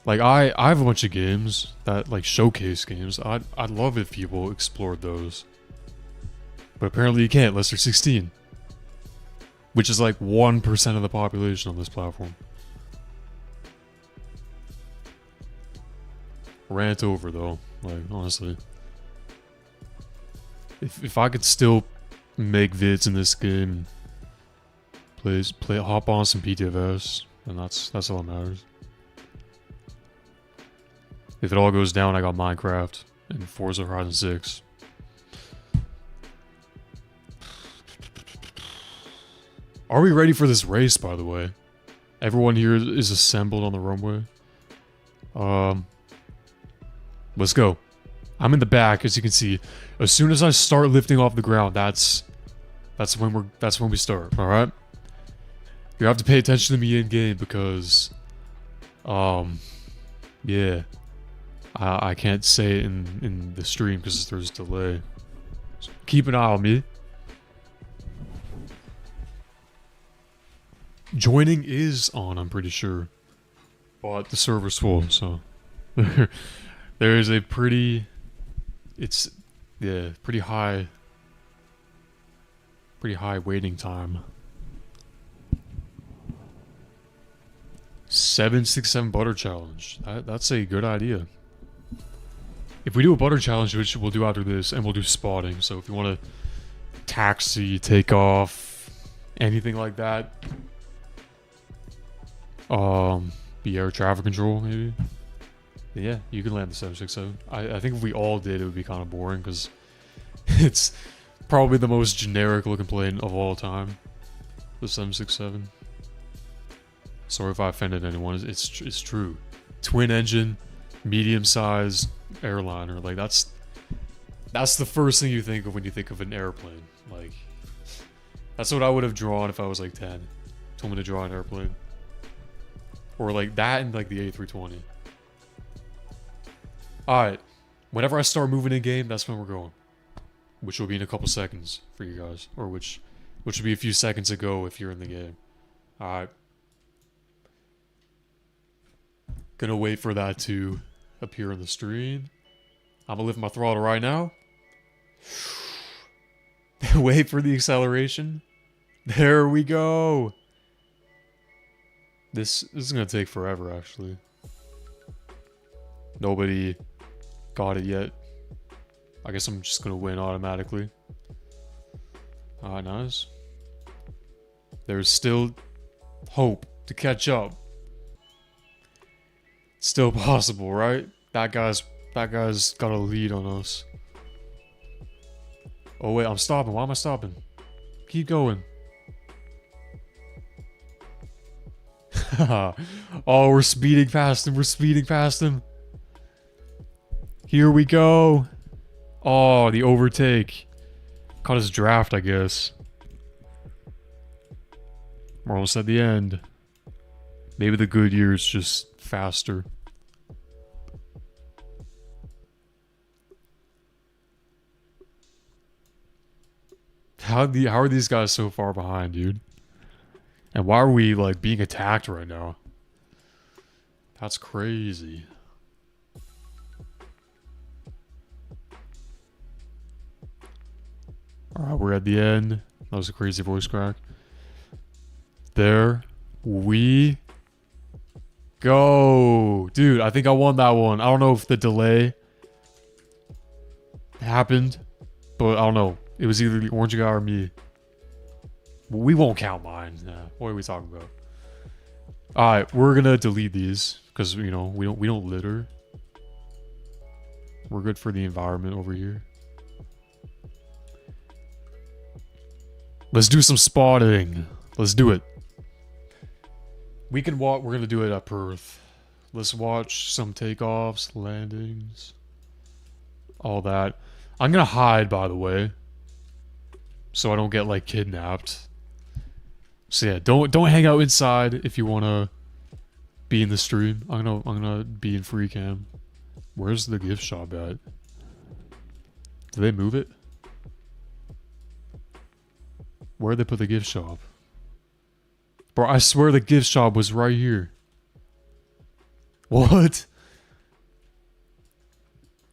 Like I have a bunch of games that, like, showcase games. I'd love if people explored those. But apparently you can't unless they're 16. Which is like 1% of the population on this platform. Rant over though, like, honestly. If I could still make vids in this game, hop on some Ptfs, and that's all that matters. If it all goes down, I got Minecraft and Forza Horizon 6. Are we ready for this race, by the way? Everyone here is assembled on the runway. Let's go. I'm in the back, as you can see. As soon as I start lifting off the ground, that's when we start. All right. You have to pay attention to me in game because, yeah, I can't say it in the stream because there's delay. So keep an eye on me. Joining is on, I'm pretty sure, but the server's full, so there is a pretty, pretty high waiting time. 767 butter challenge. That's a good idea. If we do a butter challenge, which we'll do after this, and we'll do spotting. So if you want to taxi, take off, anything like that. Be air traffic control, maybe. Yeah, you can land the 767. I think if we all did, it would be kind of boring because it's probably the most generic looking plane of all time. The 767. Sorry if I offended anyone. It's true. Twin engine, medium sized airliner. Like that's the first thing you think of when you think of an airplane. Like that's what I would have drawn if I was like 10. Told me to draw an airplane. Or like that and like the A320. Alright. Whenever I start moving in game, that's when we're going. Which will be in a couple seconds for you guys. Or which will be a few seconds ago if you're in the game. Alright. Gonna wait for that to appear on the screen. I'm gonna lift my throttle right now. Wait for the acceleration. There we go. This is gonna take forever, actually. Nobody got it yet. I guess I'm just gonna win automatically. Alright, nice. There's still hope to catch up. Still possible, right? That guy's got a lead on us. Oh wait, I'm stopping. Why am I stopping? Keep going. Oh, we're speeding past him. We're speeding past him. Here we go. Oh, the overtake. Caught his draft, I guess. We're almost at the end. Maybe the Goodyear's just faster. How are these guys so far behind, dude? And why are we, like, being attacked right now? That's crazy. Alright, we're at the end. That was a crazy voice crack. There we go. Dude, I think I won that one. I don't know if the delay happened, but I don't know. It was either the orange guy or me. We won't count mine. Nah, what are we talking about? Alright, we're gonna delete these because you know we don't litter. We're good for the environment over here. Let's do some spotting. Let's do it. We can walk. We're gonna do it at Perth. Let's watch some takeoffs, landings, all that. I'm gonna hide, by the way, so I don't get like kidnapped. So yeah, don't hang out inside if you wanna be in the stream. I'm gonna be in free cam. Where's the gift shop at? Did they move it? Where'd they put the gift shop? Bro, I swear the gift shop was right here. What?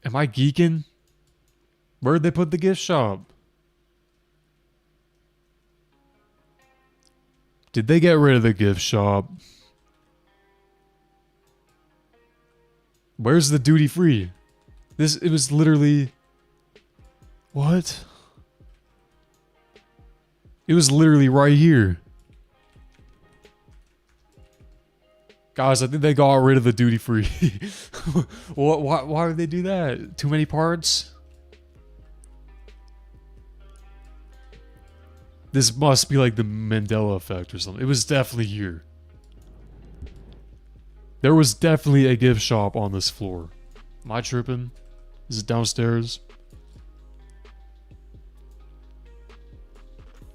Am I geeking? Where'd they put the gift shop? Did they get rid of the gift shop? Where's the duty free? It was literally... What? It was literally right here. Guys, I think they got rid of the duty free. Why would they do that? Too many parts? This must be like the Mandela effect or something. It was definitely here. There was definitely a gift shop on this floor. Am I tripping? Is it downstairs?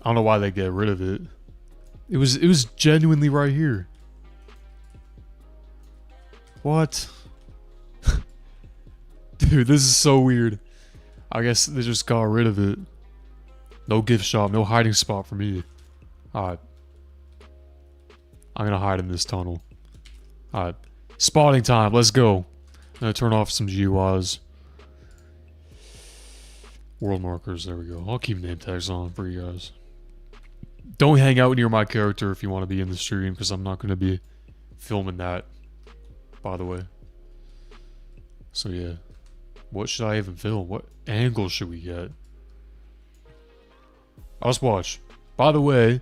I don't know why they get rid of it. It was genuinely right here. What? Dude, this is so weird. I guess they just got rid of it. No gift shop, no hiding spot for me. Alright. I'm gonna hide in this tunnel. Alright. Spotting time, let's go. I'm gonna turn off some GUIs. World markers, there we go. I'll keep name tags on for you guys. Don't hang out near my character if you want to be in the stream, because I'm not gonna be filming that, by the way. So yeah. What should I even film? What angle should we get? Let's watch. By the way,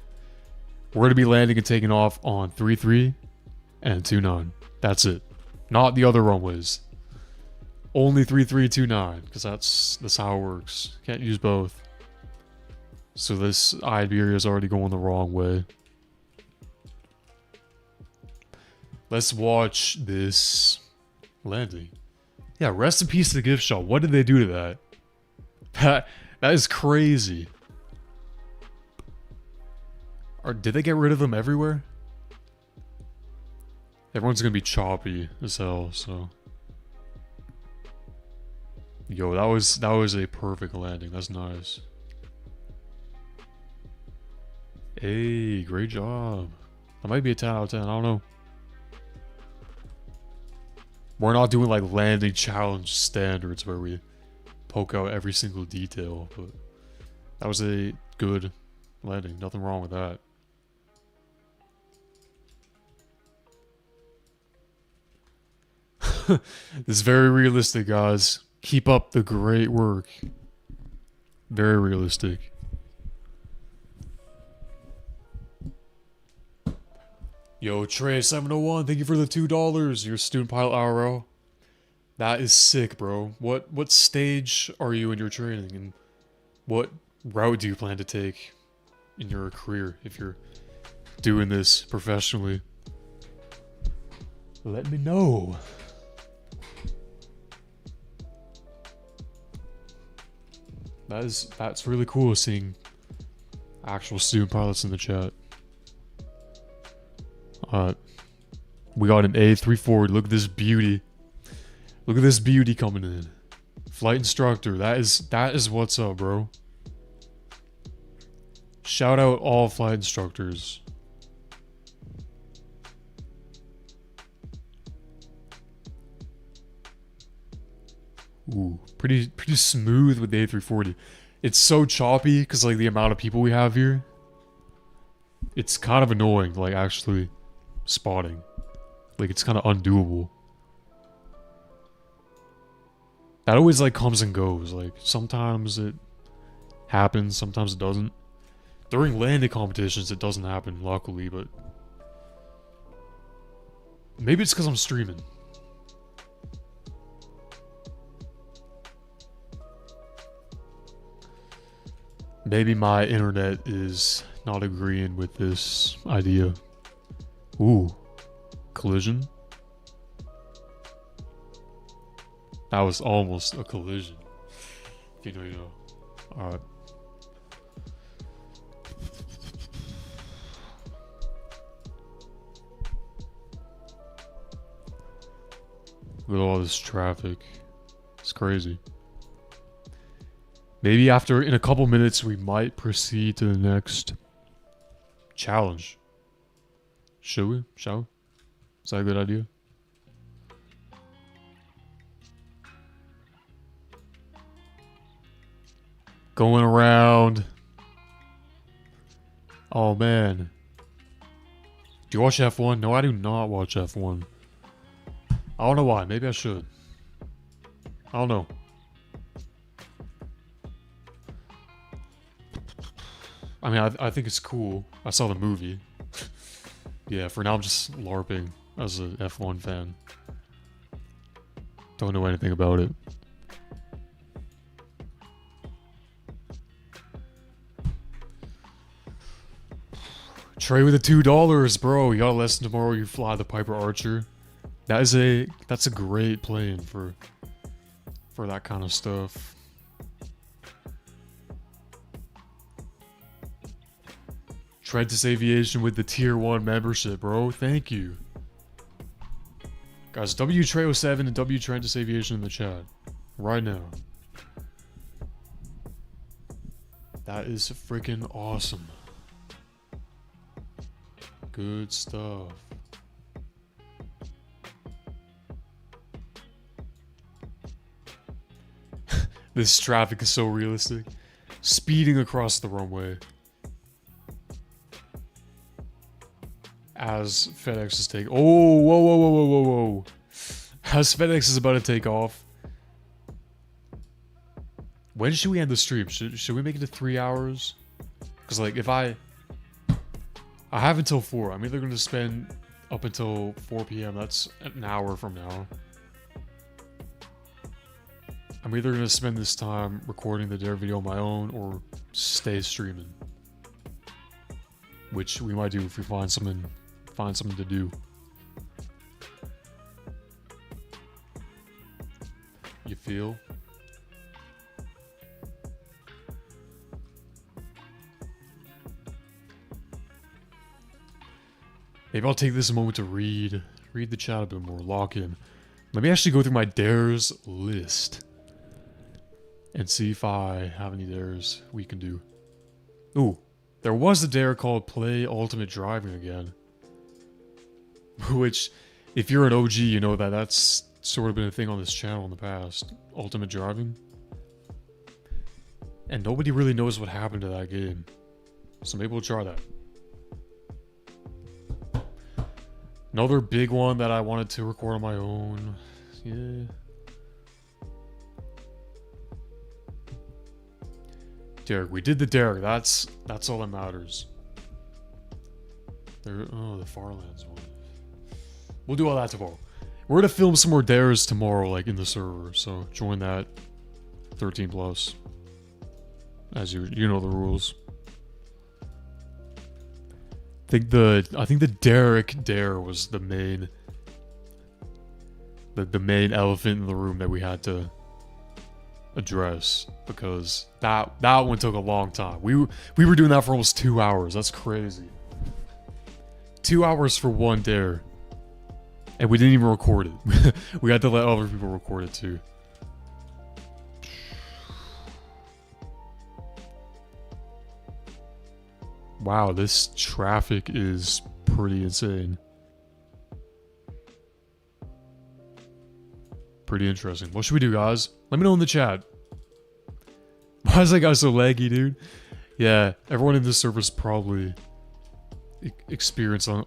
we're going to be landing and taking off on 3-3 and 2-9. That's it. Not the other runways. Only 3-3, 2-9, because that's how it works. Can't use both. So this Iberia is already going the wrong way. Let's watch this landing. Yeah, rest in peace to the gift shop. What did they do to that? That is crazy. Or did they get rid of them everywhere? Everyone's gonna be choppy as hell, so. Yo, that was a perfect landing. That's nice. Hey, great job. That might be a 10 out of 10, I don't know. We're not doing like landing challenge standards where we poke out every single detail, but that was a good landing. Nothing wrong with that. This is very realistic, guys. Keep up the great work. Very realistic. Yo, Trey701, thank you for the $2. Your student pilot IRL. That is sick, bro. What stage are you in your training, and what route do you plan to take in your career if you're doing this professionally? Let me know. That's really cool seeing actual student pilots in the chat. We got an A340. Look at this beauty. Look at this beauty coming in. Flight instructor. That is what's up, bro. Shout out all flight instructors. Ooh, pretty smooth with the A340. It's so choppy because like the amount of people we have here. It's kind of annoying, like actually spotting. Like it's kind of undoable. That always like comes and goes. Like sometimes it happens, sometimes it doesn't. During landing competitions it doesn't happen, luckily, but maybe it's because I'm streaming. Maybe my internet is not agreeing with this idea. Ooh. Collision? That was almost a collision. If you know, you know. Alright. Look at all this traffic. It's crazy. Maybe in a couple minutes, we might proceed to the next challenge. Should we? Shall we? Is that a good idea? Going around. Oh man. Do you watch F1? No, I do not watch F1. I don't know why. Maybe I should. I don't know. I mean, I think it's cool. I saw the movie. Yeah, for now I'm just LARPing as an F1 fan. Don't know anything about it. Trey with the $2, bro. You got a lesson tomorrow. You fly the Piper Archer. That's a great plane for for that kind of stuff. Trentus Aviation with the tier 1 membership, bro. Thank you. Guys, WTreo7 and Trentus Aviation in the chat. Right now. That is freaking awesome. Good stuff. This traffic is so realistic. Speeding across the runway. As FedEx is taking... Oh, whoa, whoa, whoa, whoa, whoa, whoa. As FedEx is about to take off. When should we end the stream? Should we make it to 3 hours? Because, like, if I have until 4. I'm either going to spend up until 4 p.m. That's an hour from now. I'm either going to spend this time recording the dare video on my own or stay streaming. Which we might do if we find something to do. You feel? Maybe I'll take this a moment to read the chat a bit more, lock in. Let me actually go through my dares list and see if I have any dares we can do. Ooh, there was a dare called Play Ultimate Driving again. Which, if you're an OG, you know that that's sort of been a thing on this channel in the past. Ultimate Driving. And nobody really knows what happened to that game. So maybe we'll try that. Another big one that I wanted to record on my own. Yeah. Derek, we did the dare. That's all that matters. Oh, the Farlands one. We'll do all that tomorrow. We're gonna film some more dares tomorrow, like in the server. So join that. 13 plus. As you know the rules. I think the Derek dare was the main elephant in the room that we had to address, because that one took a long time. We were doing that for almost 2 hours. That's crazy. 2 hours for one dare, and we didn't even record it. We had to let other people record it too. Wow, this traffic is pretty insane. Pretty interesting. What should we do, guys? Let me know in the chat. Why is that guy so laggy, dude? Yeah, everyone in this server's probably experiencing...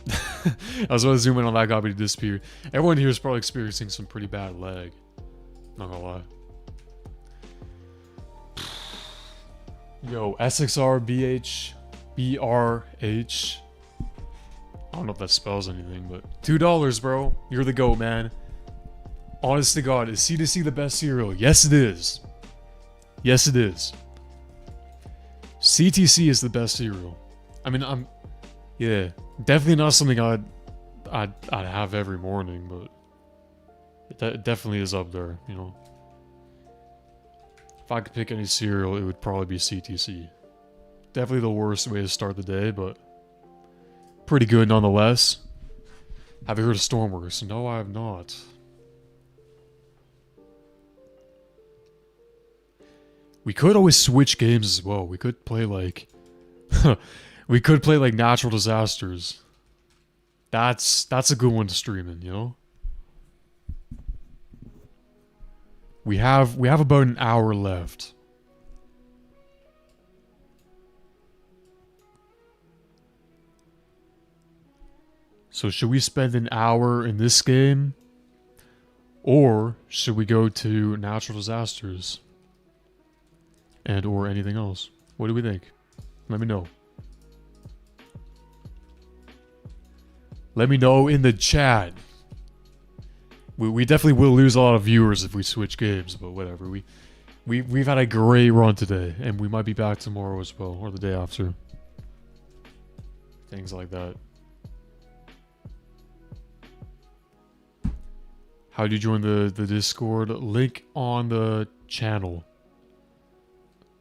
I was about to zoom in on that guy, but he disappeared. Everyone here is probably experiencing some pretty bad lag. Not gonna lie. Yo, SXR BH BRH. I don't know if that spells anything, but $2, bro. You're the GOAT, man. Honest to God, is C2C the best cereal? Yes, it is. Yes, it is. CTC is the best cereal. I mean, yeah, definitely not something I'd have every morning, but it definitely is up there, you know. If I could pick any cereal, it would probably be CTC. Definitely the worst way to start the day, but pretty good nonetheless. Have you heard of Stormworks? No, I have not. We could always switch games as well. We could play like... we could play like Natural Disasters. That's a good one to stream in, you know? We have about an hour left. So should we spend an hour in this game? Or should we go to Natural Disasters? And or anything else? What do we think? Let me know. Let me know in the chat. We definitely will lose a lot of viewers if we switch games, but whatever. We've had a great run today, and we might be back tomorrow as well, or the day after. Things like that. How do you join the Discord? Link on the channel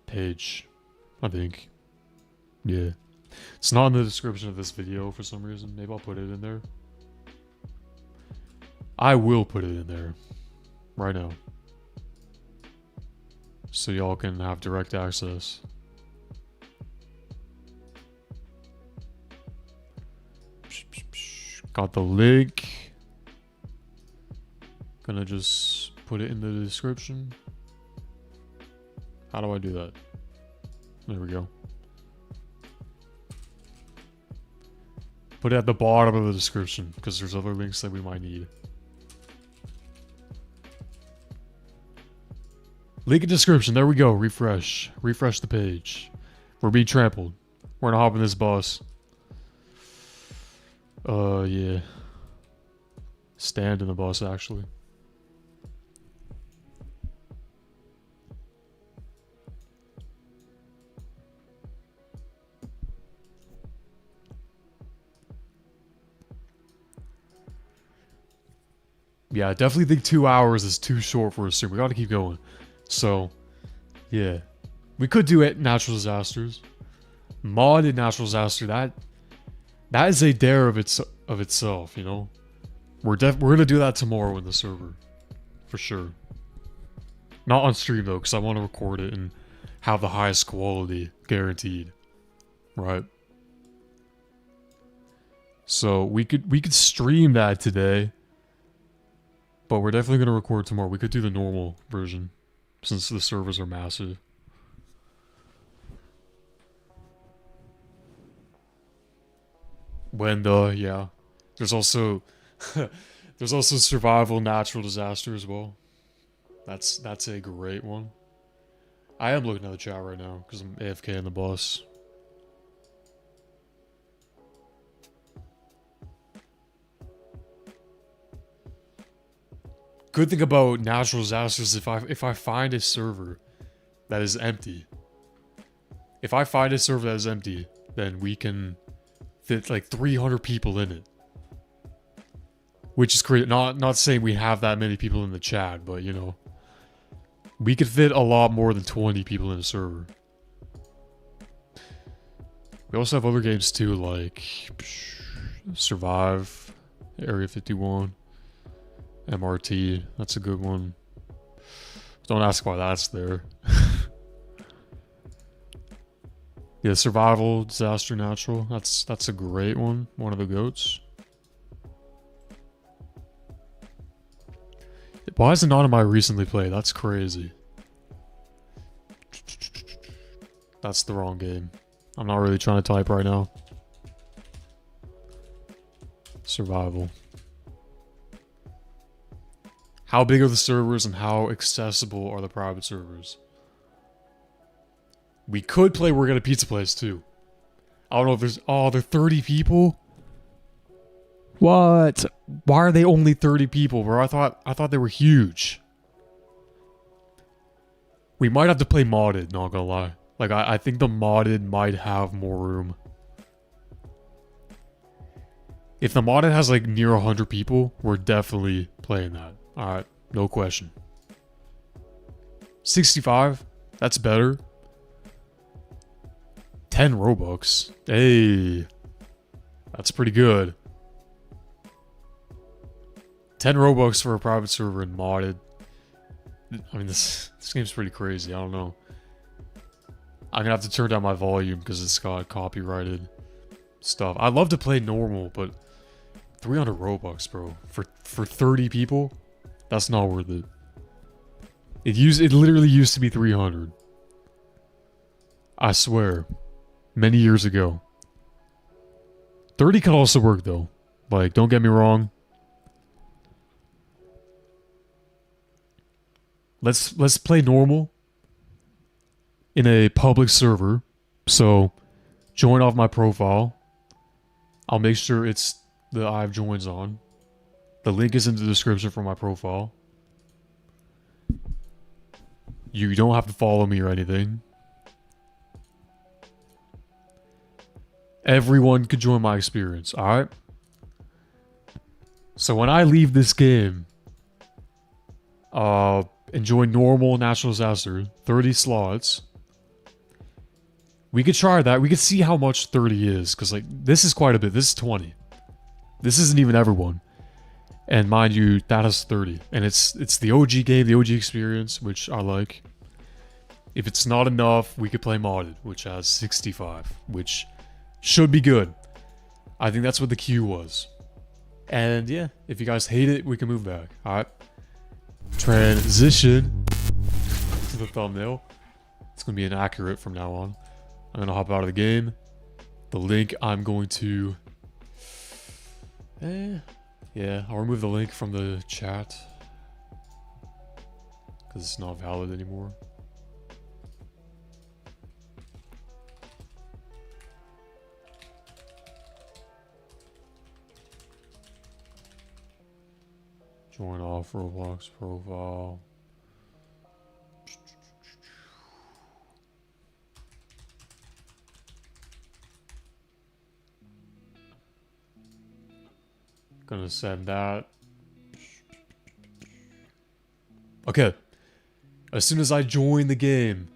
page, I think. Yeah. It's not in the description of this video for some reason. Maybe I'll put it in there. I will put it in there. Right now. So y'all can have direct access. Got the link. Gonna just put it in the description. How do I do that? There we go. Put it at the bottom of the description because there's other links that we might need. Link in description. There we go. Refresh. Refresh the page. We're being trampled. We're gonna hop in this bus. Yeah. Stand in the bus, actually. Yeah, I definitely think 2 hours is too short for a stream. We gotta keep going. So, yeah. We could do it natural disasters. Modded natural disaster, that is a dare of itself, you know? We're gonna do that tomorrow in the server. For sure. Not on stream though, because I want to record it and have the highest quality guaranteed. Right? So we could stream that today. But we're definitely gonna record tomorrow. We could do the normal version. Since the servers are massive. Yeah. There's also there's also survival natural disaster as well. That's a great one. I am looking at the chat right now because I'm AFK in the bus. Good thing about natural disasters, if I find a server that is empty. If I find a server that is empty, then we can fit like 300 people in it. Which is great. Not saying we have that many people in the chat, but you know. We could fit a lot more than 20 people in a server. We also have other games too, like Survive, Area 51, MRT. That's a good one. Don't ask why that's there. Yeah, survival, disaster, natural. That's a great one. One of the goats. Why is it not in my recently played? That's crazy. That's the wrong game. I'm not really trying to type right now. Survival. How big are the servers and how accessible are the private servers? We could play We're Gonna Pizza Place too. I don't know if there's... Oh, they're 30 people? What? Why are they only 30 people, bro? I thought they were huge. We might have to play modded, not gonna lie. Like, I think the modded might have more room. If the modded has like near 100 people, we're definitely playing that. Alright, no question. 65? That's better. 10 Robux. Hey. That's pretty good. 10 Robux for a private server and modded. I mean, this game's pretty crazy. I don't know. I'm gonna have to turn down my volume because it's got copyrighted stuff. I'd love to play normal, but 300 Robux, bro. For 30 people? That's not worth it. It literally used to be 300. I swear. Many years ago. 30 could also work though. Like, don't get me wrong. Let's play normal in a public server. So, join off my profile. I'll make sure it's the I've joins on. The link is in the description for my profile. You don't have to follow me or anything. Everyone could join my experience, alright? So when I leave this game, Enjoy normal natural disaster. 30 slots. We could try that. We could see how much 30 is. Because, like, this is quite a bit. This is 20. This isn't even everyone. And mind you, that is 30. And it's the OG game, the OG experience, which I like. If it's not enough, we could play modded, which has 65. Which should be good. I think that's what the queue was. And yeah, if you guys hate it, we can move back. Alright. Transition to the thumbnail. It's going to be inaccurate from now on. I'm going to hop out of the game. The link I'm going to... yeah, I'll remove the link from the chat. Because it's not valid anymore. Join off Roblox profile. Gonna send that. Okay. As soon as I join the game,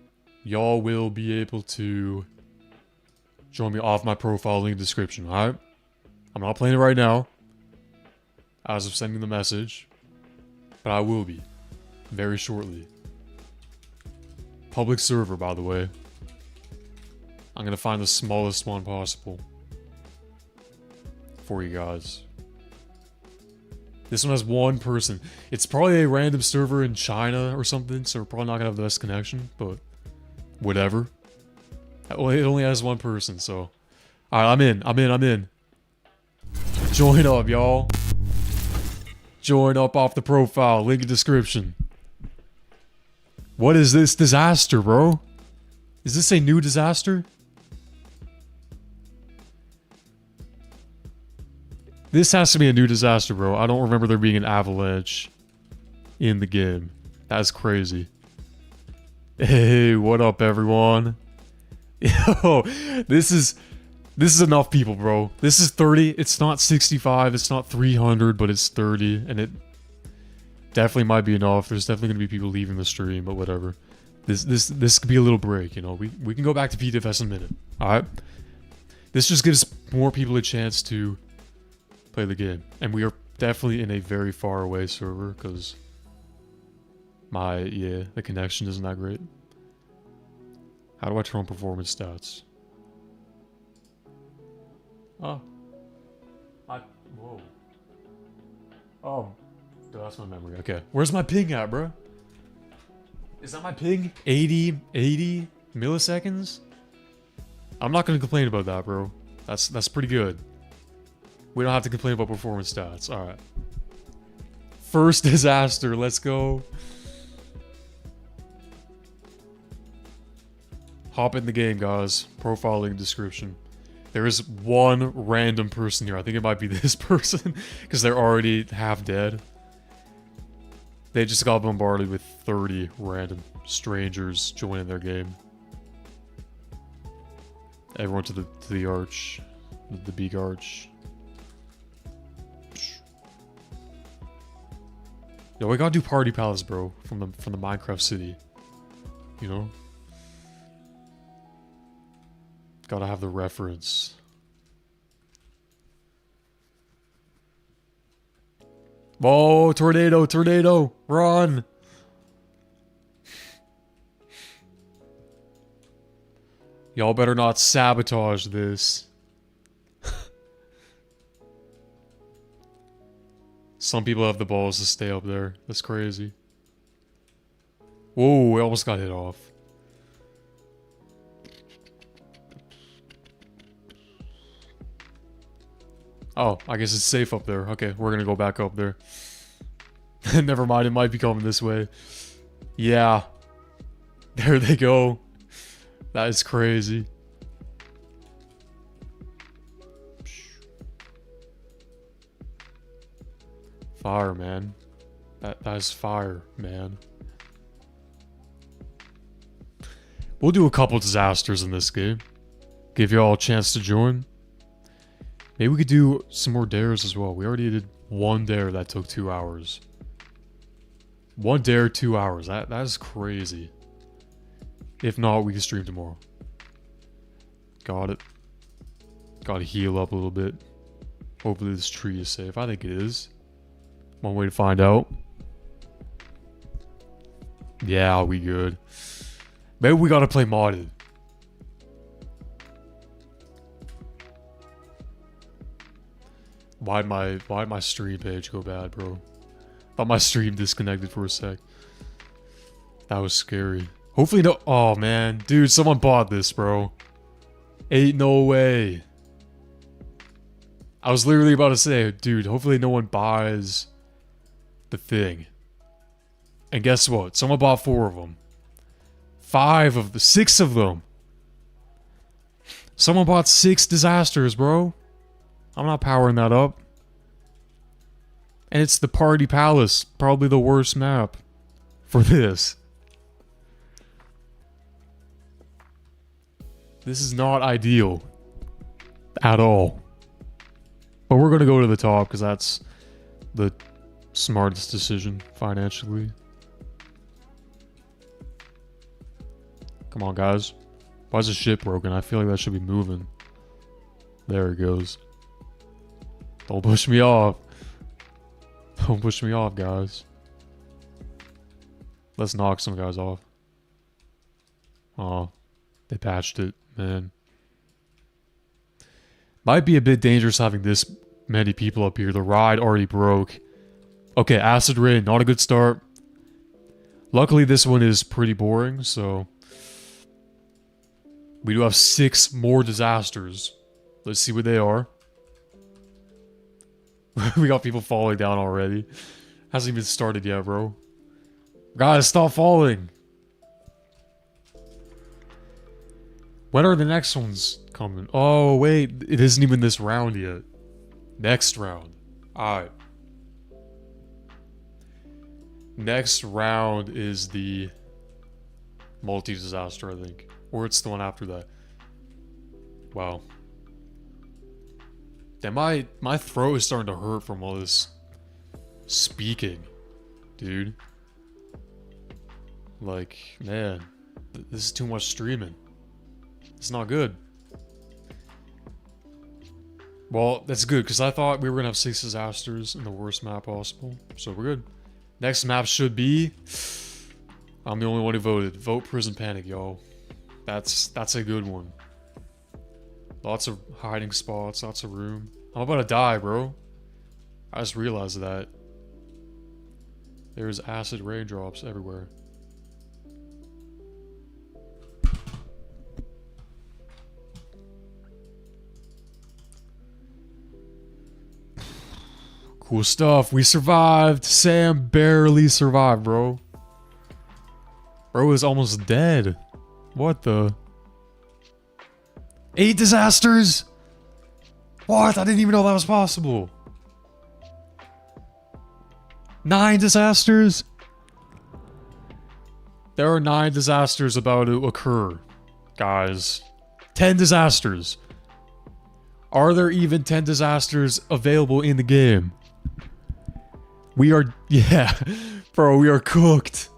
y'all will be able to join me off my profile link description, alright? I'm not playing it right now, as of sending the message, but I will be very shortly. Public server, by the way. I'm gonna find the smallest one possible for you guys. This one has one person. It's probably a random server in China or something, so we're probably not gonna have the best connection, but whatever. It only has one person, so. Alright, I'm in. Join up, y'all. Join up off the profile, link in description. What is this disaster, bro? Is this a new disaster? This has to be a new disaster, bro. I don't remember there being an avalanche in the game. That's crazy. Hey, what up, everyone? Yo, this is enough people, bro. This is 30. It's not 65. It's not 300, but it's 30, and it definitely might be enough. There's definitely gonna be people leaving the stream, but whatever. This could be a little break, you know. We can go back to Ptfs in a minute. All right. This just gives more people a chance to play the game, and we are definitely in a very far away server because the connection isn't that great. How do I turn on performance stats? Oh. Whoa. Oh. That's my memory. Okay. Where's my ping at, bro? Is that my ping? 80 milliseconds? I'm not gonna complain about that, bro. That's pretty good. We don't have to complain about performance stats. Alright. First disaster. Let's go. Hop in the game, guys. Profiling description. There is one random person here. I think it might be this person, because they're already half dead. They just got bombarded with 30 random strangers joining their game. Everyone to the arch. The big arch. Yo, we gotta do Party Palace, bro, from the Minecraft city. You know? Gotta have the reference. Whoa, tornado, run! Y'all better not sabotage this. Some people have the balls to stay up there. That's crazy. Whoa, we almost got hit off. Oh, I guess it's safe up there. Okay, we're gonna go back up there. Never mind, it might be coming this way. Yeah. There they go. That is crazy. Fire, man. That is fire, man. We'll do a couple disasters in this game. Give you all a chance to join. Maybe we could do some more dares as well. We already did one dare that took 2 hours. One dare, 2 hours. That is crazy. If not, we can stream tomorrow. Got it. Gotta heal up a little bit. Hopefully this tree is safe. I think it is. One way to find out. Yeah, we good. Maybe we gotta play modded. Why'd my stream page go bad, bro? Thought my stream disconnected for a sec. That was scary. Hopefully no— oh man. Dude, someone bought this, bro. Ain't no way. I was literally about to say, dude, hopefully no one buys the thing. And guess what? Someone bought 4 of them. 6 of them. Someone bought 6 disasters, bro. I'm not powering that up. And it's the Party Palace. Probably the worst map for this. This is not ideal. At all. But we're going to go to the top because that's the smartest decision financially. Come on, guys. Why is the ship broken? I feel like that should be moving. There it goes. Don't push me off. Don't push me off, guys. Let's knock some guys off. Oh, they patched it, man. Might be a bit dangerous having this many people up here. The ride already broke. Okay, acid rain, not a good start. Luckily, this one is pretty boring, so... we do have 6 more disasters. Let's see what they are. We got people falling down already. Hasn't even started yet, bro. Guys, stop falling. When are the next ones coming? Oh, wait. It isn't even this round yet. Next round. Alright. Next round is the multi-disaster, I think. Or it's the one after that. Wow. Damn, my throat is starting to hurt from all this speaking. Dude. Like, man. This is too much streaming. It's not good. Well, that's good, because I thought we were going to have 6 disasters in the worst map possible. So we're good. Next map should be... I'm the only one who voted. Vote Prison Panic, y'all. That's a good one. Lots of hiding spots, lots of room. I'm about to die, bro. I just realized that. There's acid raindrops everywhere. Cool stuff. We survived. Sam barely survived, bro. Bro is almost dead. What the? 8 disasters? What? I didn't even know that was possible. 9 disasters? There are 9 disasters about to occur, guys. 10 disasters. Are there even 10 disasters available in the game? We are... yeah. Bro, we are cooked.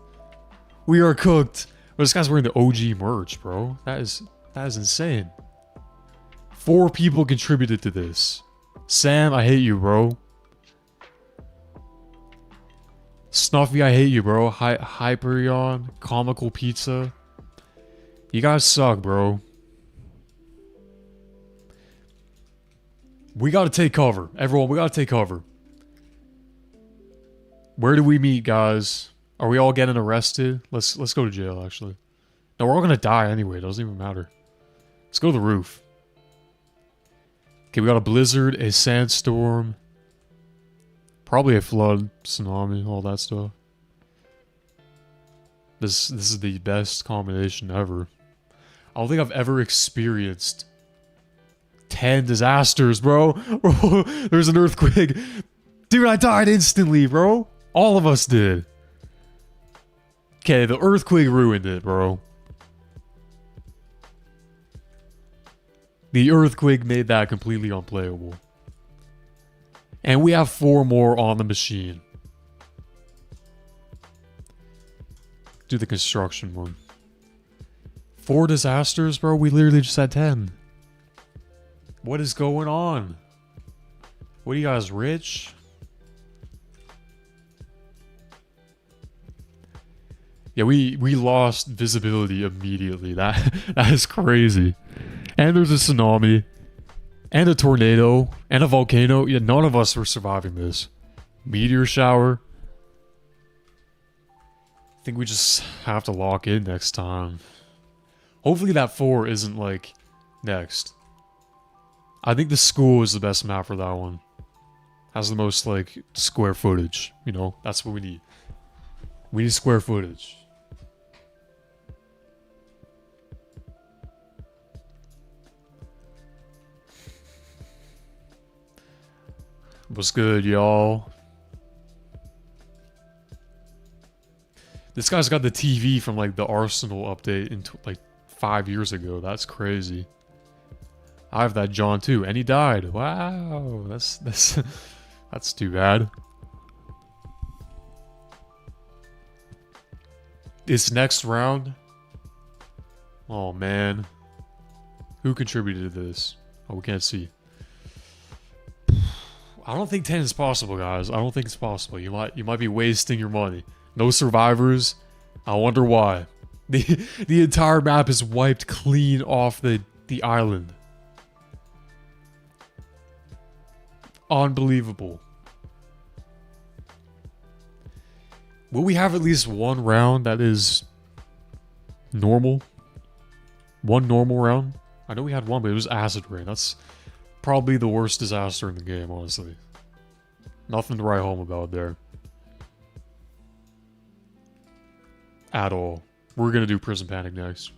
We are cooked. Bro, this guy's wearing the OG merch, bro. That is insane. 4 people contributed to this. Sam, I hate you, bro. Snuffy, I hate you, bro. Hyperion, Comical Pizza. You guys suck, bro. We gotta take cover. Everyone, we gotta take cover. Where do we meet, guys? Are we all getting arrested? Let's go to jail, actually. No, we're all gonna die anyway. It doesn't even matter. Let's go to the roof. Okay, we got a blizzard, a sandstorm. Probably a flood, tsunami, all that stuff. This is the best combination ever. I don't think I've ever experienced 10 disasters, bro. There's an earthquake. Dude, I died instantly, bro. All of us did. Okay, the earthquake ruined it, bro. The earthquake made that completely unplayable. And we have 4 more on the machine. do the construction one. 4 disasters, bro? We literally just had 10. What is going on? What are you guys, rich? Yeah, we lost visibility immediately. That is crazy. And there's a tsunami. And a tornado. And a volcano. Yeah, none of us were surviving this. Meteor shower. I think we just have to lock in next time. Hopefully that 4 isn't, like, next. I think the school is the best map for that one. Has the most, like, square footage. You know, that's what we need. We need square footage. What's good, y'all? This guy's got the TV from, like, the Arsenal update in, like, 5 years ago. That's crazy. I have that John, too. And he died. Wow. That's that's too bad. This next round? Oh, man. Who contributed to this? Oh, we can't see. I don't think 10 is possible, guys. I don't think it's possible. You might be wasting your money. No survivors. I wonder why. The entire map is wiped clean off the island. Unbelievable. Will we have at least one round that is normal? One normal round? I know we had one, but it was acid rain. That's probably the worst disaster in the game, honestly. Nothing to write home about there. At all. We're gonna do Prison Panic next.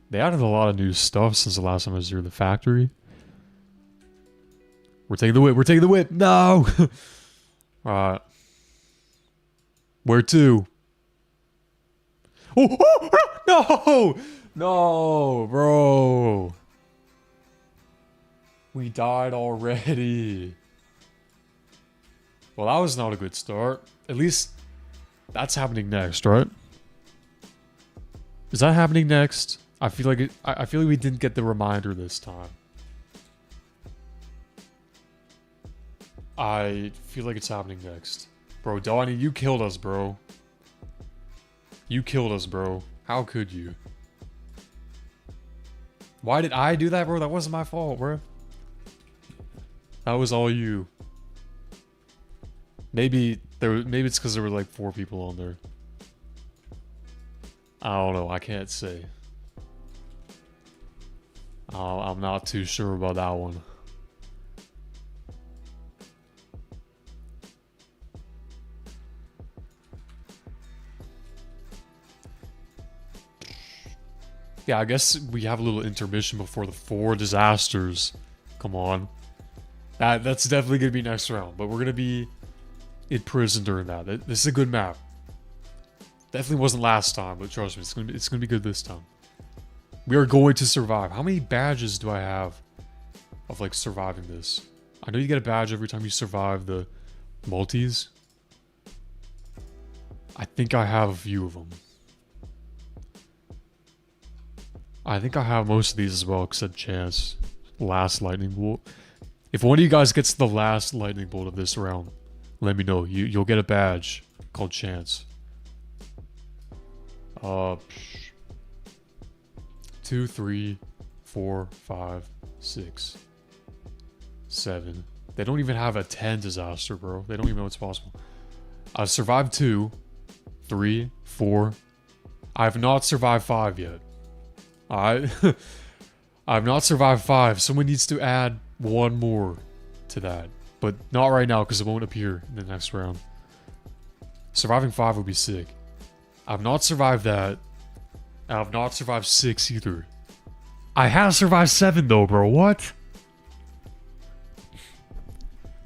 They added a lot of new stuff since the last time I was here at the factory. We're taking the whip. We're taking the whip. No! Alright. Where to? Oh, no! No, bro. We died already. Well, that was not a good start. At least that's happening next, right? Is that happening next? I feel like I feel like we didn't get the reminder this time. I feel like it's happening next. Bro, Donnie, you killed us, bro. You killed us, bro. How could you? Why did I do that, bro? That wasn't my fault, bro. That was all you. Maybe it's because there were like 4 people on there. I don't know. I can't say. I'm not too sure about that one. Yeah, I guess we have a little intermission before the 4 disasters. Come on. That's definitely going to be next round. But we're going to be in prison during that. This is a good map. Definitely wasn't last time, but trust me, it's gonna be good this time. We are going to survive. How many badges do I have of, like, surviving this? I know you get a badge every time you survive the multis. I think I have a few of them. I think I have most of these as well, except Chance. Last lightning bolt. If one of you guys gets the last lightning bolt of this round, let me know. You'll get a badge called Chance. 2, 3, 4, 5, 6, 7. They don't even have a 10 disaster, bro. They don't even know it's possible. I've survived 2, 3, 4. I have not survived 5 yet. I've not survived 5. Someone needs to add 1 more to that. But not right now, because it won't appear in the next round. Surviving 5 would be sick. I've not survived that. I have not survived 6 either. I have survived 7 though, bro. What?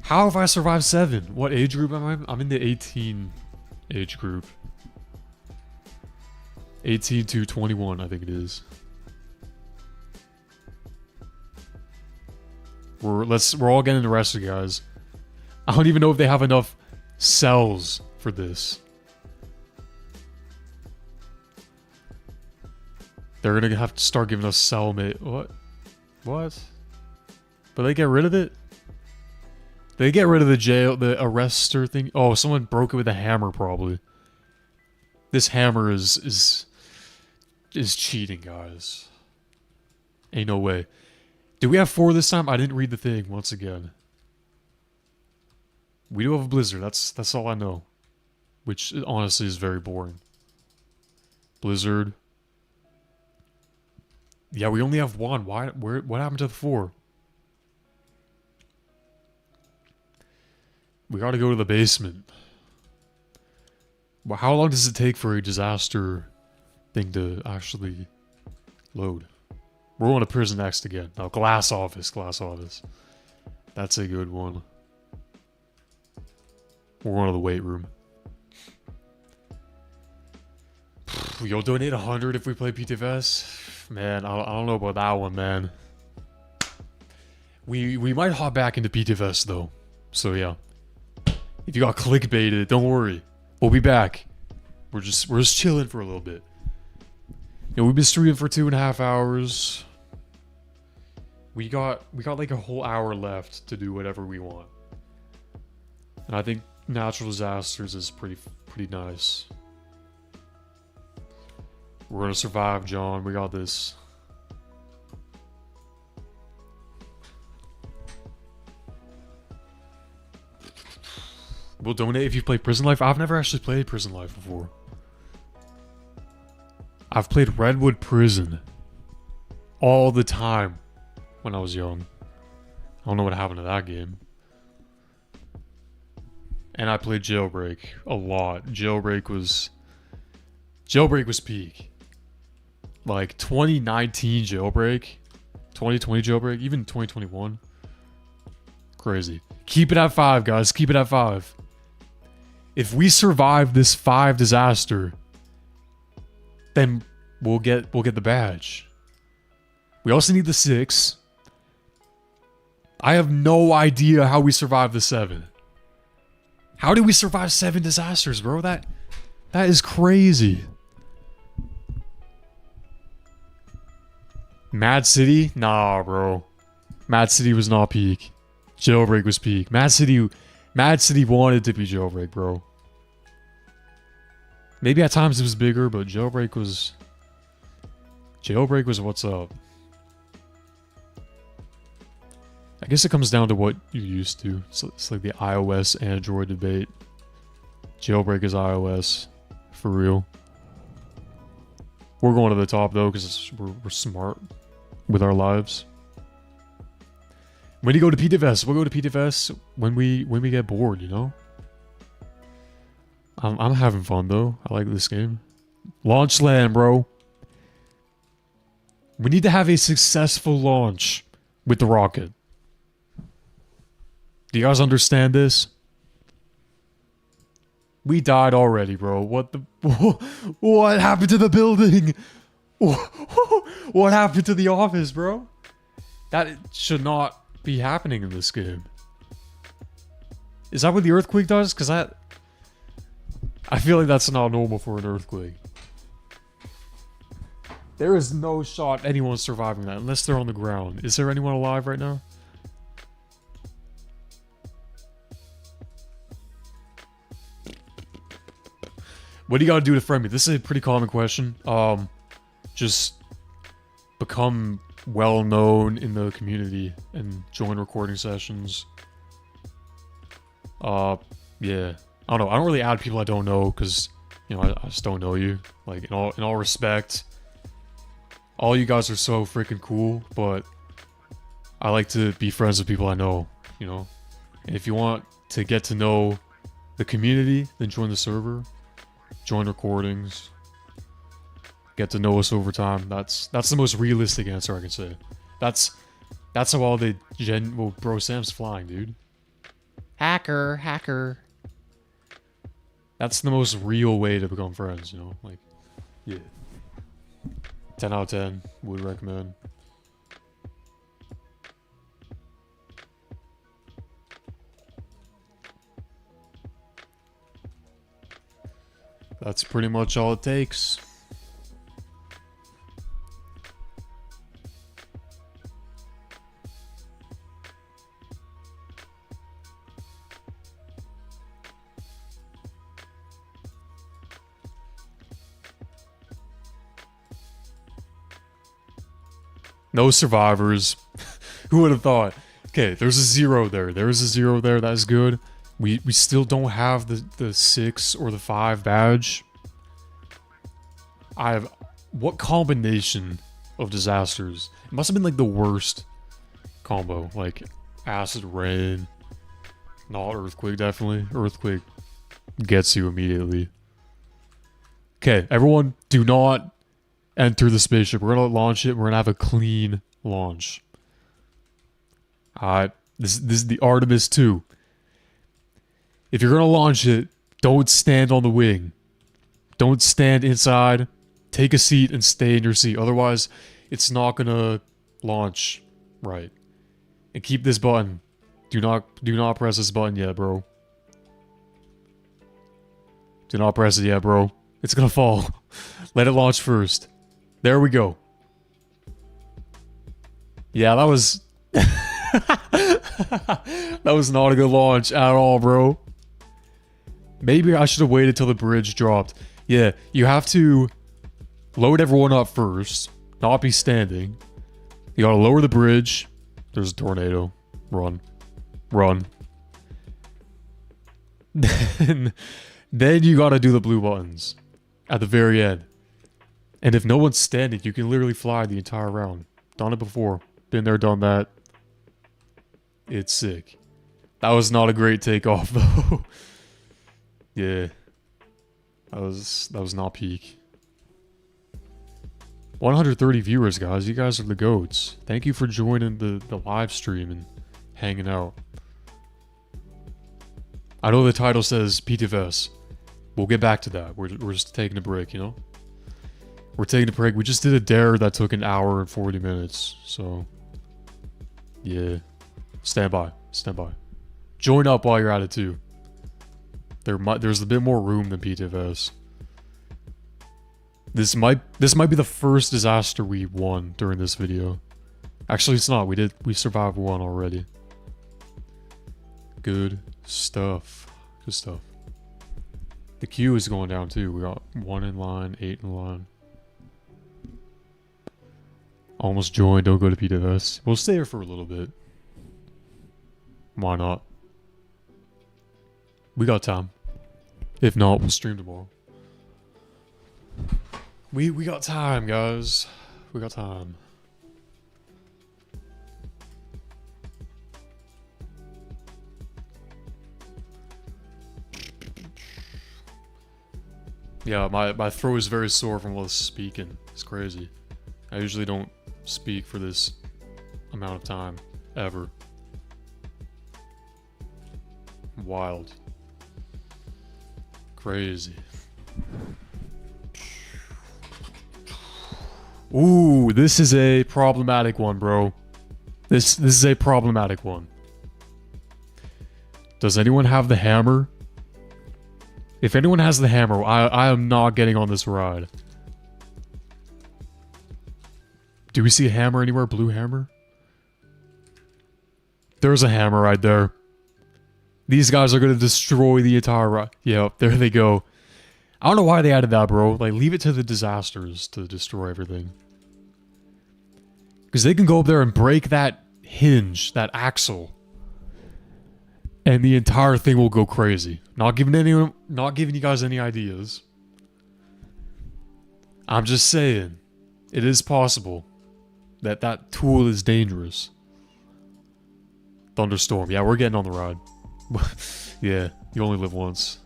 How have I survived 7? What age group am I in? I'm in the 18 age group. 18 to 21, I think it is. We're all getting arrested, guys. I don't even know if they have enough cells for this. They're gonna have to start giving us cellmate. What? What? But they get rid of it? They get rid of the the arrestor thing? Oh, someone broke it with a hammer, probably. This hammer is cheating, guys. Ain't no way. Did we have 4 this time? I didn't read the thing once again. We do have a blizzard. That's all I know. Which honestly is very boring. Blizzard. Yeah, we only have 1. Why? What happened to the 4? We gotta go to the basement. Well, how long does it take for a disaster thing to actually load? We're going to prison next again. No, glass office. That's a good one. We're going to the weight room. You'll donate 100 if we play Ptfs? Man, I don't know about that one, man. We might hop back into Ptfs though. So yeah. If you got clickbaited, don't worry. We'll be back. We're just chilling for a little bit. You know, we've been streaming for 2.5 hours. We got like a whole hour left to do whatever we want. And I think natural disasters is pretty nice. We're gonna survive, John. We got this. We'll donate if you play Prison Life. I've never actually played Prison Life before. I've played Redwood Prison all the time when I was young. I don't know what happened to that game. And I played Jailbreak a lot. Jailbreak was peak. Like 2019 Jailbreak, 2020 Jailbreak, even 2021. Crazy. Keep it at 5, guys. Keep it at 5. If we survive this 5 disaster, then we'll get the badge. We also need the 6. I have no idea how we survive the 7. How did we survive 7 disasters, bro? That is crazy. Mad City? Nah, bro. Mad City was not peak. Jailbreak was peak. Mad City wanted to be Jailbreak, bro. Maybe at times it was bigger, but Jailbreak was what's up. I guess it comes down to what you're used to. It's like the iOS Android debate. Jailbreak is iOS, for real. We're going to the top though because we're smart with our lives. When you go to Ptfs, we'll go to Ptfs when we get bored, you know. I'm having fun though. I like this game. Launch land, bro. We need to have a successful launch with the rocket. Do you guys understand this? We died already, bro. What happened to the building? What happened to the office, bro? That should not be happening in this game. Is that what the earthquake does? Because I feel like that's not normal for an earthquake. There is no shot anyone surviving that unless they're on the ground. Is there anyone alive right now? What do you gotta do to friend me? This is a pretty common question. Just become well known in the community and join recording sessions. Yeah. I don't know. I don't really add people I don't know because, you know, I just don't know you. Like, in all respect, all you guys are so freaking cool, but I like to be friends with people I know, you know? And if you want to get to know the community, then join the server. Join recordings. Get to know us over time. That's the most realistic answer I can say. That's how all the well, bro, Sam's flying, dude. Hacker. That's the most real way to become friends, you know? Like, yeah. 10 out of 10 would recommend. That's pretty much all it takes. No survivors. Who would have thought? Okay, there's a 0 there. There's a 0 there. That's good. We still don't have the 6 or the 5 badge. I have... What combination of disasters? It must have been like the worst combo. Like acid rain. Not earthquake, definitely. Earthquake gets you immediately. Okay, everyone, do not enter the spaceship. We're gonna launch it. We're gonna have a clean launch. Alright, this is the Artemis 2. If you're gonna launch it, don't stand on the wing. Don't stand inside. Take a seat and stay in your seat. Otherwise, it's not gonna launch right. And keep this button. Do not press this button yet, bro. Do not press it yet, bro. It's gonna fall. Let it launch first. There we go. Yeah, that was... that was not a good launch at all, bro. Maybe I should have waited till the bridge dropped. Yeah, you have to load everyone up first. Not be standing. You gotta lower the bridge. There's a tornado. Run. Run. Then you gotta do the blue buttons. At the very end. And if no one's standing, you can literally fly the entire round. Done it before. Been there, done that. It's sick. That was not a great takeoff, though. Yeah. That was not peak. 130 viewers, guys. You guys are the goats. Thank you for joining the live stream and hanging out. I know the title says Ptfs. We'll get back to that. We're just taking a break, you know? We're taking a break. We just did a dare that took an hour and 40 minutes. So, yeah. Stand by. Stand by. Join up while you're at it, too. There's a bit more room than Ptfs. This might be the first disaster we won during this video. Actually, it's not. We survived one already. Good stuff. Good stuff. The queue is going down too. We got 1 in line, 8 in line. Almost joined. Don't go to Ptfs. We'll stay here for a little bit. Why not? We got time. If not, we'll stream tomorrow. We got time, guys. We got time. Yeah, my throat is very sore from all this speaking. It's crazy. I usually don't speak for this amount of time, ever. Wild. Crazy. Ooh, this is a problematic one, bro. This is a problematic one. Does anyone have the hammer? If anyone has the hammer, I am not getting on this ride. Do we see a hammer anywhere? Blue hammer? There's a hammer right there. These guys are going to destroy the entire ride. Yep, there they go. I don't know why they added that, bro. Like, leave it to the disasters to destroy everything. Because they can go up there and break that hinge, that axle. And the entire thing will go crazy. Not giving you guys any ideas. I'm just saying, it is possible that that tool is dangerous. Thunderstorm. Yeah, we're getting on the ride. Yeah, you only live once.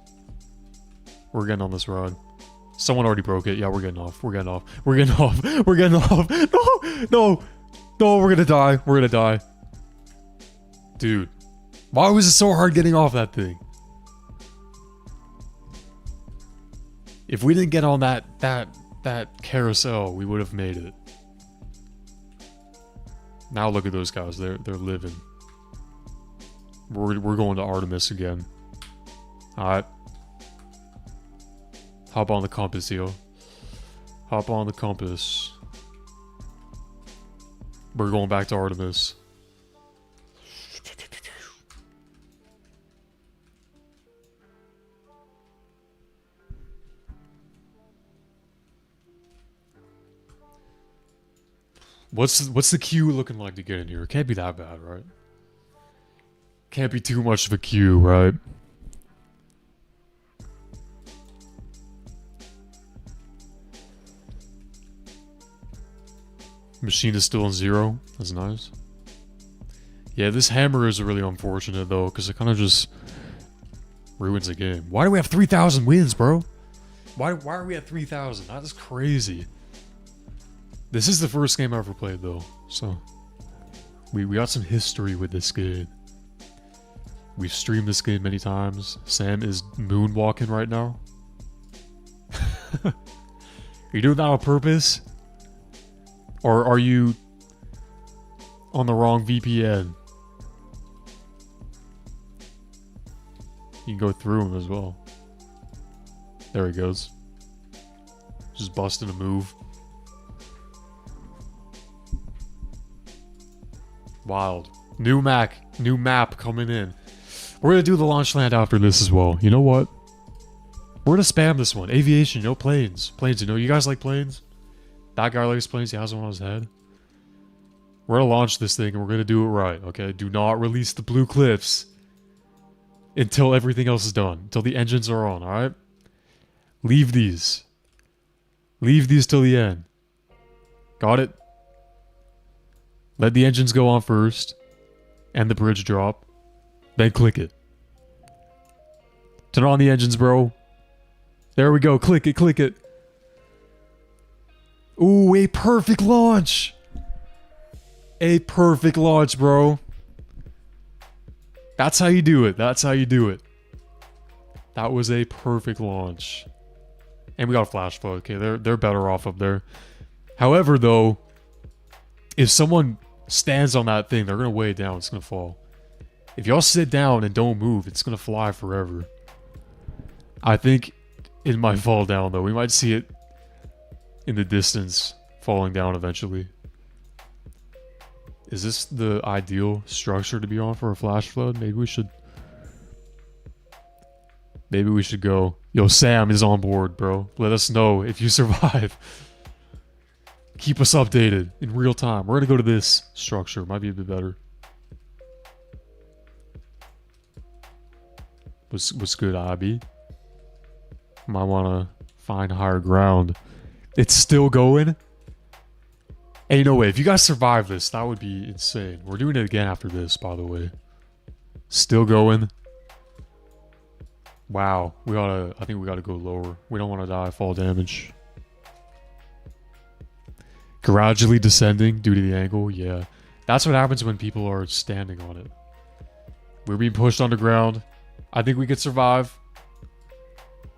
We're getting on this ride. Someone already broke it. Yeah, we're getting off. We're getting off. We're getting off. We're getting off. No! No! No, we're gonna die. We're gonna die. Dude. Why was it so hard getting off that thing? If we didn't get on that carousel, we would have made it. Now look at those guys. They're living. We're going to Artemis again. Alright. Hop on the compass, yo. Hop on the compass. We're going back to Artemis. What's the queue looking like to get in here? It can't be that bad, right? Can't be too much of a queue, right? Machine is still on 0. That's nice. Yeah, this hammer is really unfortunate though, because it kind of just ruins the game. Why do we have 3,000 wins, bro? Why are we at 3,000? That is crazy. This is the first game I ever played though, so we got some history with this game. We've streamed this game many times. Sam is moonwalking right now. Are you doing that on purpose? Or are you on the wrong VPN? You can go through him as well. There he goes. Just busting a move. Wild. New map coming in. We're gonna do the launch land after this as well. You know what? We're gonna spam this one. Aviation, you know, planes. Planes, you know, you guys like planes? That guy likes planes, he has one on his head. We're gonna launch this thing and we're gonna do it right, okay? Do not release the blue cliffs until everything else is done. Until the engines are on, alright? Leave these. Leave these till the end. Got it? Let the engines go on first. And the bridge drop. Then click it. Turn on the engines, bro. There we go. Click it, click it. Ooh, a perfect launch. A perfect launch, bro. That's how you do it. That's how you do it. That was a perfect launch. And we got a flash flood. Okay, they're better off up there. However, though, if someone stands on that thing, they're going to weigh it down. It's going to fall. If y'all sit down and don't move, it's going to fly forever. I think it might fall down, though. We might see it in the distance falling down eventually. Is this the ideal structure to be on for a flash flood? Maybe we should go. Yo, Sam is on board, bro. Let us know if you survive. Keep us updated in real time. We're gonna go to this structure. Might be a bit better. What's good, Abby? Might wanna find higher ground. It's still going? Hey, no way. If you guys survive this, that would be insane. We're doing it again after this, by the way. Still going. Wow. I think we gotta go lower. We don't want to die. Fall damage. Gradually descending due to the angle. Yeah. That's what happens when people are standing on it. We're being pushed underground. I think we could survive.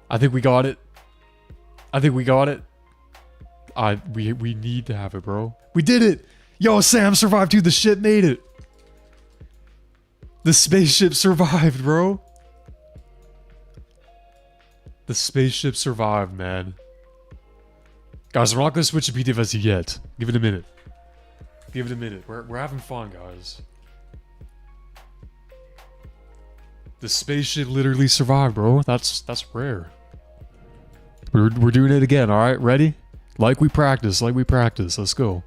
I think we got it. I think we got it. We need to have it, bro. We did it! Yo, Sam survived, dude. The ship made it. The spaceship survived, bro. The spaceship survived, man. Guys, we're not going to switch to Ptfs yet. Give it a minute. Give it a minute. We're having fun, guys. The spaceship literally survived, bro. That's rare. We're doing it again, alright? Ready? Like we practiced, like we practiced. Let's go.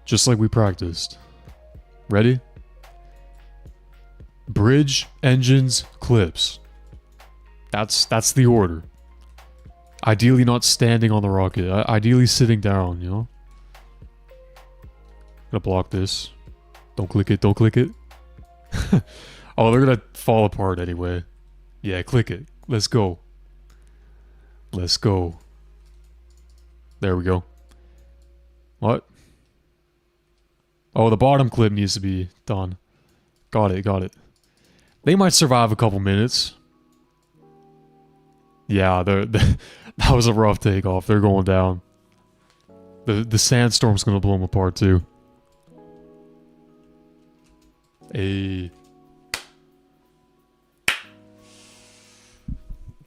Just like we practiced. Ready? Bridge, engines, clips. That's the order. Ideally not standing on the rocket. Ideally sitting down, you know? Gonna block this. Don't click it, don't click it. Oh, they're gonna fall apart anyway. Yeah, click it. Let's go. Let's go. There we go. What? Oh, the bottom clip needs to be done. Got it, got it. They might survive a couple minutes. Yeah, that was a rough takeoff. They're going down. The sandstorm's gonna blow them apart too.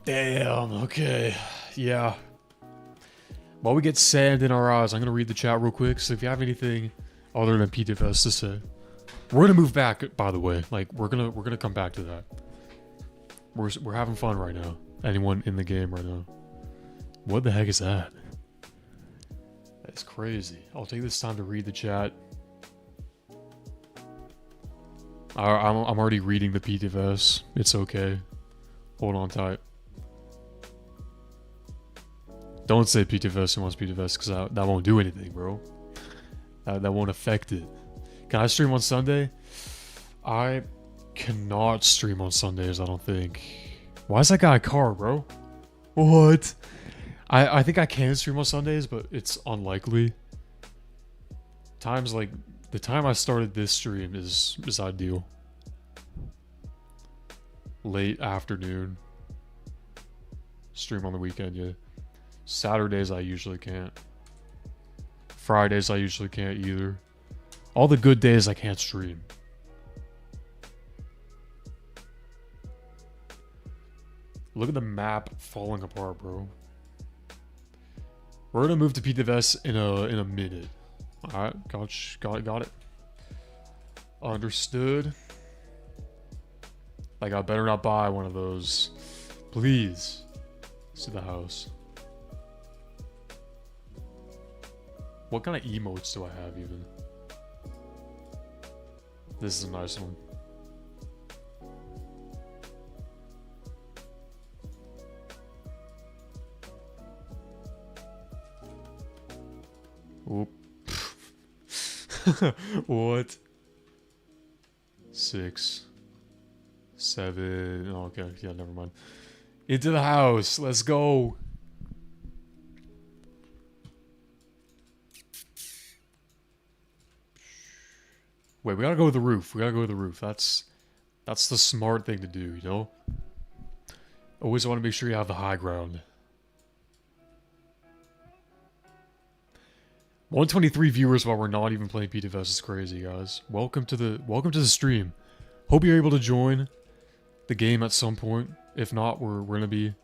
Damn, okay. Yeah. While we get sand in our eyes, I'm gonna read the chat real quick. So if you have anything other than Ptfs to say, we're gonna move back. By the way, like we're gonna come back to that. We're having fun right now. Anyone in the game right now? What the heck is that? It's crazy. I'll take this time to read the chat. I'm already reading the Ptfs. It's okay. Hold on tight. Don't say Ptfs who wants Ptfs, because that won't do anything, bro. That won't affect it. Can I stream on Sunday? I cannot stream on Sundays, I don't think. Why is that guy a car, bro? What? I think I can stream on Sundays, but it's unlikely. Times like the time I started this stream is ideal. Late afternoon. Stream on the weekend, yeah. Saturdays I usually can't. Fridays I usually can't either. All the good days I can't stream. Look at the map falling apart, bro. We're gonna move to Ptfs in a minute. Alright, got it. Understood. Like, I better not buy one of those. Please. Let's see the house. What kind of emotes do I have even? This is a nice one. Oop. What? 6, 7. Oh, okay, yeah, never mind. Into the house. Let's go. Wait, we gotta go to the roof. We gotta go to the roof. That's the smart thing to do, you know? Always want to make sure you have the high ground. 123 viewers while we're not even playing Ptfs is crazy, guys. Welcome to the stream. Hope you're able to join the game at some point. If not, we're gonna be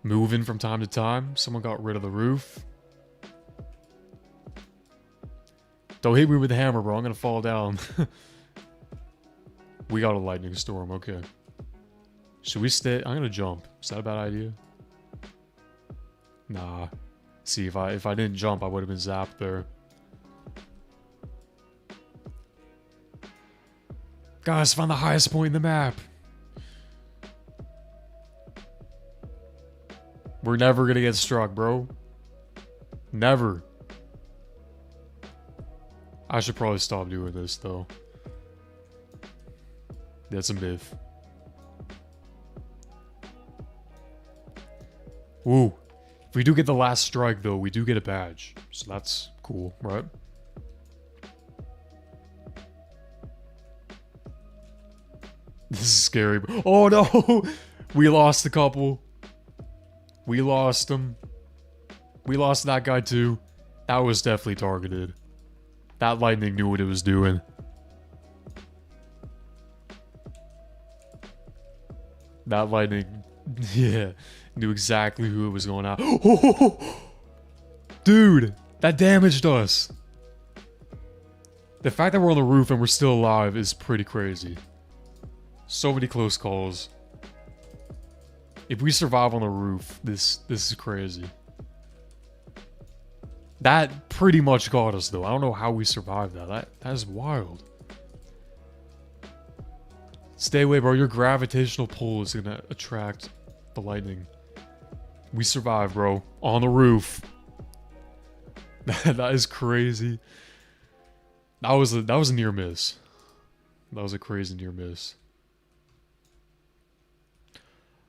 moving from time to time. Someone got rid of the roof. Don't hit me with the hammer, bro. I'm gonna fall down. We got a lightning storm. Okay. Should we stay? I'm gonna jump. Is that a bad idea? Nah. See, if I didn't jump, I would have been zapped there. Guys, found the highest point in the map. We're never gonna get struck, bro. Never. I should probably stop doing this, though. That's a myth. Ooh. If we do get the last strike, though, we do get a badge. So that's cool, right? This is scary. Oh, no! We lost a couple. We lost them. We lost that guy, too. That was definitely targeted. That lightning knew what it was doing. That lightning, yeah, knew exactly who it was going at. Dude, that damaged us. The fact that we're on the roof and we're still alive is pretty crazy. So many close calls. If we survive on the roof, this is crazy. That pretty much got us, though. I don't know how we survived that. That is wild. Stay away, bro. Your gravitational pull is gonna attract the lightning. We survived, bro. On the roof. That is crazy. That was a near miss. That was a crazy near miss.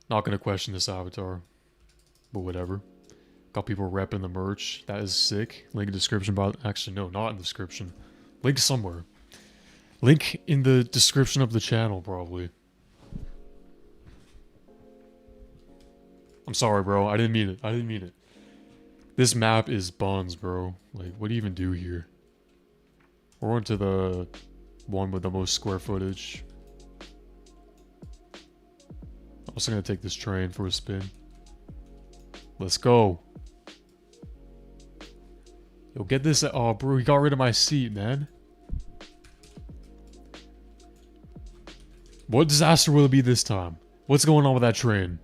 Not gonna question this avatar, but whatever. Got people repping the merch. That is sick. Link in the description. Actually, no, not in the description. Link somewhere. Link in the description of the channel, probably. I'm sorry, bro. I didn't mean it. I didn't mean it. This map is buns, bro. Like, what do you even do here? We're on to the one with the most square footage. I'm also gonna take this train for a spin. Let's go. Yo, get this. Oh, bro, he got rid of my seat, man. What disaster will it be this time? What's going on with that train?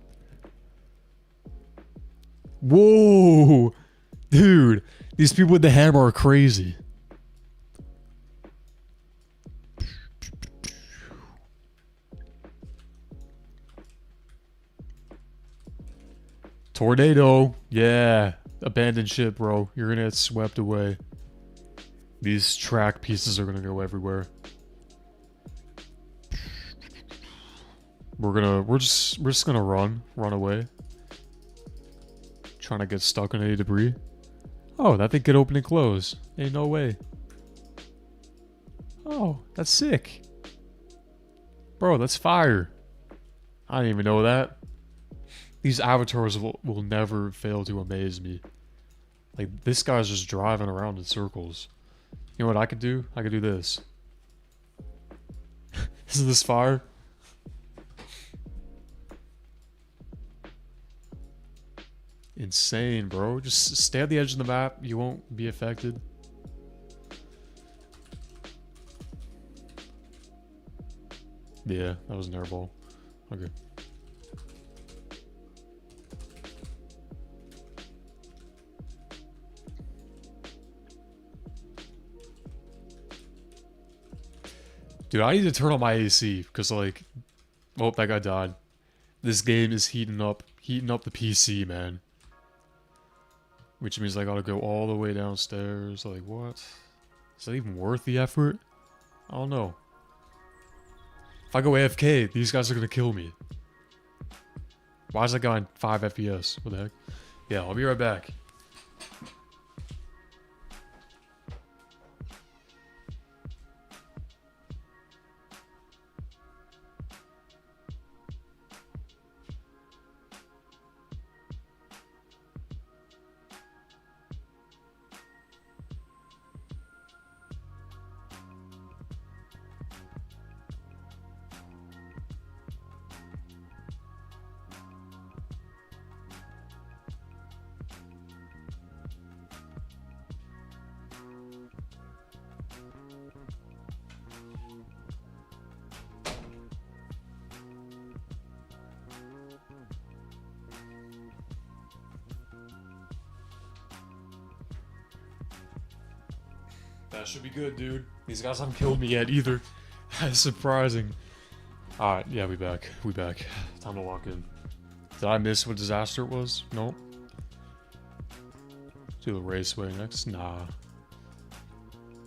Whoa! Dude, These people with the hammer are crazy. Tornado. Yeah. Abandoned ship, bro. You're gonna get swept away. These track pieces are gonna go everywhere. We're just gonna run away. Trying to get stuck in any debris. Oh, that thing could open and close. Ain't no way. Oh, that's sick. Bro, that's fire. I didn't even know that. These avatars will never fail to amaze me. Like, this guy's just driving around in circles. You know what I could do? I could do this. Isn't this fire? Insane, bro. Just stay at the edge of the map. You won't be affected. Yeah, that was an airball. Okay. Dude, I need to turn on my AC because, like, oh, that guy died. This game is heating up the PC, man. Which means I gotta go all the way downstairs. Like, what? Is that even worth the effort? I don't know. If I go AFK, these guys are gonna kill me. Why is that guy on 5 FPS? What the heck? Yeah, I'll be right back. That should be good, dude. These guys haven't killed me yet either. That's surprising. Alright, yeah, we back. We back. Time to lock in. Did I miss what disaster it was? Nope. Do the raceway next? Nah.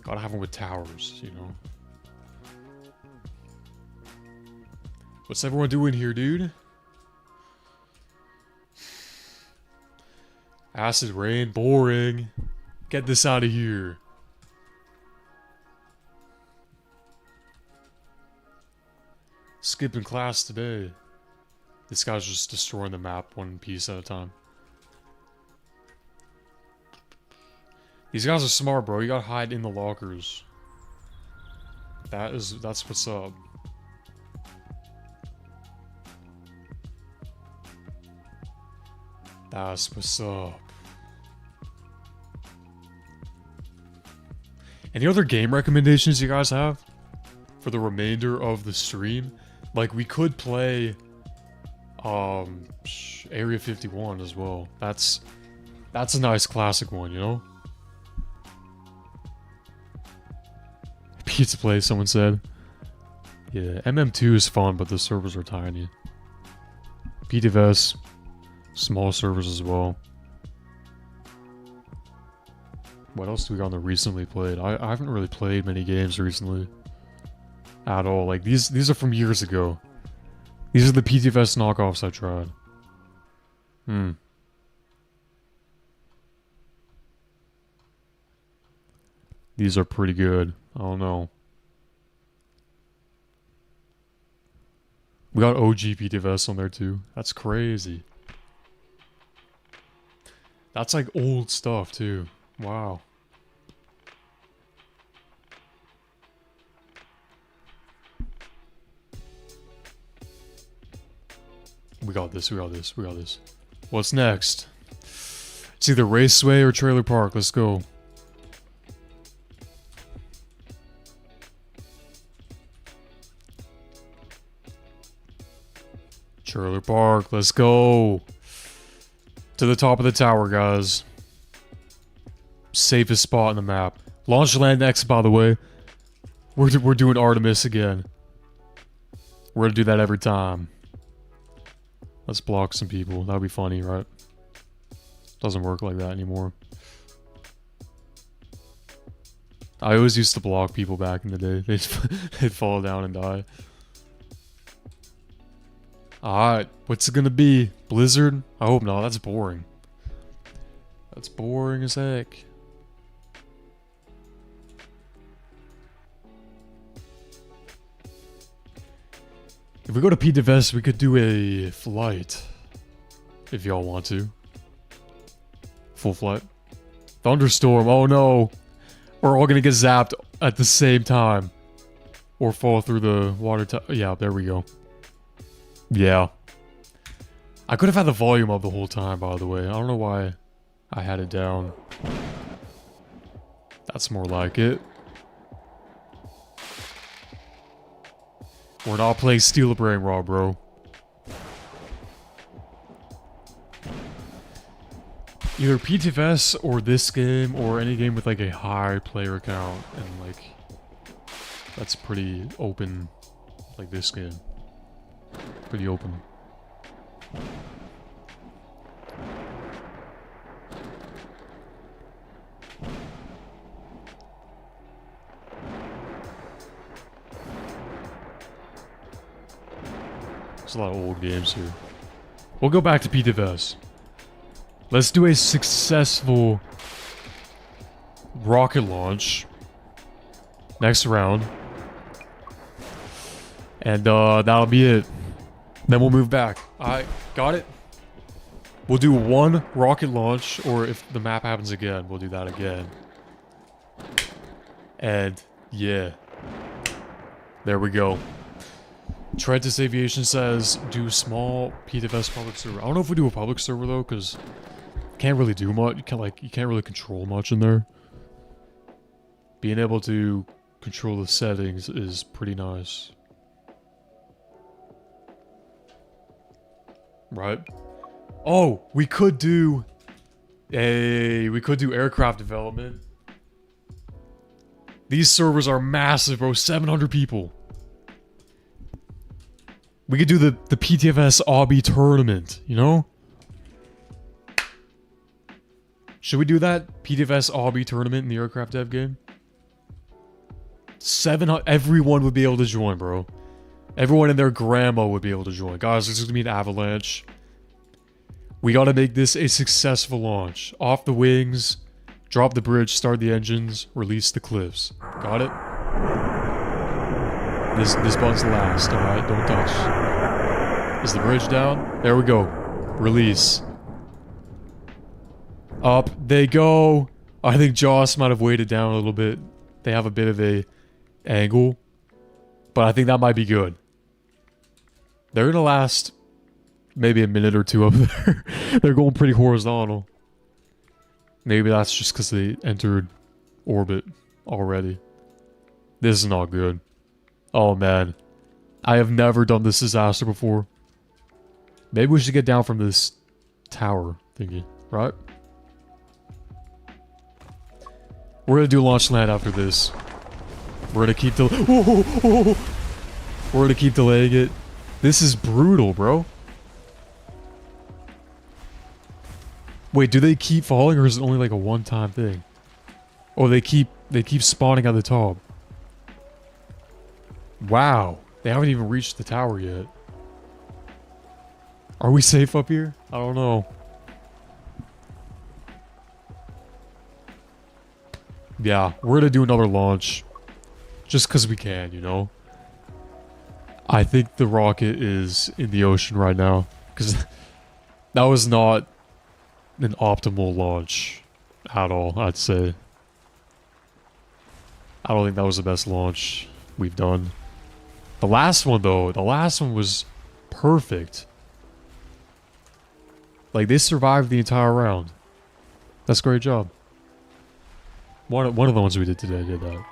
Gotta have them with towers, you know. What's everyone doing here, dude? Acid rain, boring. Get this out of here. Skipping class today. This guy's just destroying the map one piece at a time. These guys are smart, bro. You gotta hide in the lockers. That's what's up. That's what's up. Any other game recommendations you guys have for the remainder of the stream? Like, we could play Area 51 as well. That's a nice classic one, you know? Pizza place, someone said. Yeah, MM2 is fun, but the servers are tiny. Ptfs, small servers as well. What else do we got on the recently played? I haven't really played many games recently. At all. Like, these are from years ago. These are the Ptfs knockoffs I tried. These are pretty good. I don't know. We got OG Ptfs on there too. That's crazy. That's like old stuff too. Wow. We got this, we got this, we got this. What's next? It's either Raceway or Trailer Park. Let's go. Trailer Park, let's go. To the top of the tower, guys. safest spot on the map. Launch land next, by the way. We're doing Artemis again. We're gonna do that every time. Let's block some people. That'd be funny, right? Doesn't work like that anymore. I always used to block people back in the day. They'd fall down and die. Alright, what's it gonna be? Blizzard? I hope not, that's boring. That's boring as heck. If we go to Ptfs, we could do a flight. If y'all want to. Full flight. Thunderstorm, oh no! We're all gonna get zapped at the same time. Or fall through the water yeah, there we go. Yeah. I could have had the volume up the whole time, by the way. I don't know why I had it down. That's more like it. We're not playing Steal a Brain Raw, bro. Either Ptfs or this game or any game with like a high player count and like that's pretty open, like this game. Pretty open. There's a lot of old games here. We'll go back to Ptfs. Let's do a successful rocket launch next round. And that'll be it. Then we'll move back. Alright, got it? We'll do one rocket launch, or if the map happens again, we'll do that again. And, yeah. There we go. Trentus Aviation says, do small Ptfs public server. I don't know if we do a public server, though, because can't really do much. You can't really control much in there. Being able to control the settings is pretty nice. Right? Oh, we could do aircraft development. These servers are massive, bro. 700 people. We could do the Ptfs obby tournament, you know? Should we do that? Ptfs obby tournament in the aircraft dev game? 700, everyone would be able to join, bro. Everyone and their grandma would be able to join. Guys, this is gonna be an avalanche. We gotta make this a successful launch. Off the wings, drop the bridge, start the engines, release the cliffs. Got it? This button's last, alright? Don't touch. Is the bridge down? There we go. Release. Up they go. I think Joss might have weighted down a little bit. They have a bit of a angle. But I think that might be good. They're gonna last maybe a minute or two up there. They're going pretty horizontal. Maybe that's just because they entered orbit already. This is not good. Oh man. I have never done this disaster before. Maybe we should get down from this tower thingy, right? We're gonna do launch land after this. We're gonna keep We're gonna keep delaying it. This is brutal, bro. Wait, do they keep falling or is it only like a one-time thing? Oh, they keep spawning at the top. Wow. They haven't even reached the tower yet. Are we safe up here? I don't know. Yeah, we're gonna do another launch. Just because we can, you know? I think the rocket is in the ocean right now. Because that was not an optimal launch at all, I'd say. I don't think that was the best launch we've done. The last one, though, the last one was perfect. Like, they survived the entire round. That's a great job. One of the ones we did today did that.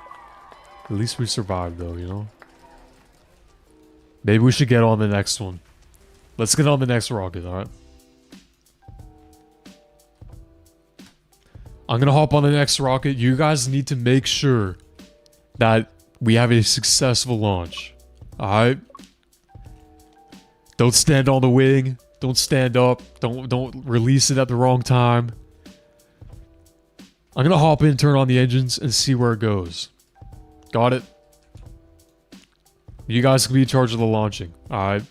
At least we survived, though, you know? Maybe we should get on the next one. Let's get on the next rocket, alright? I'm gonna hop on the next rocket. You guys need to make sure that we have a successful launch. Alright? Don't stand on the wing. Don't stand up. Don't release it at the wrong time. I'm gonna hop in, turn on the engines, and see where it goes. Got it? You guys can be in charge of the launching. Alright?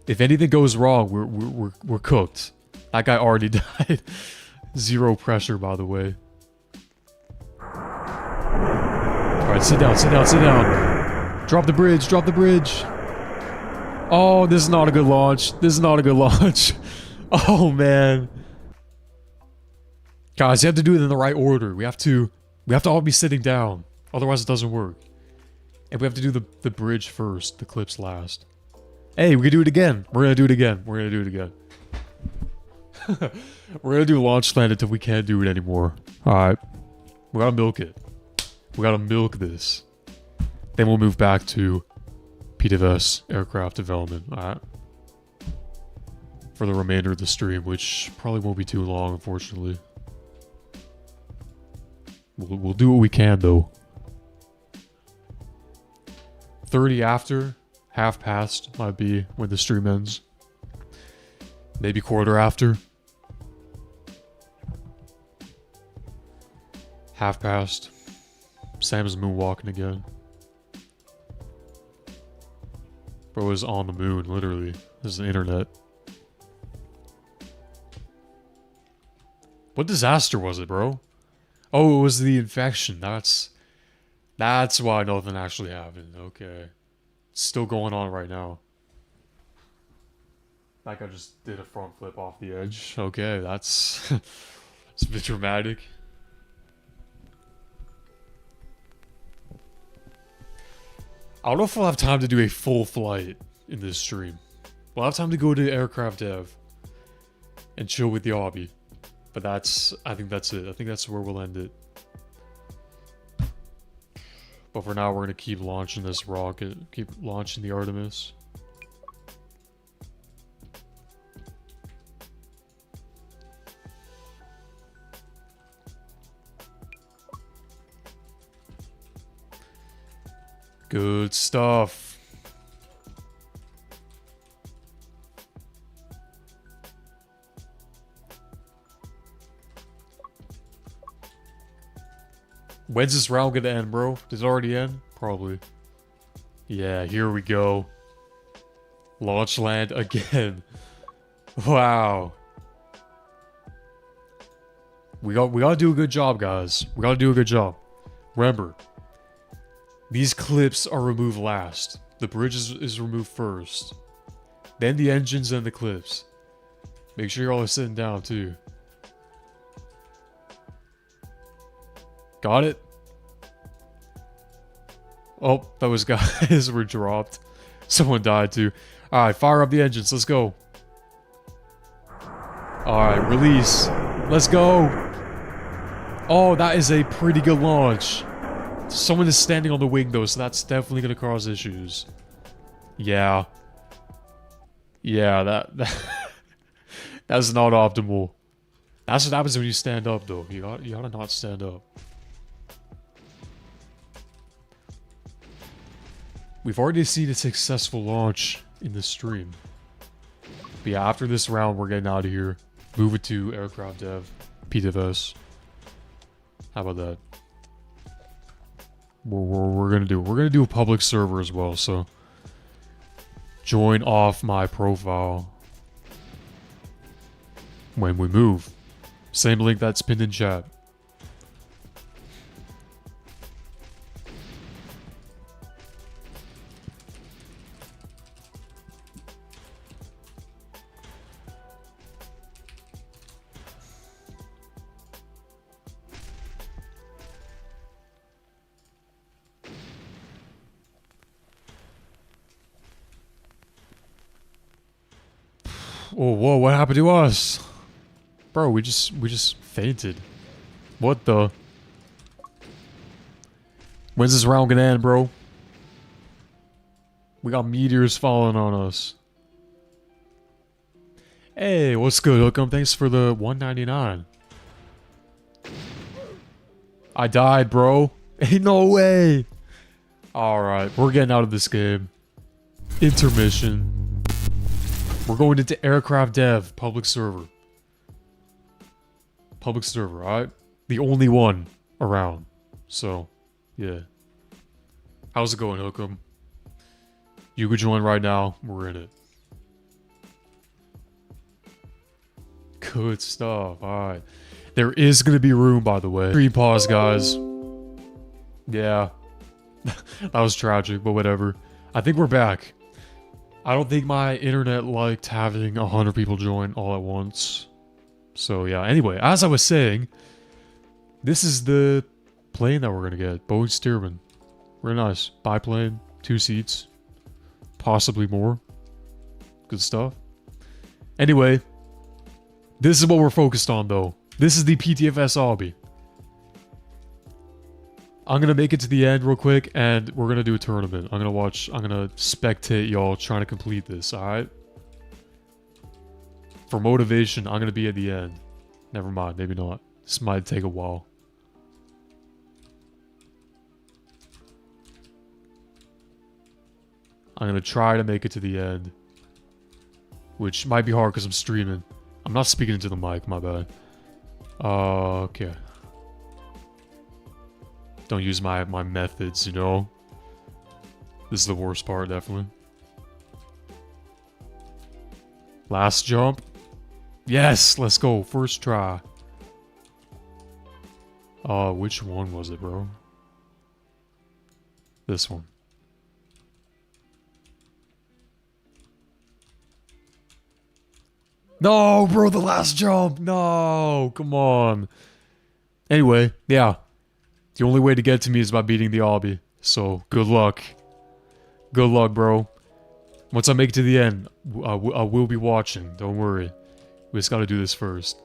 If anything goes wrong, we're cooked. That guy already died. Zero pressure, by the way. Alright, sit down, sit down, sit down. Drop the bridge, drop the bridge. Oh, this is not a good launch. This is not a good launch. Oh, man. Guys, you have to do it in the right order. We have to all be sitting down. Otherwise, it doesn't work. And we have to do the bridge first, the clips last. Hey, we can do it again. We're gonna do it again. We're gonna do it again. We're gonna do launch land until we can't do it anymore. Alright. We gotta milk it. We gotta milk this. Then we'll move back to Ptfs aircraft development. Alright. For the remainder of the stream, which probably won't be too long, unfortunately. We'll do what we can, though. 30 after, half past might be when the stream ends. Maybe quarter after. Half past. Sam's moonwalking again. Bro is on the moon, literally. This is the internet. What disaster was it, bro? Oh, it was the infection. That's why nothing actually happened. Okay. It's still going on right now. Like I just did a front flip off the edge. Okay, that's... it's a bit dramatic. I don't know if we'll have time to do a full flight in this stream. We'll have time to go to aircraft dev and chill with the hobby. But I think that's it. I think that's where we'll end it. But for now, we're going to keep launching this rocket. Keep launching the Artemis. Good stuff. When's this round gonna end, bro? Does it already end? Probably. Yeah, here we go. Launch land again. Wow. We gotta do a good job, guys. We gotta do a good job. Remember, these clips are removed last. The bridge is removed first. Then the engines and the clips. Make sure you're all sitting down, too. Got it? Oh, those guys were dropped. Someone died, too. Alright, fire up the engines. Let's go. Alright, release. Let's go. Oh, that is a pretty good launch. Someone is standing on the wing, though, so that's definitely going to cause issues. Yeah. Yeah, that's not optimal. That's what happens when you stand up, though. You gotta not stand up. We've already seen a successful launch in this stream. But yeah, after this round, we're getting out of here. Move it to aircraft dev, Ptfs. How about that? We're gonna do a public server as well, so join off my profile when we move. Same link that's pinned in chat. Oh, whoa, what happened to us? Bro, we just fainted. What the? When's this round gonna end, bro? We got meteors falling on us. Hey, what's good, Hookem? Thanks for the $1.99. I died, bro. Ain't no way. Alright, we're getting out of this game. Intermission. We're going into aircraft dev, public server. Public server, alright? The only one around. So, yeah. How's it going, Hookem? You could join right now. We're in it. Good stuff. Alright. There is going to be room, by the way. Screen pause, guys. Yeah. That was tragic, but whatever. I think we're back. I don't think my internet liked having 100 people join all at once. So, yeah. Anyway, as I was saying, this is the plane that we're going to get. Boeing Stearman. Very nice. Biplane. 2 seats. Possibly more. Good stuff. Anyway, this is what we're focused on, though. This is the PTFS obby. I'm gonna make it to the end real quick, and we're gonna do a tournament. I'm gonna spectate y'all trying to complete this, alright? For motivation, I'm gonna be at the end. Never mind, maybe not. This might take a while. I'm gonna try to make it to the end. Which might be hard because I'm streaming. I'm not speaking into the mic, my bad. Okay. Don't use my methods, you know? This is the worst part, definitely. Last jump. Yes, let's go. First try. Which one was it, bro? This one. No, bro, the last jump. No, come on. Anyway, yeah. The only way to get to me is by beating the obby. So, good luck. Good luck, bro. Once I make it to the end, I will be watching. Don't worry. We just gotta do this first.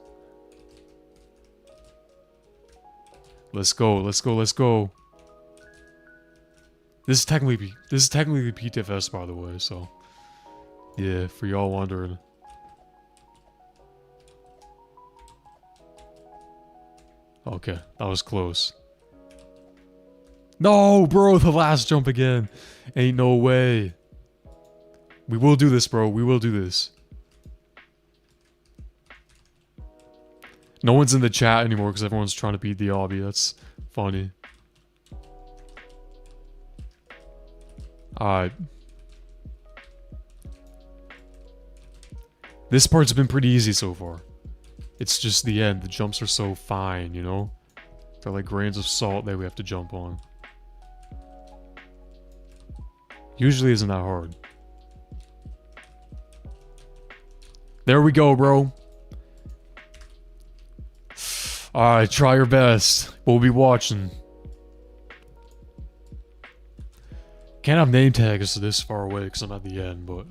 Let's go, let's go, let's go. This is technically the PTFS, by the way, so... Yeah, for y'all wondering. Okay, that was close. No, bro, the last jump again. Ain't no way. We will do this, bro. We will do this. No one's in the chat anymore because everyone's trying to beat the obby. That's funny. Alright. This part's been pretty easy so far. It's just the end. The jumps are so fine, you know? They're like grains of salt that we have to jump on. Usually isn't that hard. There we go, bro. Alright, try your best. We'll be watching. Can't have name tags this far away because I'm at the end, but...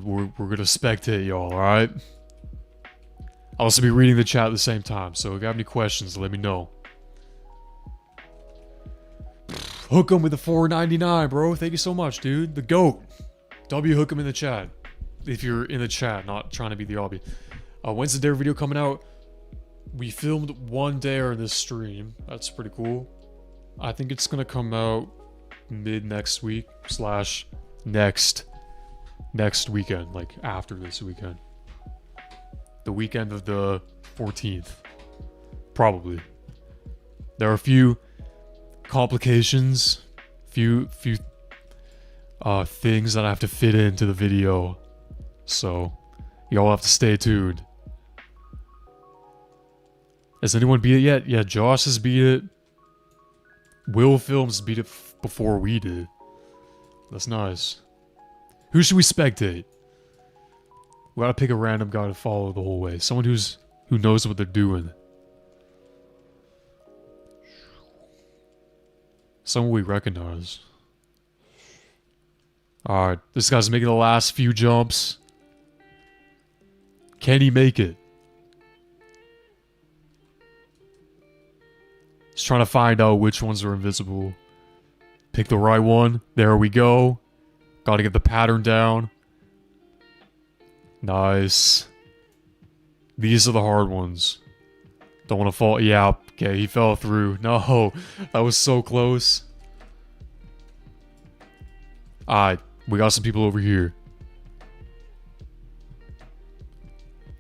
We're gonna spectate y'all, alright? I'll also be reading the chat at the same time, so if you have any questions, let me know. Hook 'em with the $4.99, bro. Thank you so much, dude. The GOAT. W hook 'em in the chat. If you're in the chat, not trying to be the obby. When's the Dare video coming out? We filmed one Dare in this stream. That's pretty cool. I think it's gonna come out mid next week / next weekend, like after this weekend. The weekend of the 14th. Probably. There are a few complications, few things that I have to fit into the video, so y'all have to stay tuned. Has anyone beat it yet? Yeah, Josh has beat it. Will Films beat it before we did. That's nice. Who should we spectate? We gotta pick a random guy to follow the whole way. Someone who knows what they're doing. Someone we recognize. Alright, this guy's making the last few jumps. Can he make it? Just trying to find out which ones are invisible. Pick the right one. There we go. Gotta get the pattern down. Nice. These are the hard ones. Don't want to fall. Yeah, okay, he fell through. No, that was so close. Alright, we got some people over here.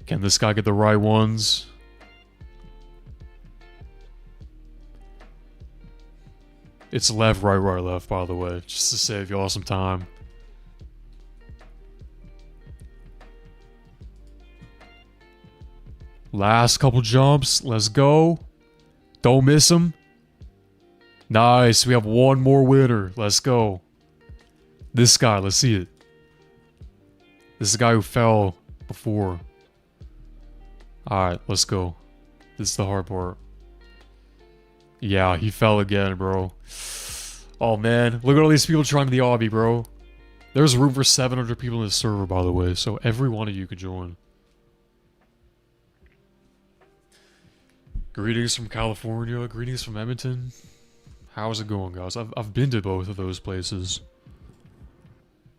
Can this guy get the right ones? It's left, right, right, left, by the way. Just to save y'all some time. Last couple jumps. Let's go. Don't miss them. Nice. We have one more winner. Let's go. This guy. Let's see it. This is the guy who fell before. Alright, let's go. This is the hard part. Yeah, he fell again, bro. Oh, man. Look at all these people trying the obby, bro. There's room for 700 people in this server, by the way, so every one of you could join. Greetings from California. Greetings from Edmonton. How's it going, guys? I've been to both of those places.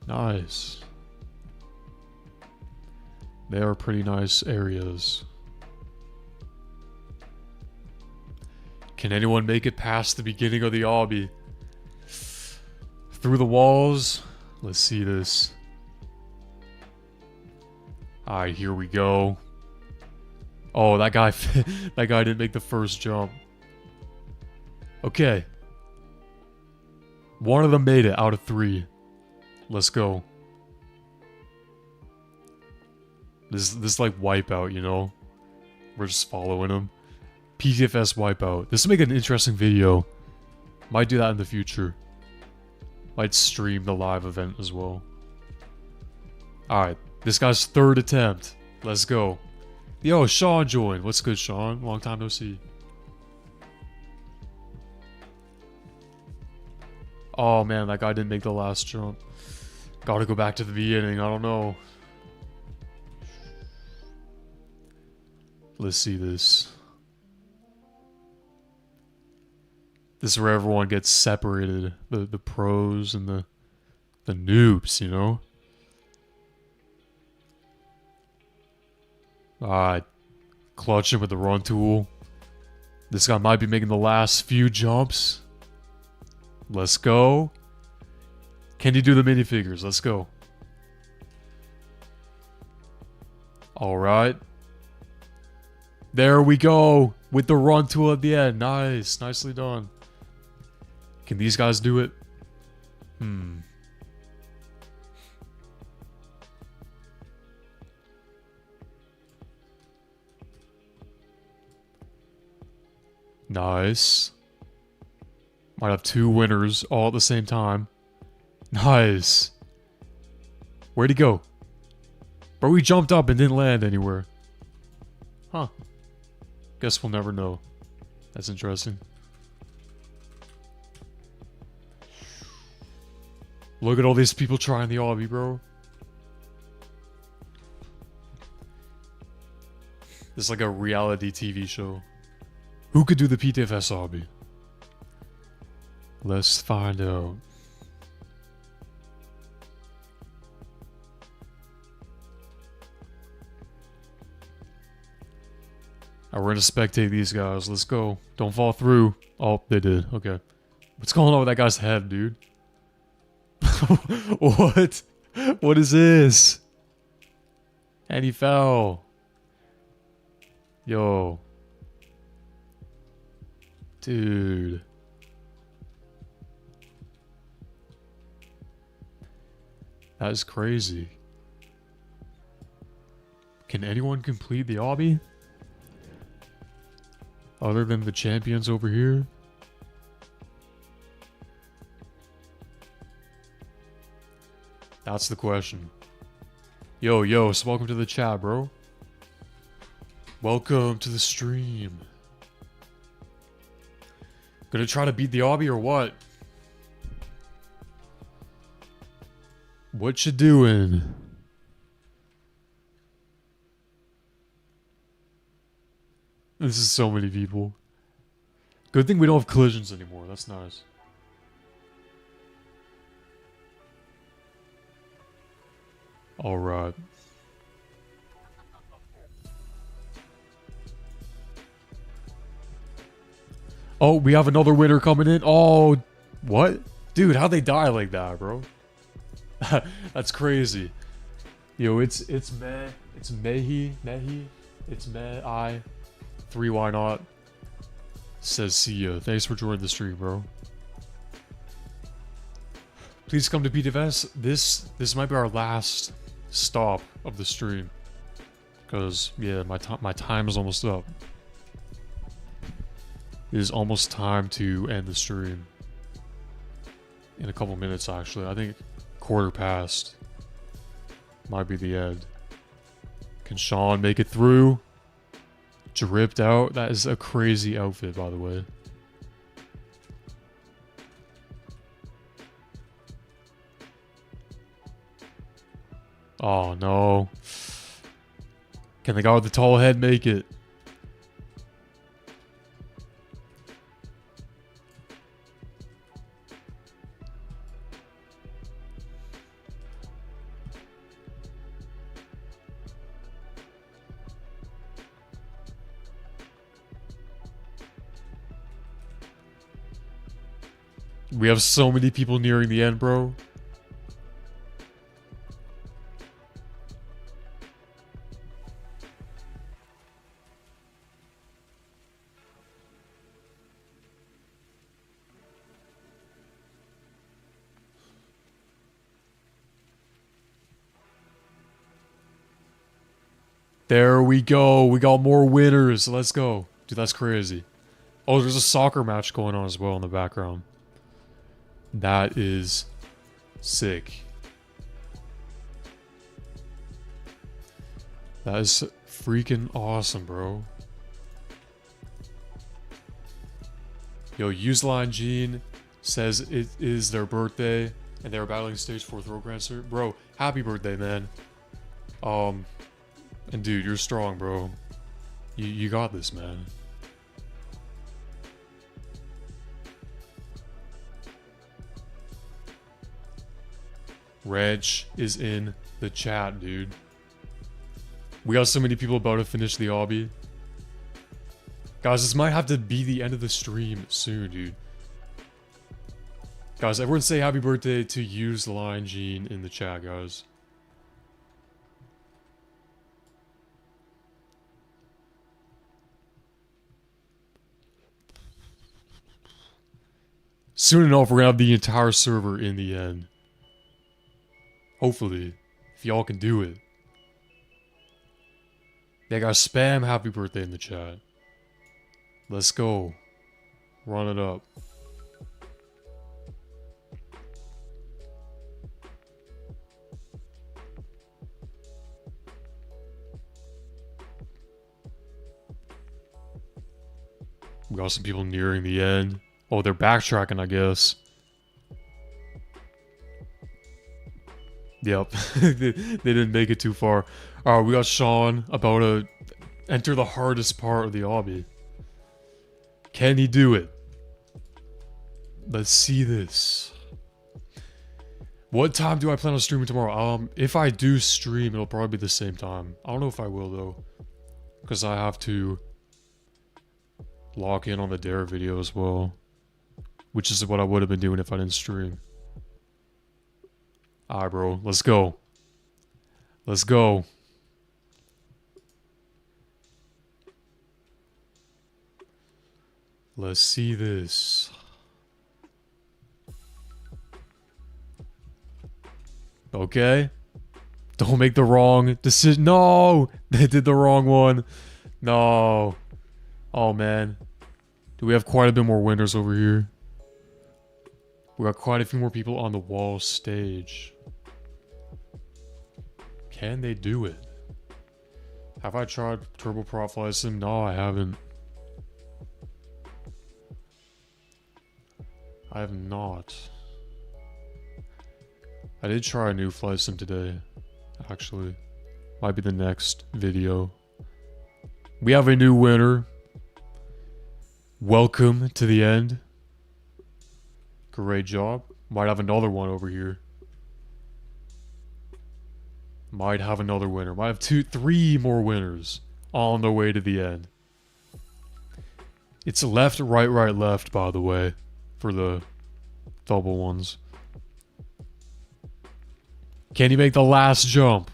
Nice. They are pretty nice areas. Can anyone make it past the beginning of the obby? Through the walls? Let's see this. Alright, here we go. Oh, that guy that guy didn't make the first jump. Okay. One of them made it out of 3. Let's go. This like wipeout, you know? We're just following him. Ptfs wipeout. This will make an interesting video. Might do that in the future. Might stream the live event as well. Alright, this guy's 3rd attempt. Let's go. Yo, Sean joined. What's good, Sean? Long time no see. Oh man, that guy didn't make the last jump. Gotta go back to the beginning. I don't know. Let's see this. This is where everyone gets separated. The pros and the noobs, you know? Alright. Clutch him with the run tool. This guy might be making the last few jumps. Let's go. Can you do the minifigures? Let's go. Alright. There we go. With the run tool at the end. Nice. Nicely done. Can these guys do it? Nice. Might have 2 winners all at the same time. Nice. Where'd he go? Bro, he jumped up and didn't land anywhere. Huh. Guess we'll never know. That's interesting. Look at all these people trying the obby, bro. This is like a reality TV show. Who could do the Ptfs obby? Let's find out. Alright, we're gonna spectate these guys. Let's go. Don't fall through. Oh, they did. Okay. What's going on with that guy's head, dude? What? What is this? And he fell. Yo. Dude. That is crazy. Can anyone complete the obby? Other than the champions over here? That's the question. Yo, so welcome to the chat, bro. Welcome to the stream. Gonna try to beat the obby or what? What you doing? This is so many people. Good thing we don't have collisions anymore. That's nice. Alright. Oh, we have another winner coming in. Oh, what? Dude, how'd they die like that, bro? That's crazy. Yo, it's Mehi, it's I. 3, why not? Says see ya. Thanks for joining the stream, bro. Please come to Ptfs. This might be our last stop of the stream. Cause yeah, my time is almost up. It is almost time to end the stream. In a couple minutes, actually. I think 1/4 might be the end. Can Sean make it through? Dripped out. That is a crazy outfit, by the way. Oh, no. Can the guy with the tall head make it? We have so many people nearing the end, bro. There we go. We got more winners. Let's go. Dude, that's crazy. Oh, there's a soccer match going on as well in the background. That is sick. That is freaking awesome, bro. Yo, Useline Jean says it is their birthday and they're battling stage 4 throat cancer. Bro, happy birthday, man. And dude, you're strong, bro. You got this, man. Reg is in the chat, dude. We got so many people about to finish the obby. Guys, this might have to be the end of the stream soon, dude. Guys, everyone say happy birthday to Useline Jean in the chat, guys. Soon enough, we're gonna have the entire server in the end. Hopefully, if y'all can do it. Yeah, guys, spam happy birthday in the chat. Let's go. Run it up. We got some people nearing the end. Oh, they're backtracking, I guess. Yep. they didn't make it too far. Alright, we got Sean about to enter the hardest part of the obby. Can he do it? Let's see this. What time do I plan on streaming tomorrow? If I do stream, it'll probably be the same time. I don't know if I will, though. Because I have to lock in on the Dare video as well. Which is what I would have been doing if I didn't stream. Alright, bro. Let's go. Let's go. Let's see this. Okay. Don't make the wrong decision. No! They did the wrong one. No. Oh, man. Do we have quite a bit more winners over here? We got quite a few more people on the wall stage. Can they do it? Have I tried Turbo Prop Fly Sim? No, I haven't. I have not. I did try a new Fly Sim today, actually. Might be the next video. We have a new winner. Welcome to the end. Great job. Might have another one over here. Might have another winner. Might have 3 more winners on the way to the end. It's left, right, right, left, by the way, for the double ones. Can you make the last jump?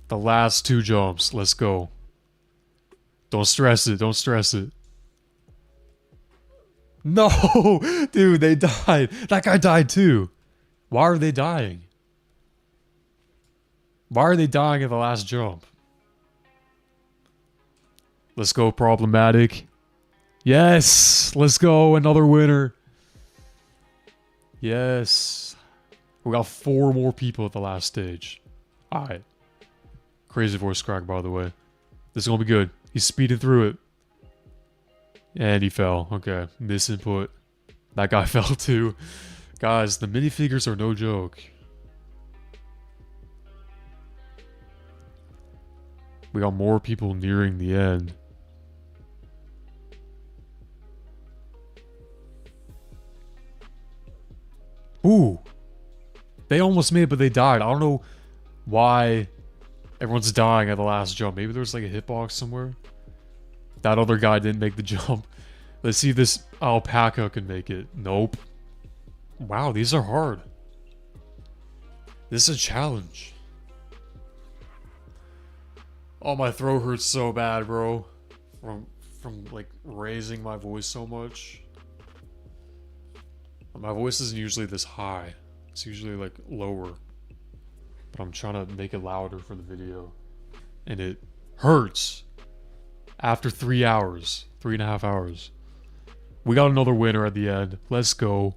The last 2 jumps. Let's go. Don't stress it. Don't stress it. No! Dude, they died. That guy died too. Why are they dying? Why are they dying at the last jump? Let's go, problematic. Yes! Let's go, another winner. Yes. We got 4 more people at the last stage. Alright. Crazy voice crack, by the way. This is gonna be good. He's speeding through it. And he fell. Okay. Misinput. That guy fell too. Guys, the minifigures are no joke. We got more people nearing the end. Ooh. They almost made it, but they died. I don't know why everyone's dying at the last jump. Maybe there's like a hitbox somewhere. That other guy didn't make the jump. Let's see if this alpaca can make it. Nope. Wow, these are hard. This is a challenge. Oh, my throat hurts so bad, bro. From like raising my voice so much. My voice isn't usually this high. It's usually like lower. But I'm trying to make it louder for the video. And it hurts. After 3 hours. 3.5 hours. We got another winner at the end. Let's go.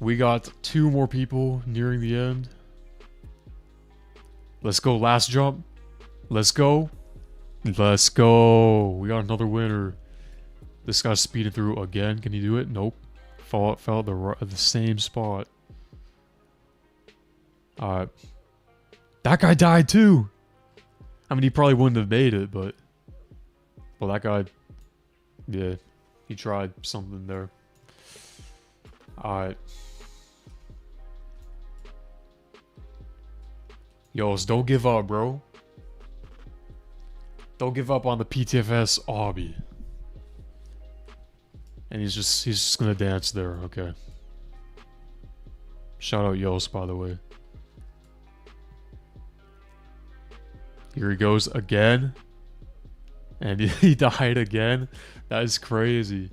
We got 2 more people nearing the end. Let's go. Last jump. Let's go. Let's go. We got another winner. This guy's speeding through again. Can he do it? Nope. Fell at the same spot. That guy died too. I mean, he probably wouldn't have made it, but... Well, that guy... Yeah. He tried something there. Alright. Yos, don't give up, bro. Don't give up on the Ptfs obby. And he's just gonna dance there, okay. Shout out Yos, by the way. Here he goes again. And he died again. That is crazy.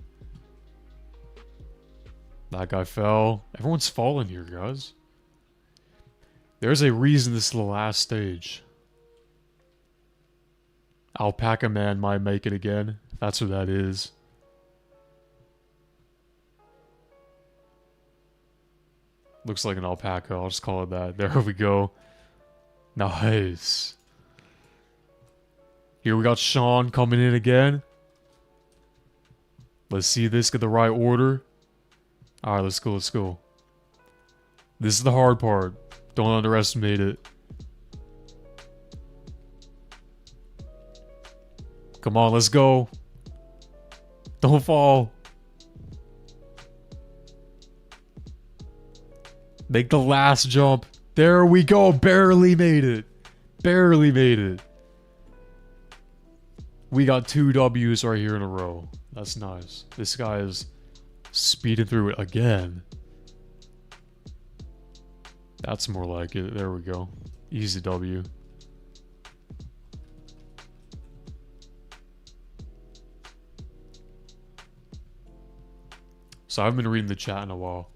That guy fell. Everyone's falling here, guys. There's a reason this is the last stage. Alpaca Man might make it again. That's what that is. Looks like an alpaca. I'll just call it that. There we go. Nice. Here we got Sean coming in again. Let's see this, get the right order. Alright, let's go, let's go. This is the hard part. Don't underestimate it. Come on, let's go. Don't fall. Make the last jump. There we go. Barely made it. Barely made it. We got 2 W's right here in a row. That's nice. This guy is speeding through it again. That's more like it. There we go. Easy W. So I haven't been reading the chat in a while.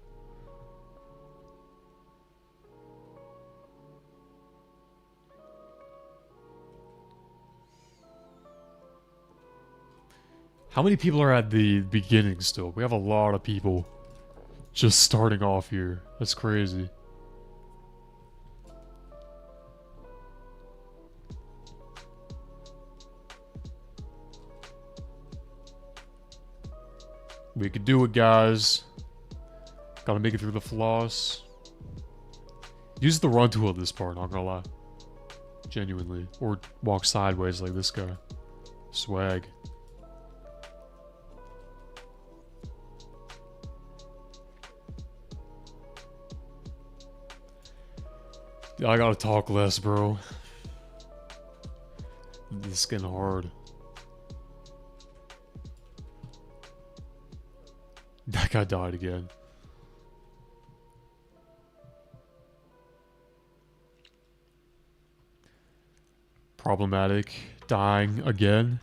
How many people are at the beginning still? We have a lot of people just starting off here. That's crazy. We could do it, guys. Gotta make it through the floss. Use the run tool at this part, not gonna lie. Genuinely. Or walk sideways like this guy. Swag. I gotta talk less, bro. this is getting hard. That guy died again. Problematic. Dying again.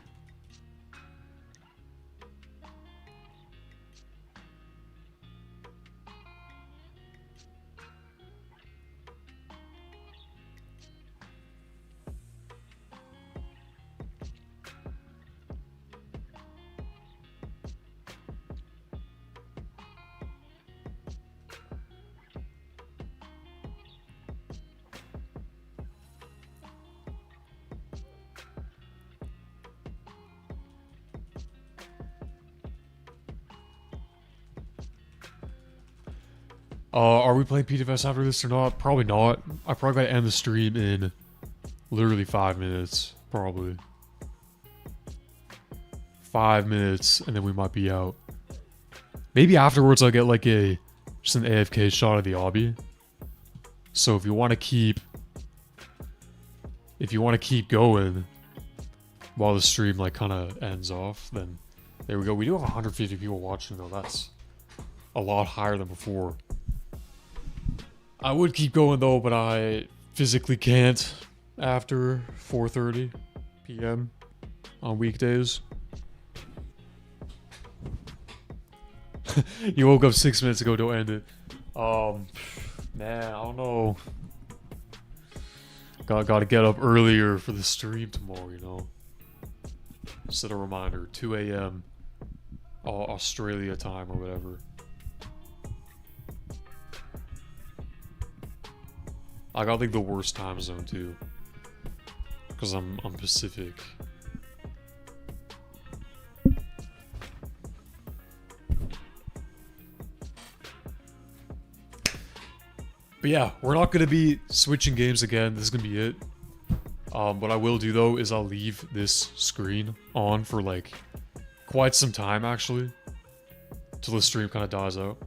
Are we playing Ptfs after this or not? Probably not. I probably gotta end the stream in literally 5 minutes. Probably. 5 minutes, and then we might be out. Maybe afterwards I'll get like just an AFK shot of the obby. So if you want to keep going while the stream like kind of ends off, then there we go. We do have 150 people watching though. That's a lot higher than before. I would keep going though, but I physically can't after 4:30 p.m. on weekdays. You woke up 6 minutes ago, don't end it. Man, I don't know. Gotta get up earlier for the stream tomorrow, you know. Set a reminder, 2 a.m. Australia time or whatever. I got like the worst time zone too, because I'm Pacific. But yeah, we're not gonna be switching games again. This is gonna be it. What I will do though is I'll leave this screen on for like quite some time actually, till the stream kind of dies out.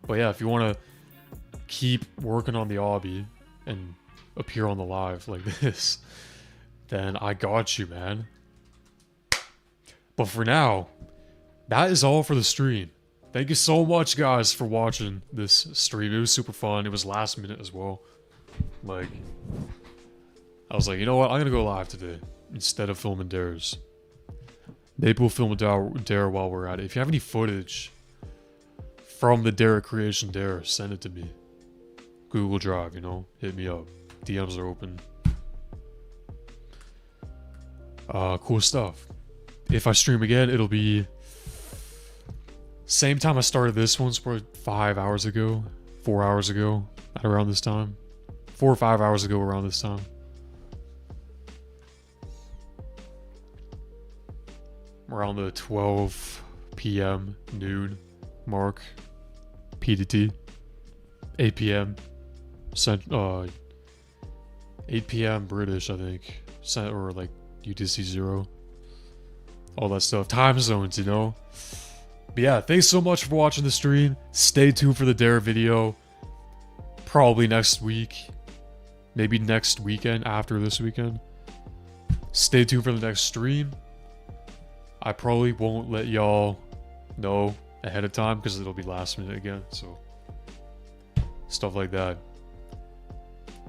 But yeah, if you want to keep working on the obby and appear on the live like this, then I got you, man. But for now, that is all for the stream. Thank you so much, guys, for watching this stream. It was super fun. It was last minute as well. Like, I was like, you know what? I'm gonna go live today instead of filming dares. Maybe we'll film a dare while we're at it. If you have any footage from the dare creation dare, send it to me. Google Drive, you know, hit me up. DMs are open. Cool stuff. If I stream again, it'll be same time I started this one, so probably 5 hours ago, 4 hours ago, at around this time. 4 or 5 hours ago around this time. Around the 12 p.m. noon mark. PDT. 8 p.m. 8 p.m. British, I think. Or like UTC 0. All that stuff. Time zones, you know? But yeah, thanks so much for watching the stream. Stay tuned for the dare video. Probably next week. Maybe next weekend after this weekend. Stay tuned for the next stream. I probably won't let y'all know ahead of time because it'll be last minute again. So, stuff like that.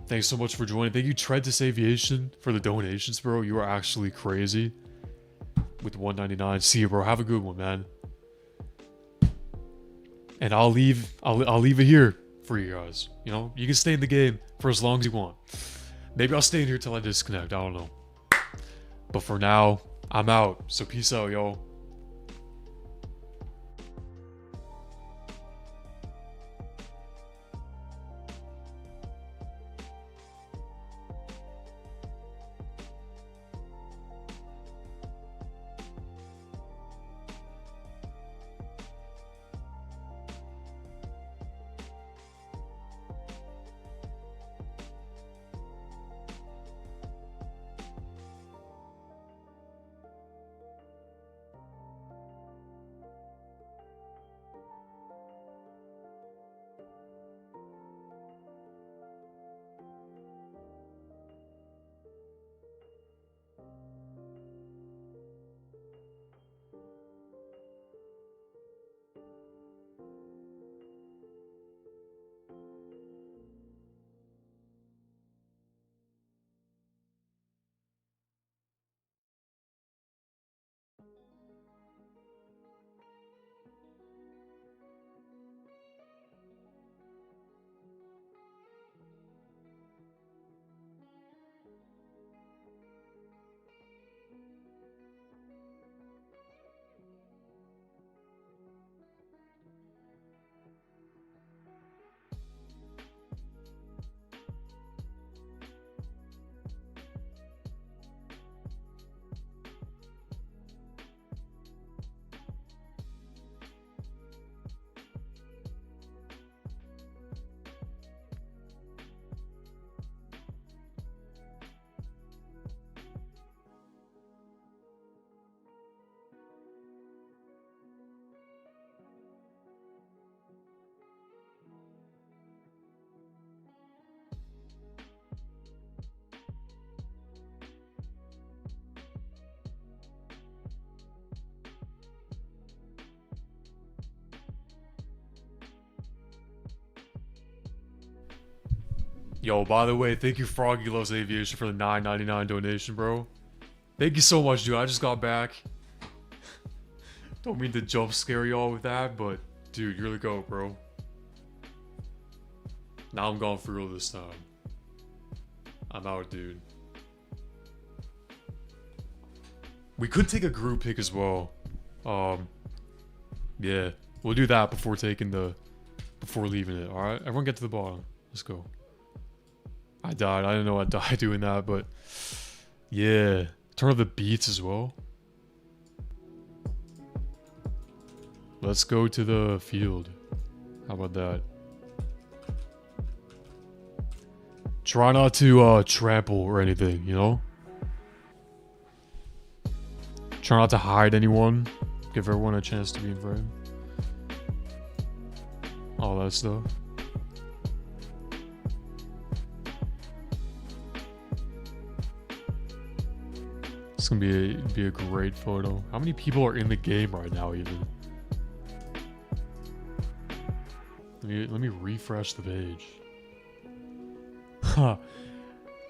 Thanks so much for joining. Thank you, Treadless Aviation, for the donations, bro. You are actually crazy. With $1.99. See you, bro. Have a good one, man. And I'll leave it here for you guys. You know, you can stay in the game for as long as you want. Maybe I'll stay in here till I disconnect. I don't know. But for now, I'm out. So peace out, y'all. Yo, by the way, thank you Froggy Loves Aviation for the $9.99 donation, bro. Thank you so much, dude. I just got back. Don't mean to jump scare y'all with that, but dude, you're the GOAT, bro. Now I'm going for real this time. I'm out, dude. We could take a group pick as well. Yeah, we'll do that before leaving it. All right, everyone get to the bottom. Let's go. I died. I didn't know I'd die doing that, but yeah. Turn on the beats as well. Let's go to the field. How about that? Try not to trample or anything, you know? Try not to hide anyone. Give everyone a chance to be in frame. All that stuff. It's gonna be a great photo. How many people are in the game right now even? Let me refresh the page. Huh.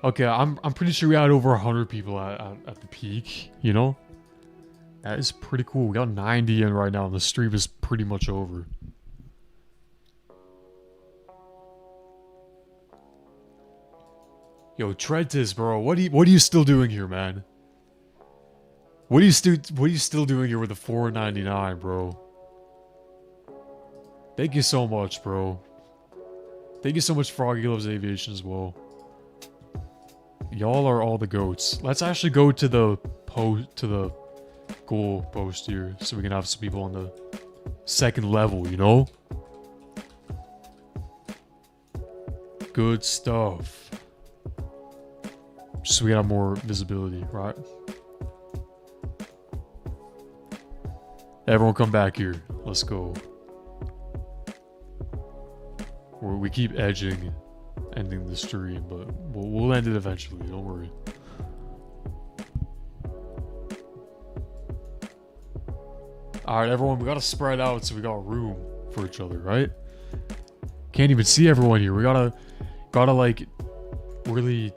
Okay, I'm pretty sure we had over 100 people at the peak, you know? That is pretty cool. We got 90 in right now, and the stream is pretty much over. Yo, Trentis, bro, what are you still doing here, man? What are you still doing here with the $4.99, bro? Thank you so much, bro. Thank you so much, Froggy Loves Aviation as well. Y'all are all the goats. Let's actually go to the goal post here, so we can have some people on the second level, you know? Good stuff. Just so we have more visibility, right? Everyone come back here. Let's go. We keep ending the stream, but we'll end it eventually, don't worry. Alright, everyone, we gotta spread out so we got room for each other, right? Can't even see everyone here. We gotta like really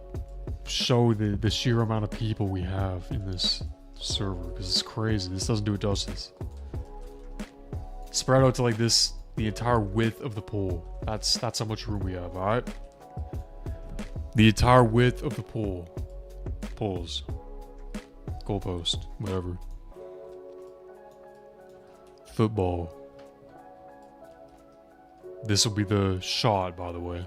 show the sheer amount of people we have in this server, because it's crazy. This doesn't do it justice. Spread out to like this, the entire width of the pool. That's how much room we have, alright? The entire width of the pool. Poles. Goalpost. Whatever. Football. This will be the shot, by the way.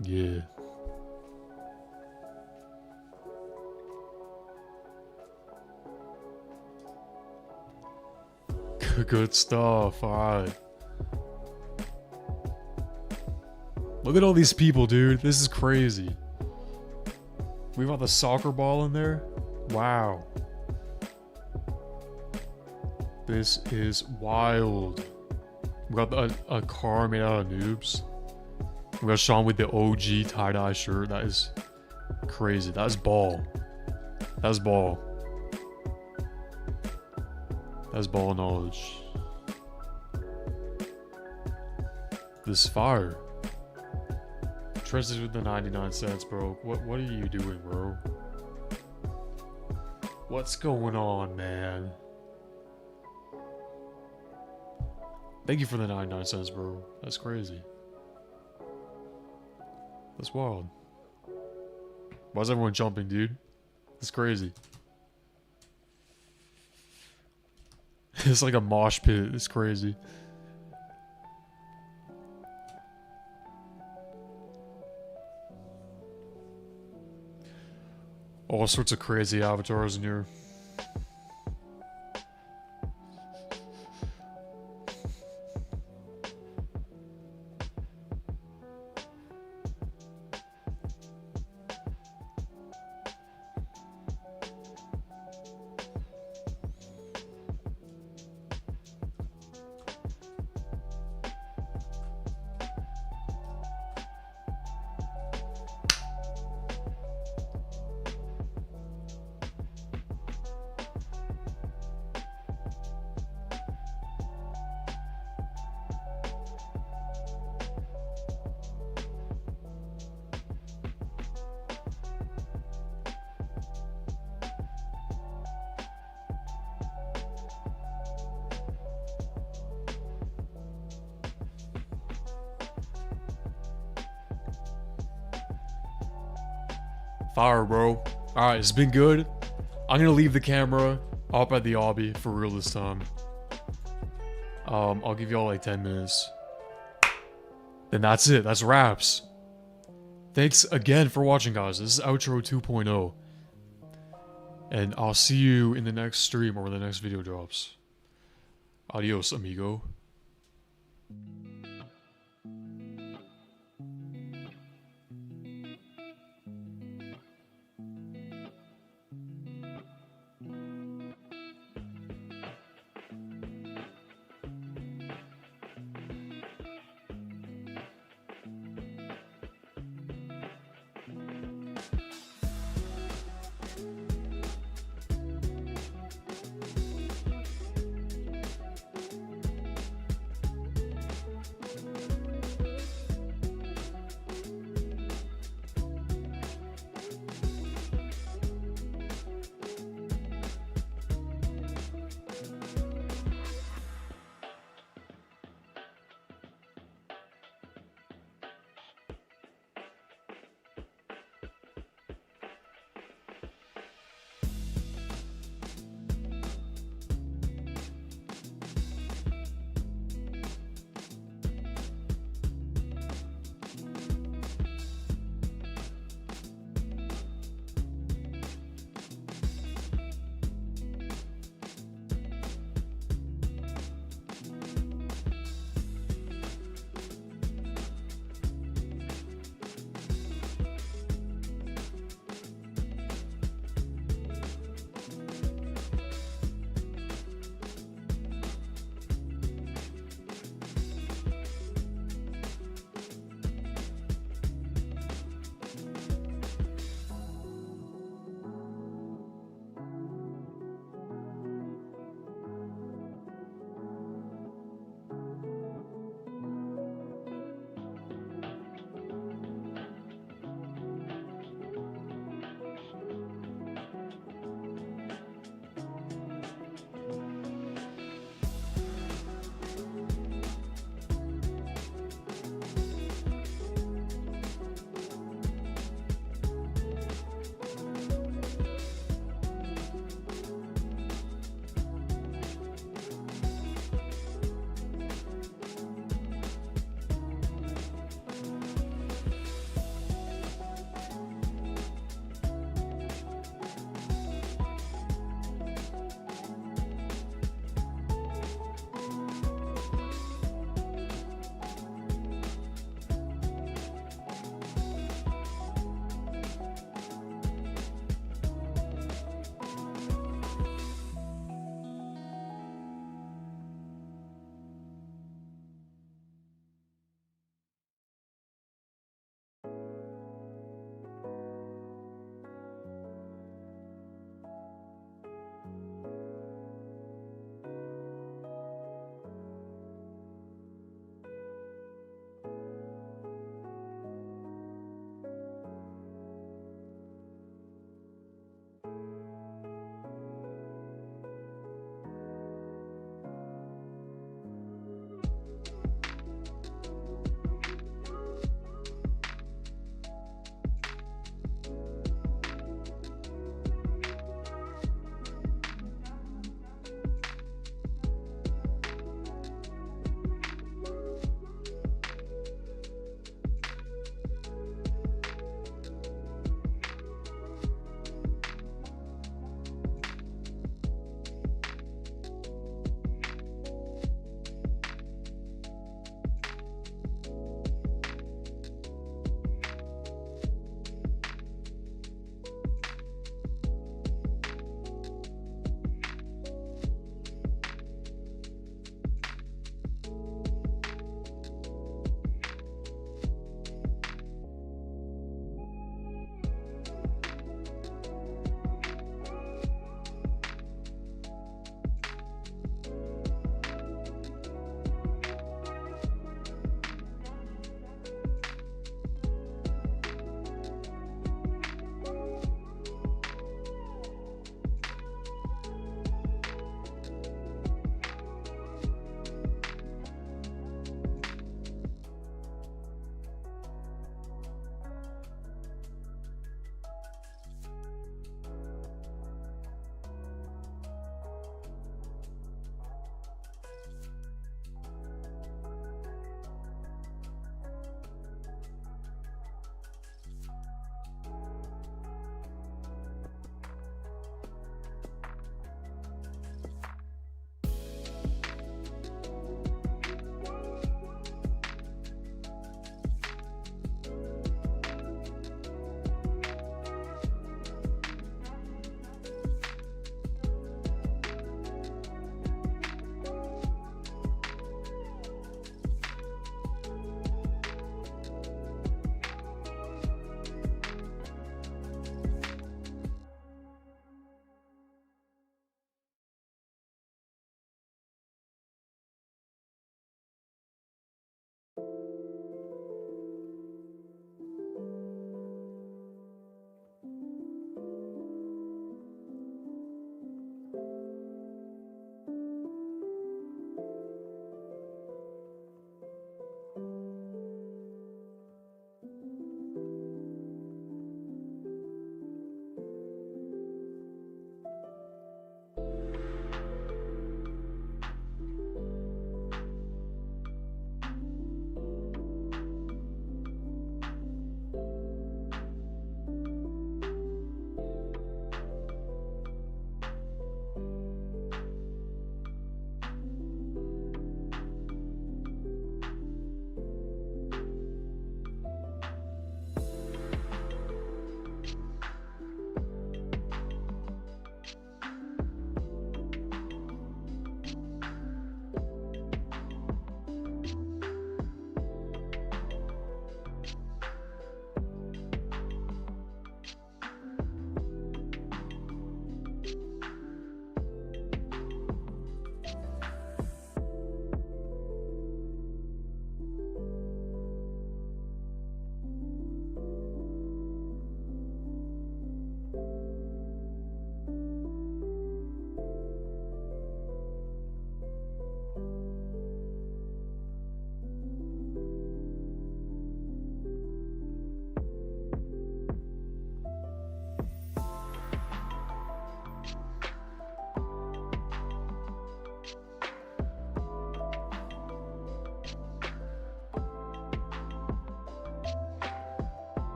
Yeah. Good stuff, alright. Look at all these people, dude. This is crazy. We got the soccer ball in there? Wow. This is wild. We got a car made out of noobs. We got Sean with the OG tie-dye shirt. That is crazy. That is ball. That's ball. That's ball knowledge. This fire. Tristan with the 99 cents, bro. What are you doing, bro? What's going on, man? Thank you for the 99 cents, bro. That's crazy. That's wild. Why is everyone jumping, dude? That's crazy. It's like a mosh pit. It's crazy. All sorts of crazy avatars in here. Fire, bro. Alright, it's been good. I'm gonna leave the camera up at the obby for real this time. I'll give y'all like 10 minutes. Then that's it. That's wraps. Thanks again for watching, guys. This is Outro 2.0. And I'll see you in the next stream or when the next video drops. Adios, amigo.